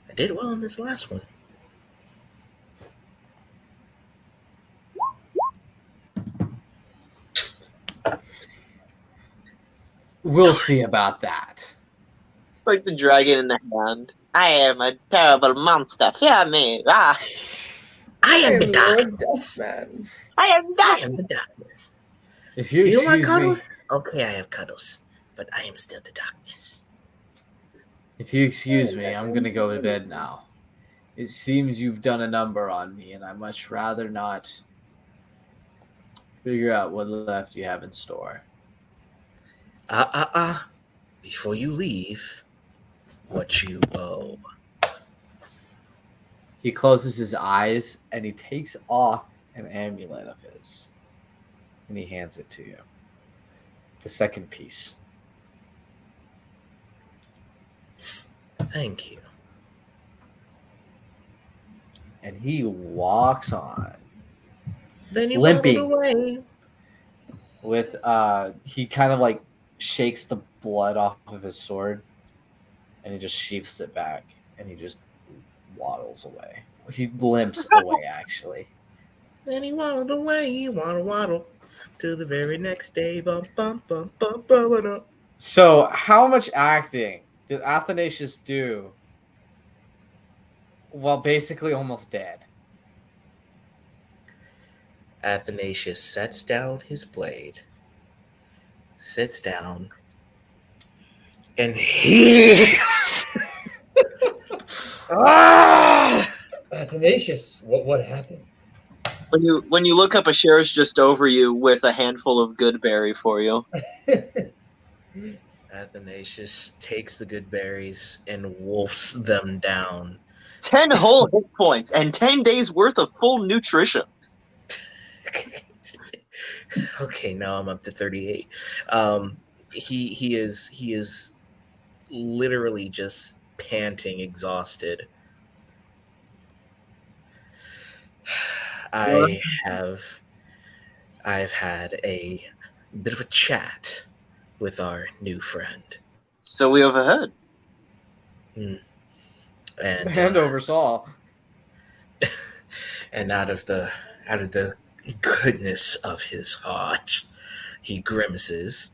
I did well in this last one. We'll see about that. It's like the dragon in the hand. I am a terrible monster. Fear me. Ah, I am the Lord darkness. Deathman. I am I that. am the darkness. If you Do you want excuse me, cuddles? Okay, I have cuddles, but I am still the darkness. if you excuse me, I'm gonna go to bed now. It seems you've done a number on me, and I much rather not figure out what left you have in store. Before you leave, what you owe. He closes his eyes and he takes off an amulet of his, and he hands it to you. The second piece. Thank you. And he walks on Then you Limping. waddled away. with he kind of like shakes the blood off of his sword and he just sheaths it back and he just waddles away. He limps away actually. Then he waddled away. Waddle. Till the very next day. Bum, bum, bum, bum, bum, bum, bum. So how much acting did Athanasius do while basically almost dead? Athanasius sets down his blade, sits down, and hears. Athanasius, what happened? When you look up, a sheriff's just over you with a handful of good berry for you. Athanasius takes the good berries and wolfs them down. 10 whole hit points and 10 days worth of full nutrition. Okay, now I'm up to 38. He is literally just panting, exhausted. I've had a bit of a chat with our new friend, So we overheard. and Hand over Saul. and out of the goodness of his heart, he grimaces.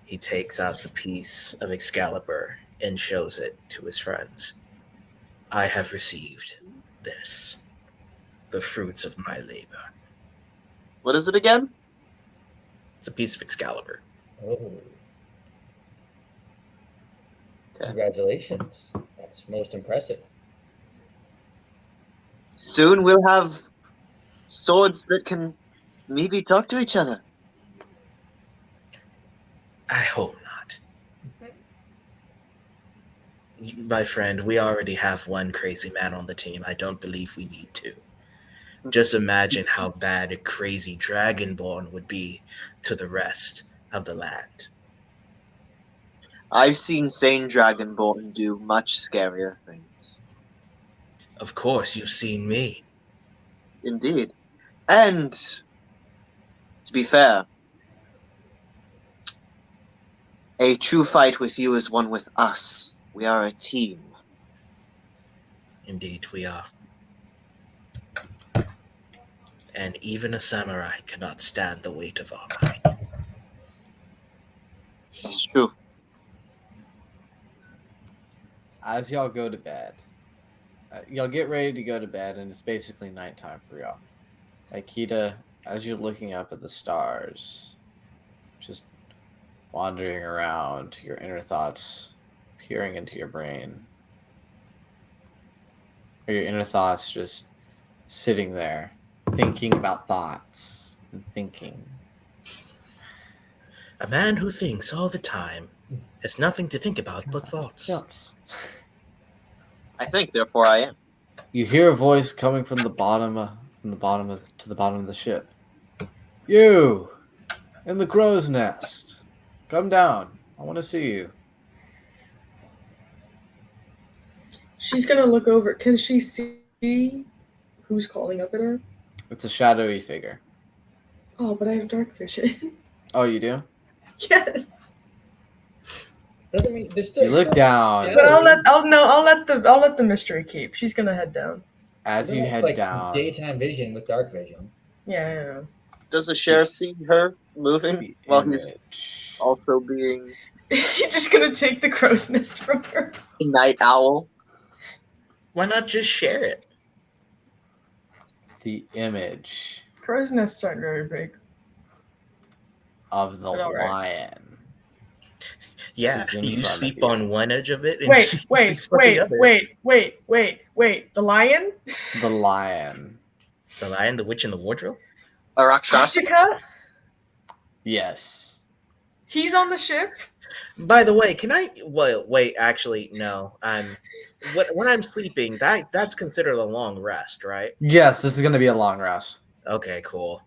He takes out the piece of Excalibur and shows it to his friends. I have received this, the fruits of my labor. What is it again? It's a piece of Excalibur. Oh. Congratulations. That's most impressive. Soon we'll have swords that can maybe talk to each other. I hope not. My friend, we already have one crazy man on the team. I don't believe we need two. Just imagine how bad a crazy dragonborn would be to the rest of the land. I've seen sane dragonborn do much scarier things. Of course, you've seen me. Indeed. And, to be fair, a true fight with you is one with us. We are a team. Indeed, we are. And even a samurai cannot stand the weight of our might. This is true. As y'all go to bed, y'all get ready to go to bed, and it's basically nighttime for y'all. Akita, as you're looking up at the stars, just wandering around, your inner thoughts peering into your brain, or your inner thoughts just sitting there, thinking about thoughts and thinking. A man who thinks all the time has nothing to think about but thoughts. Yes. I think, therefore I am. You hear a voice coming from the bottom of the ship. You, in the crow's nest, come down. I want to see you. She's gonna look over. Can she see who's calling up at her? It's a shadowy figure. Oh, but I have dark vision. Oh, you do? Yes. Doesn't mean there's still. You look down. But I'll let the mystery keep. She's gonna head down. As you head down. Daytime vision with dark vision. Yeah. Does the sheriff see her moving The while he's image. also being Is he just gonna take the crow's nest from her? a night owl? Why not just share it? The image Crow's nests aren't very big. of the But all right. lion. Yeah, It's in you front of sleep you. on one edge of it. And Wait, she wait, sleeps on the wait, other. wait. The lion? The lion. The Lion, the Witch, and the Wardrobe. A Rakshasa? Ashika? Yes. He's on the ship? By the way, can I? Well, wait. Actually, no. When I'm sleeping, that's considered a long rest, right? Yes, this is going to be a long rest. Okay, cool.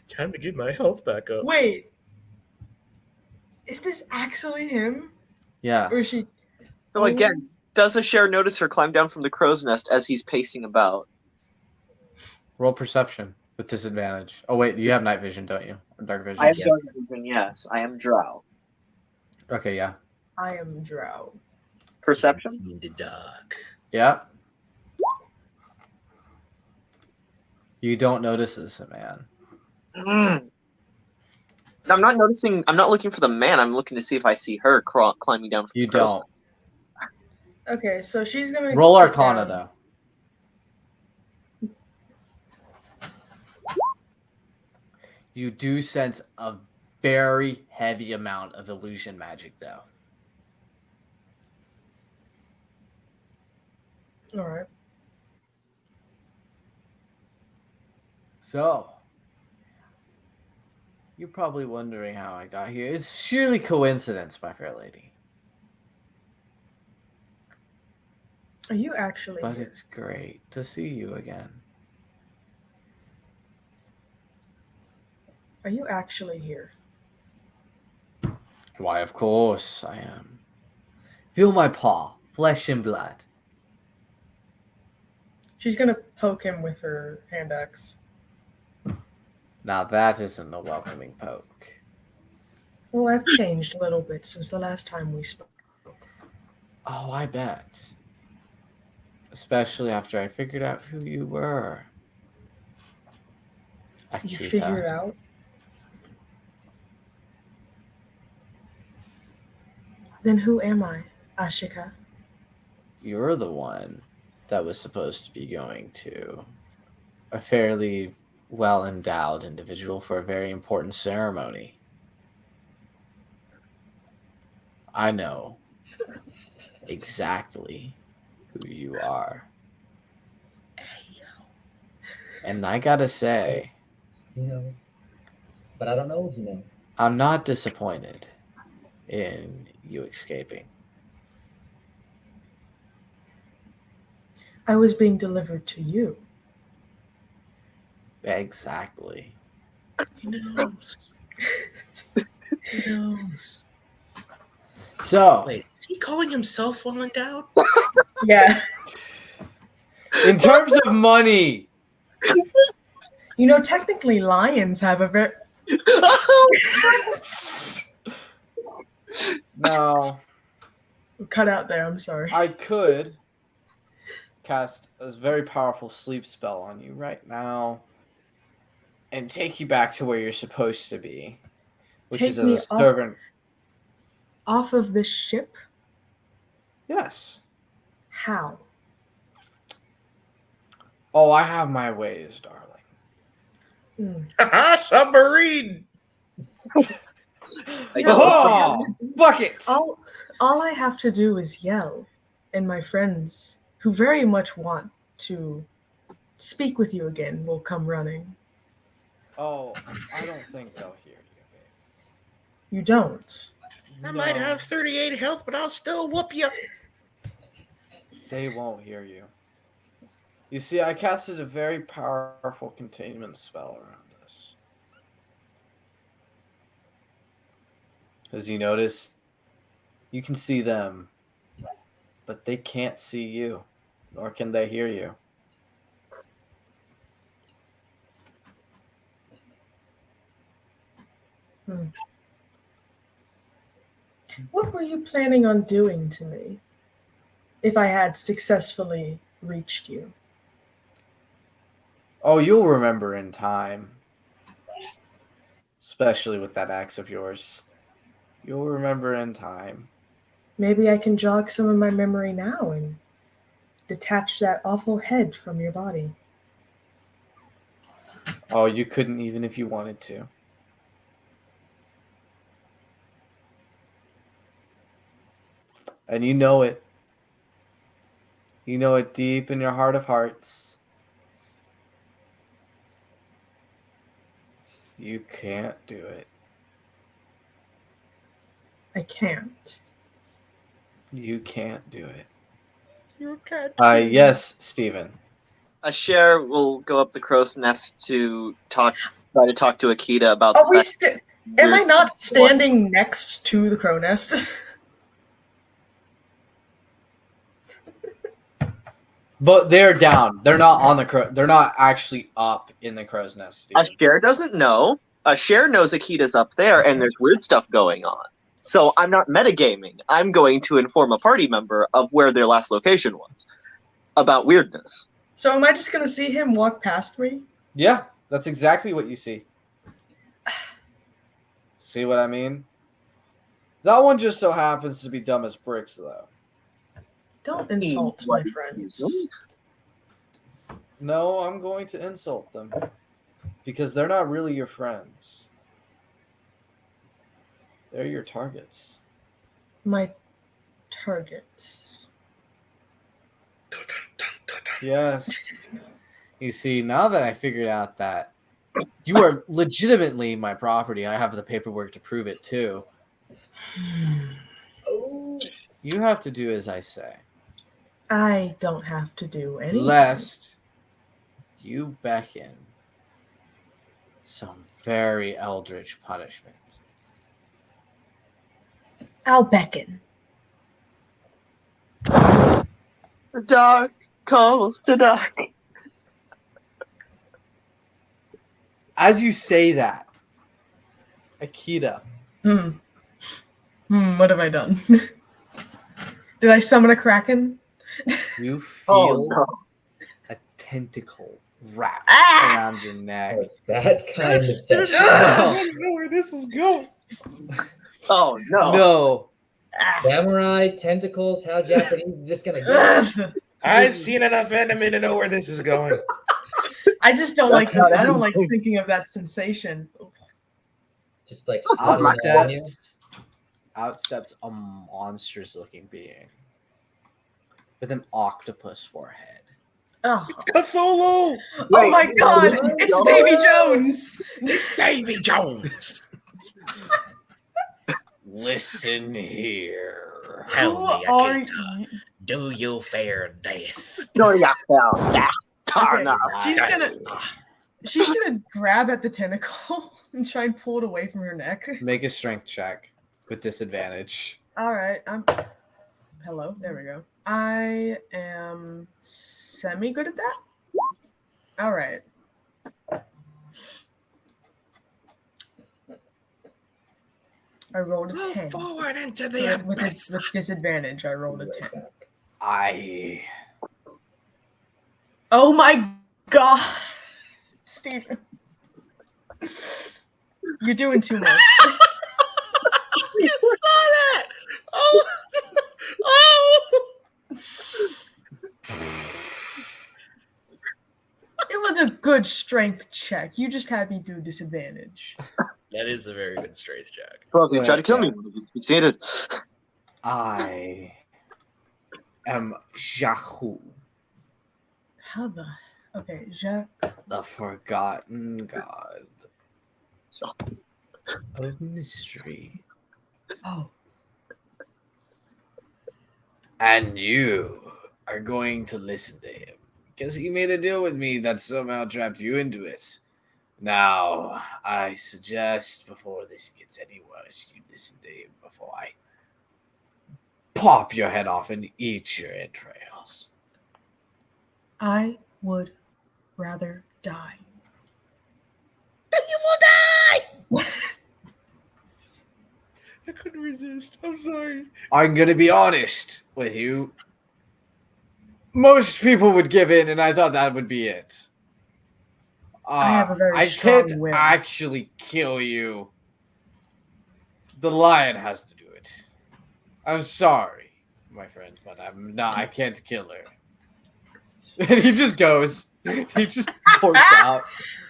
Time to get my health back up. Wait. Is this actually him? Yes. Or is she So again, does a sheriff notice her climb down from the crow's nest as he's pacing about? Roll perception with disadvantage. Oh, wait. You have night vision, don't you? Or dark vision? I have Yeah. dark vision, yes. I am drow. Okay, yeah. I am Drow. Perception? In the dark. Yeah. You don't notice this, man. Mm. I'm not noticing. I'm not looking for the man. I'm looking to see if I see her climbing down from You the crow's don't. nest. Okay, so she's gonna Roll get Arcana, down. though. You do sense a very heavy amount of illusion magic, though. Alright. So, you're probably wondering how I got here. It's surely coincidence, my fair lady. Are you actually But here? it's great to see you again. Are you actually here? Why, of course I am. Feel my paw, flesh and blood. She's gonna poke him with her hand axe. Now that isn't a welcoming poke. Well, I've changed a little bit since the last time we spoke. Oh, I bet. Especially after I figured out who you were. You Akita. figured out? Then who am I, Ashika? You're the one that was supposed to be going to a fairly well-endowed individual for a very important ceremony. I know exactly who you are. And I gotta say, You know. But I don't know, you know. I'm not disappointed in you escaping. I was being delivered to you. Exactly. He knows. He knows. So, Wait, is he calling himself well endowed? Yeah. in terms of money, You know, technically lions have a very... no, Cut out there, I'm sorry. I could cast a very powerful sleep spell on you right now and take you back to where you're supposed to be, which Take is as me a servant. Off of this ship? Yes. How? Oh, I have my ways, darling. Submarine! You know, Oh, bucket! all I have to do is yell, and my friends, who very much want to speak with you again, will come running. Oh, I don't think they'll hear you. You don't. I might No, have 38 health, but I'll still whoop you. They won't hear you. You see, I casted a very powerful containment spell around us. As you notice, you can see them but they can't see you, nor can they hear you. What were you planning on doing to me if I had successfully reached you? Oh, you'll remember in time. Especially with that axe of yours. You'll remember in time. Maybe I can jog some of my memory now and detach that awful head from your body. Oh, you couldn't even if you wanted to. And you know it. You know it deep in your heart of hearts. You can't do it. I can't. You can't do it. You can't. Yes, Stephen. A share will go up the crow's nest to try to talk to Akita about. Are the we fact am I we're- not standing next to the crow nest? But they're down. They're not on the crow. They're not actually up in the crow's nest, A Stephen. share doesn't know. A share knows Akita's up there, and there's weird stuff going on. So I'm not metagaming. I'm going to inform a party member of where their last location was about weirdness. So am I just gonna see him walk past me? Yeah, that's exactly what you see. See what I mean? That one just so happens to be dumb as bricks, though. Don't insult my friends. No, I'm going to insult them. Because they're not really your friends. They're your targets. My targets. Yes. You see, now that I figured out that you are legitimately my property, I have the paperwork to prove it too. Oh, You have to do as I say. I don't have to do anything. Lest you beckon some very eldritch punishment. I'll beckon. The dark calls to dark. As you say that, Akita, What have I done? Did I summon a kraken? you feel Oh no! a tentacle wrapped Ah! around your neck. oh, it's that kind of stuff. No, know where this is going. Oh no! no. Samurai tentacles. How Japanese is this gonna get? I've seen enough anime to know where this is going. I just don't That's like not I don't like anything. thinking of that sensation. Just like Oh, my slithering on you. Outsteps a monstrous looking being with an octopus forehead. Oh, Cthulhu! oh Wait, my god! no, It's no. Davy Jones! It's Davy Jones. Listen here. Tell Who me, are Akita, you? do you fear death? No, yeah, that Karna. She's gonna grab at the tentacle and try and pull it away from her neck. Make a strength check with disadvantage. All right, hello. There we go. I am semi good at that. All right. I rolled a Move 10. forward into the With abyss. disadvantage, I rolled a 10. I Oh my god, Steven. You're doing too much. You saw that! Oh! Oh! It was a good strength check. You just had me do disadvantage. That is a very good strength check. Well, you tried to kill me. You stated. I am Jahu, How the? Okay, Jacques. the forgotten god of mystery. Oh, And you are going to listen to him because he made a deal with me that somehow trapped you into it. Now, I suggest before this gets any worse, you listen to him before I pop your head off and eat your entrails. I would rather die. Then you will die. I couldn't resist. I'm sorry. I'm gonna be honest with you. Most people would give in, and I thought that would be it. I have a very I strong can't will. actually kill you. The lion has to do it. I'm sorry, my friend, but I'm not. I can't kill her. And he just goes. He just ports out.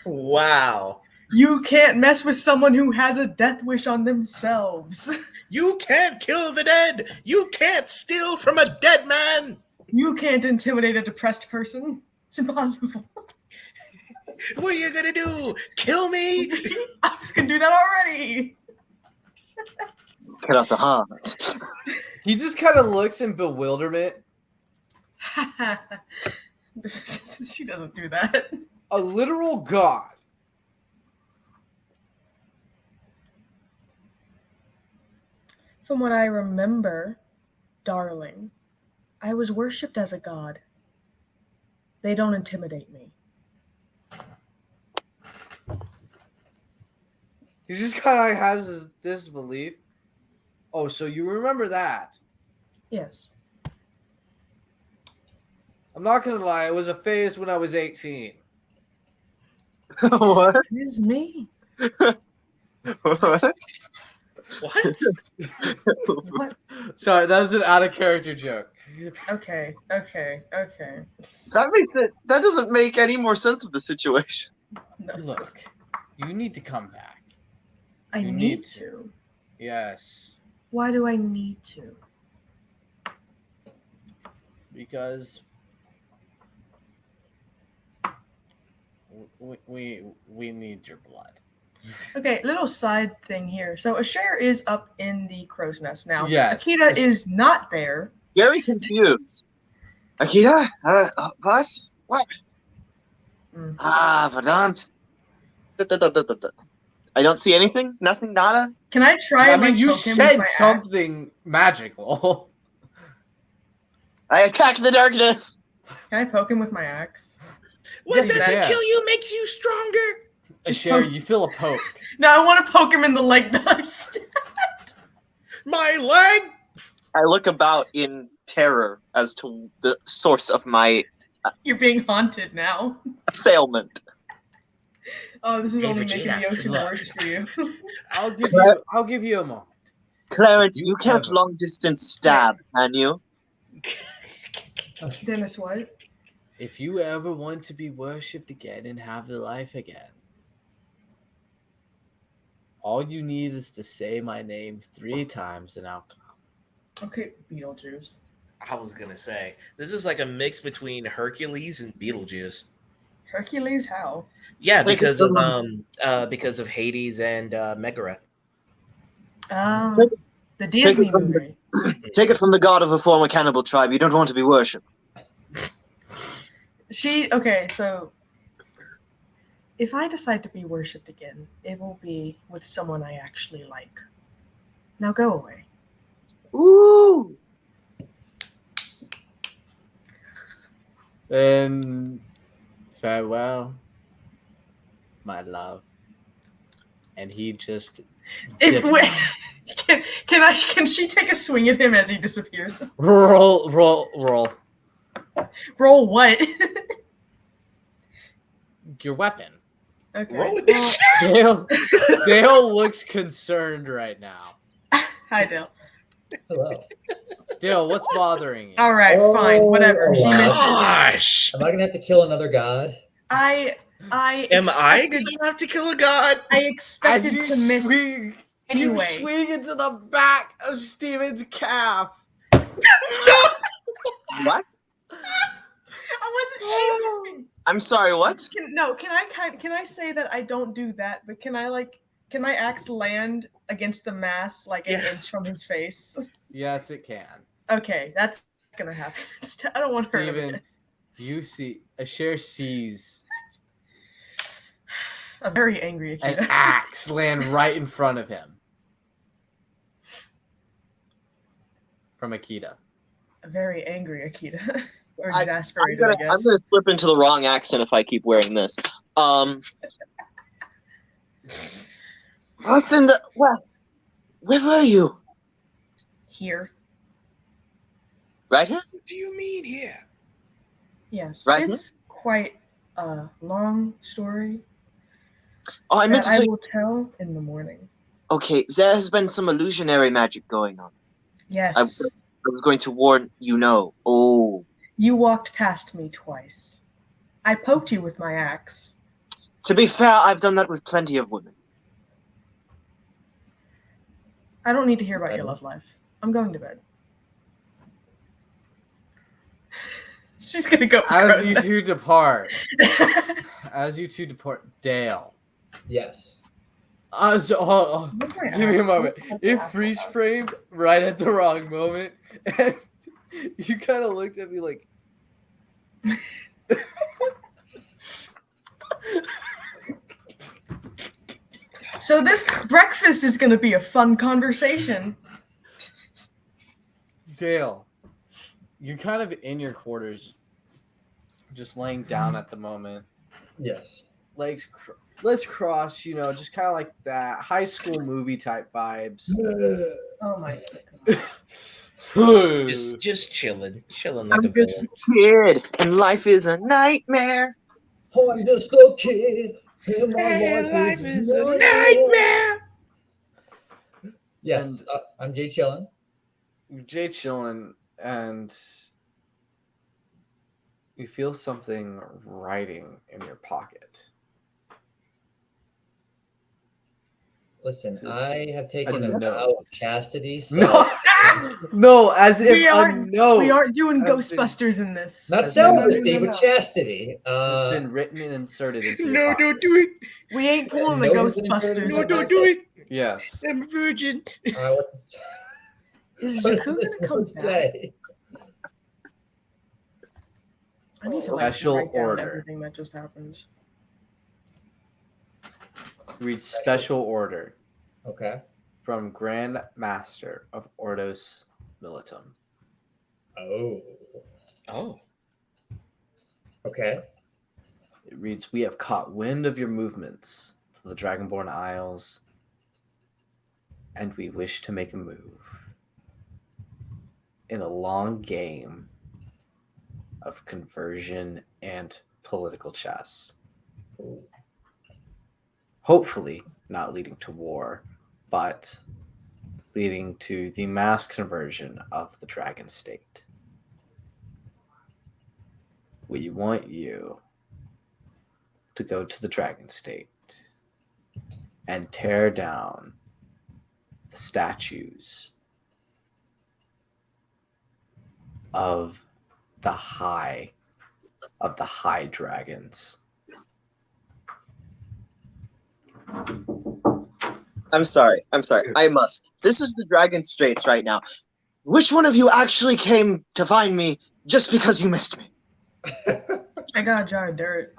Wow. You can't mess with someone who has a death wish on themselves. You can't kill the dead. You can't steal from a dead man. You can't intimidate a depressed person. It's impossible. What are you gonna do? Kill me? I was gonna do that already. Cut off the heart. He just kind of looks in bewilderment. She doesn't do that. A literal god. From what I remember, darling, I was worshipped as a god. They don't intimidate me. He just kind of has his disbelief. Oh, so you remember that? Yes. I'm not gonna lie, it was a phase when I was 18. What? Excuse me. What? What? What? Sorry, that was an out of character joke. Okay. That makes it. That doesn't make any more sense of the situation. No. Look, you need to come back. I you need need to. Yes, Why do I need to? because we need your blood. Okay, little side thing here. So Asher is up in the crow's nest now. Yes. Akita is not there. Very confused. Akita? Was? What? Mm. Verdammt. I don't see anything. Nothing. Nada. Can I try I and mean, like you poke him with said my axe? something magical. I attack the darkness. Can I poke him with my axe? What Yes, you doesn't can. kill you makes you stronger. Asher, you feel a poke. No, I want to poke him in the leg that I stabbed. My leg. I look about in terror as to the source of my You're being haunted now. assailment. Oh, this is Hey, only Vegeta, making the ocean look. worse for you. I'll give you a moment. Clarence, You you can't ever- long distance stab, can you? Dennis, what? If you ever want to be worshipped again and have the life again, all you need is to say my name 3 times and I'll come. Okay, Beetlejuice. I was gonna say this is like a mix between Hercules and Beetlejuice. Hercules, how? Yeah, Wait, because of Hades and Megara. The Disney it from the- movie. Take it from the god of a former cannibal tribe. You don't want to be worshipped. Okay, so if I decide to be worshipped again, it will be with someone I actually like. Now go away. Ooh. Then farewell, my love. And he just If dips- we, can she take a swing at him as he disappears? roll. Roll what? Your weapon. Okay. Roll with well, Dale looks concerned right now. hi, Dale. Hello. Dale, what's bothering you? All right, fine, whatever. She wow. missed it. Gosh, Am I gonna have to kill another god? I am I expected- gonna have to kill a god? I As expected you to miss swing, anyway. you swing into the back of Steven's calf. What? I wasn't aiming. I'm sorry. What? Can I say that I don't do that? But can my axe land against the mass like an Yeah. inch from his face? Yes, it can. Okay, that's gonna happen. I don't want her. Steven, you see, Asher sees I'm very angry an at you. axe land right in front of him. from Akita. A very angry Akita. Or I'm exasperated, gonna, I guess. I'm gonna slip into the wrong accent if I keep wearing this. Austin, well, where were you? Here. Right here? What do you mean here? Yes. Right It's quite a long story Oh, I meant that to I tell you. will tell in the morning. Okay, there has been some illusionary magic going on. Yes. I was going to warn you. No. Oh, You walked past me twice. I poked you with my axe. to be fair, I've done that with plenty of women. I don't need to hear about your love life. I'm going to bed. She's gonna go. As you two depart, Dale. Yes. Give me a moment. It freeze framed right at the wrong moment, and you kind of looked at me like. So this breakfast is gonna be a fun conversation. Dale, you're kind of in your quarters, just laying down at the moment. Yes. Legs crossed, just kind of like that high school movie type vibes. Oh my god. Just chilling like I'm a just villain. a kid, and life is a nightmare. Oh, I'm just a kid. And my life is a nightmare. Yes, I'm Jay Chillin. Jay chilling, and you feel something writing in your pocket. Listen, I have taken a note. vow of chastity. So No, as if a note. We aren't doing has Ghostbusters in this. not As celibacy, no. but chastity. Has been written and inserted into your No, pocket. don't do it. We ain't pulling the No, it's been Ghostbusters. inserted No, in don't do it. Yes. I'm a virgin. Is What Jakku does this gonna come note back? say? I need to Special write down order. everything that just happened. Read special order Okay. from Grand Master of Ordos Militum. Oh. Okay. It reads, "We have caught wind of your movements to the Dragonborn Isles, and we wish to make a move in a long game of conversion and political chess. Hopefully not leading to war, but leading to the mass conversion of the Dragon State. We want you to go to the Dragon State and tear down the statues of the high dragons." I'm sorry. I must. This is the Dragon Straits right now. Which one of you actually came to find me just because you missed me? I got a jar of dirt.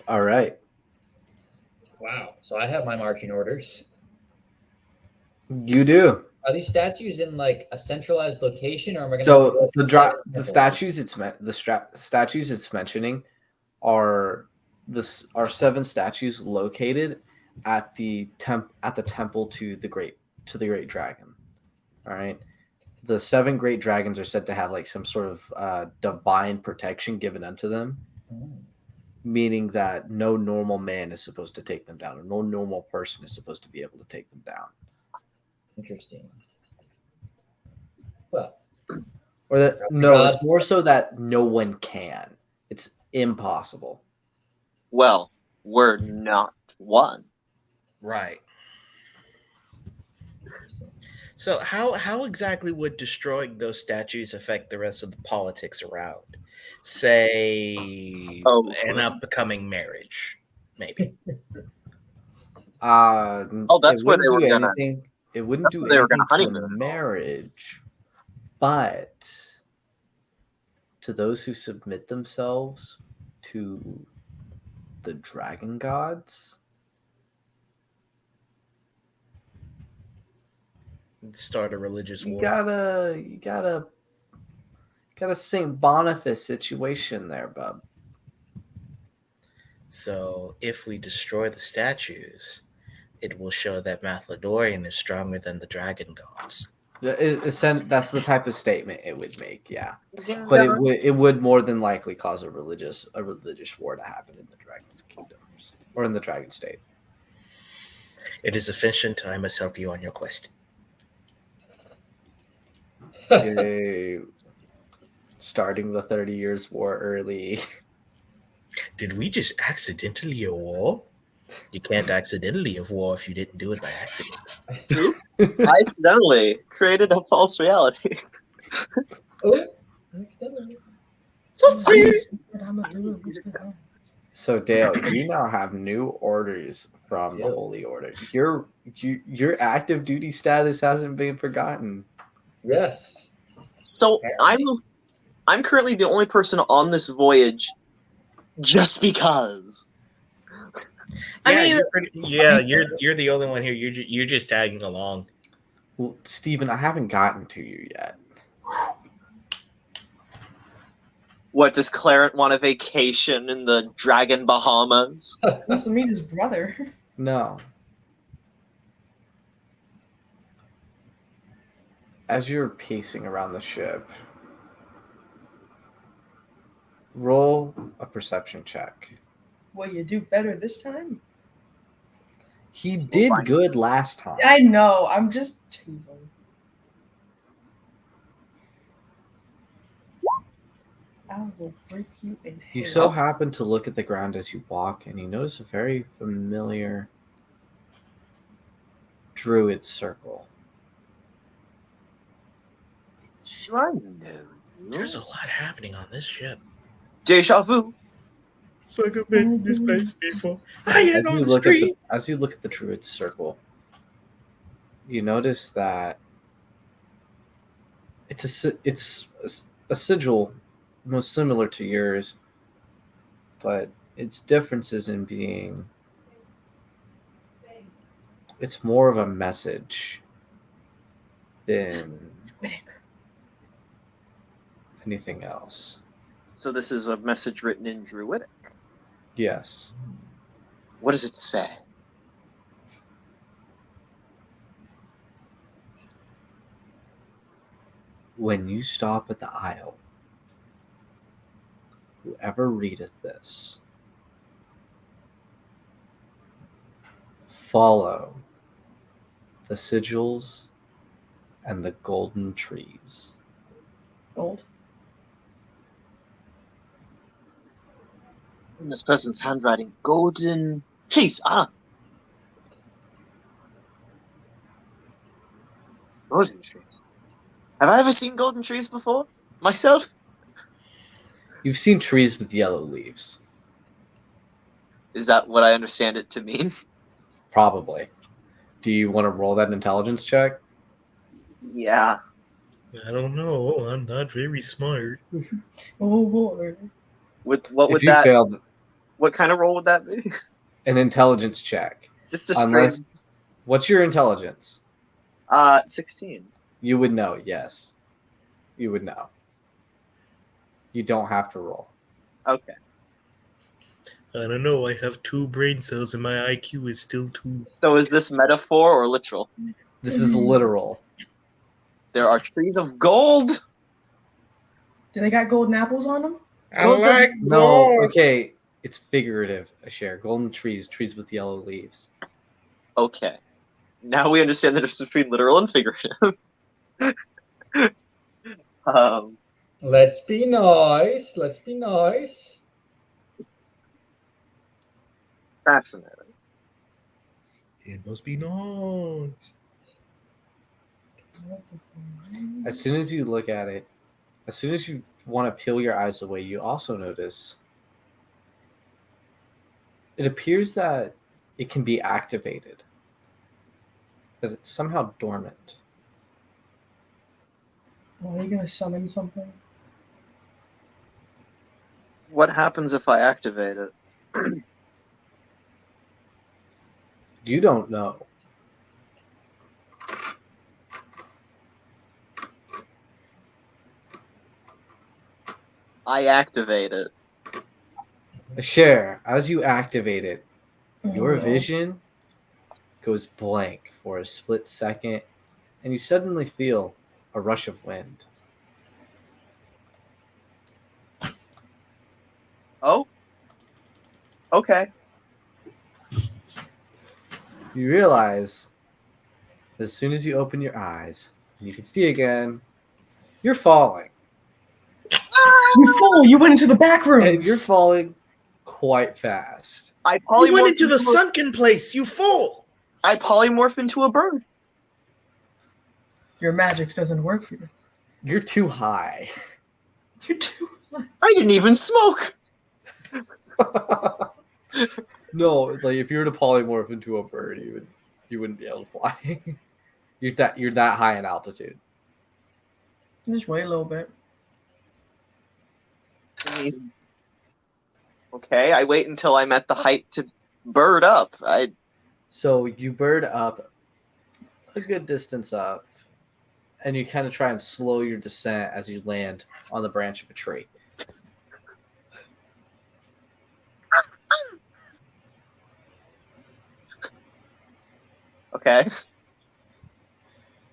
All right. Wow. So I have my marching orders. You do. Are these statues in like a centralized location, or am I going So to the statues statues it's mentioning are seven statues located at the temple to the great dragon. All right. The seven great dragons are said to have like some sort of divine protection given unto them, meaning that no normal man is supposed to take them down, or no normal person is supposed to be able to take them down. Interesting. Well, Or that no, it's more so that no one can. It's impossible. Well, we're not one. Right. So how exactly would destroying those statues affect the rest of the politics around? Say an upcoming marriage, maybe. That's where they were gonna. It wouldn't do they were anything gonna to honeymoon. marriage, but to those who submit themselves to the dragon gods, start a religious You war. got a Saint Boniface situation there, bub. So if we destroy the statues, it will show that Mathlodorian is stronger than the dragon gods. That's the type of statement it would make, yeah. Yeah. But it would more than likely cause a religious war to happen in the Dragon's Kingdoms or in the Dragon State. It is efficient. I must help you on your quest. Yay. Starting the 30 Years' War early. Did we just accidentally a war? You can't accidentally have war if you didn't do it by accident. I accidentally created a false reality. Oh, So Dale, you now have new orders from the Yep. Holy Order. Your active duty status hasn't been forgotten. yes. So I'm currently the only person on this voyage, just because. I mean, You're the only one here. You're just tagging along. Well, Steven, I haven't gotten to you yet. What, does Clarence want a vacation in the Dragon Bahamas? wants to meet his brother. No. As you're pacing around the ship, roll a perception check. Will you do better this time? He did find good last time. I know. I'm just teasing. I will break you in You half. so happen to look at the ground as you walk, and you notice a very familiar druid circle. Do I know There's a lot happening on this ship. Deja vu. It's like I've been in this place before. I As ain't on you, the look at street. as you look at the druid circle, you notice that it's a sigil most similar to yours, but its differences in being it's more of a message than Whitaker. anything else. So this is a message written in Druidic. Yes. What does it say? When you stop at the isle, whoever readeth this, follow the sigils and the golden trees. Gold. In this person's handwriting, golden trees. Golden trees. Have I ever seen golden trees before? Myself? You've seen trees with yellow leaves, Is that what I understand it to mean? probably. Do you want to roll that intelligence check? Yeah. I don't know. I'm not very smart. Oh boy. What If would you that? failed What kind of roll would that be? an intelligence check, Just a straight. unless what's your intelligence? 16. You would know, yes. You would know. You don't have to roll. Okay. I don't know. I have 2 brain cells and my IQ is still 2. So is this metaphor or literal? This is literal. There are trees of gold. Do they got golden apples on them? No, okay. It's figurative, Asher. Golden trees, trees with yellow leaves. Okay. Now we understand the difference between literal and figurative. Let's be nice. Let's be nice. Fascinating. It must be nice. As soon as you look at it, as soon as you want to peel your eyes away, you also notice it appears that it can be activated, that it's somehow dormant. Oh, are you gonna summon something? What happens if I activate it? You don't know. I activate it. Share, as you activate it, your Oh. vision goes blank for a split second, and you suddenly feel a rush of wind. Oh. Okay. You realize as soon as you open your eyes, and you can see again, you're falling. You fool! You went into the back And you're rooms. falling quite fast. I You polymorph went into the into a- sunken place, you fool! I polymorph into a bird. Your magic doesn't work here. You're too high. You too. I didn't even smoke. No, it's like if you were to polymorph into a bird, you wouldn't be able to fly. you're that high in altitude. Just wait a little bit. I mean, okay, I wait until I'm at the height to bird up. So you bird up a good distance up, and you kind of try and slow your descent as you land on the branch of a tree. Okay. As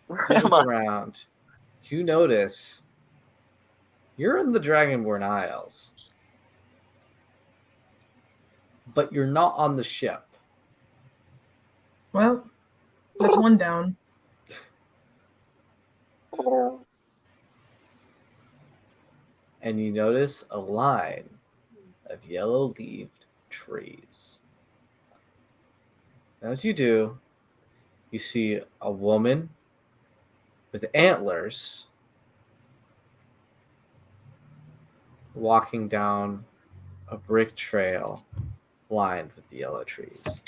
Where you am look I? around, you notice you're in the Dragonborn Isles, but you're not on the ship. Well, there's one down. And you notice a line of yellow-leaved trees. As you do, you see a woman with antlers walking down a brick trail lined with the yellow trees.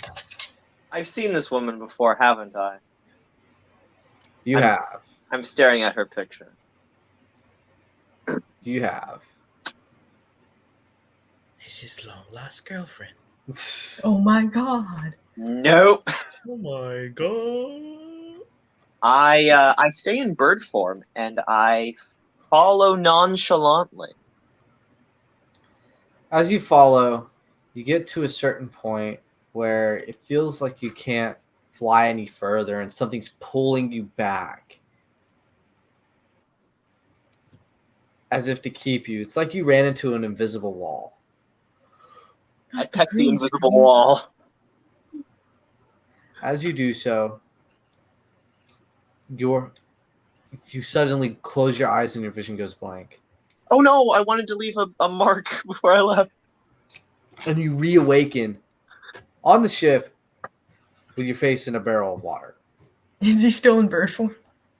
I've seen this woman before, haven't I? You I'm- have. I'm staring at her picture. You have. It's his long lost girlfriend. Oh my god. Nope. Oh my god. I stay in bird form and I follow nonchalantly. As you follow, you get to a certain point where it feels like you can't fly any further and something's pulling you back. As if to keep you. It's like you ran into an invisible wall. I Not peck the green invisible screen. wall. As you do so, you suddenly close your eyes and your vision goes blank. Oh no, I wanted to leave a mark before I left. And you reawaken on the ship with your face in a barrel of water. Is he still in bird form?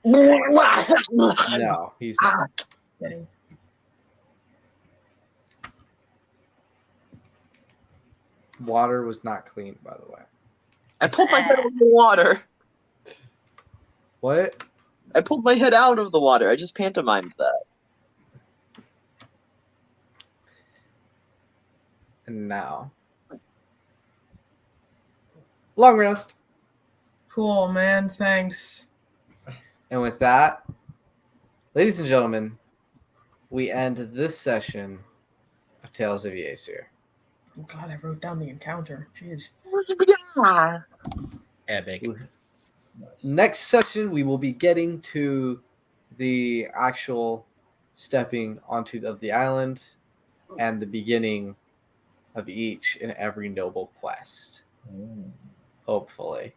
No, he's not. Kidding. Water was not clean, by the way. I pulled my head out of the water. What? I pulled my head out of the water. I just pantomimed that. And now. Long rest. Cool, man. Thanks. And with that, ladies and gentlemen, we end this session of Tales of Aesir. Oh god, I wrote down the encounter. Jeez. Epic. Next session, we will be getting to the actual stepping onto the island and the beginning of each and every noble quest. Mm. Hopefully.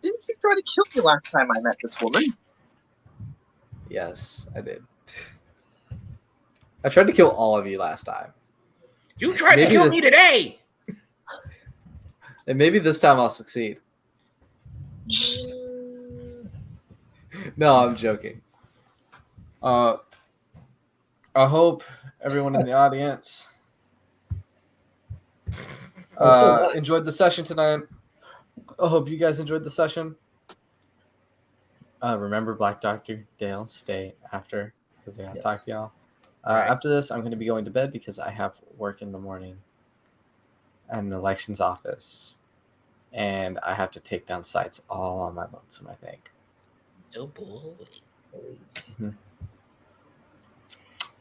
Didn't you try to kill me last time I met this woman? Yes, I did. I tried to kill all of you last time. You tried Maybe to kill this- me today! And maybe this time I'll succeed. No, I'm joking. I hope everyone in the audience enjoyed the session tonight. I hope you guys enjoyed the session. Remember, Black Dr. Dale, stay after because I gotta talk to y'all. Right. After this, I'm going to be going to bed because I have work in the morning and the elections office. And I have to take down sites all on my lonesome, I think. Oh boy.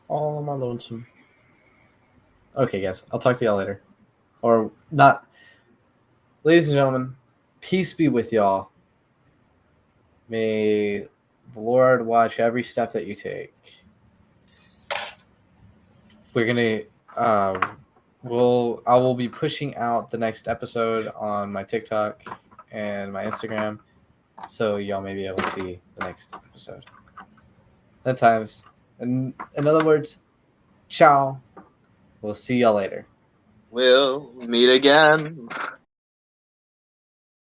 All on my lonesome. Okay, guys. I'll talk to y'all later. Or not. Ladies and gentlemen, peace be with y'all. May the Lord watch every step that you take. We're gonna I will be pushing out the next episode on my TikTok and my Instagram, so y'all may be able to see the next episode. At times, in other words, ciao. We'll see y'all later. We'll meet again.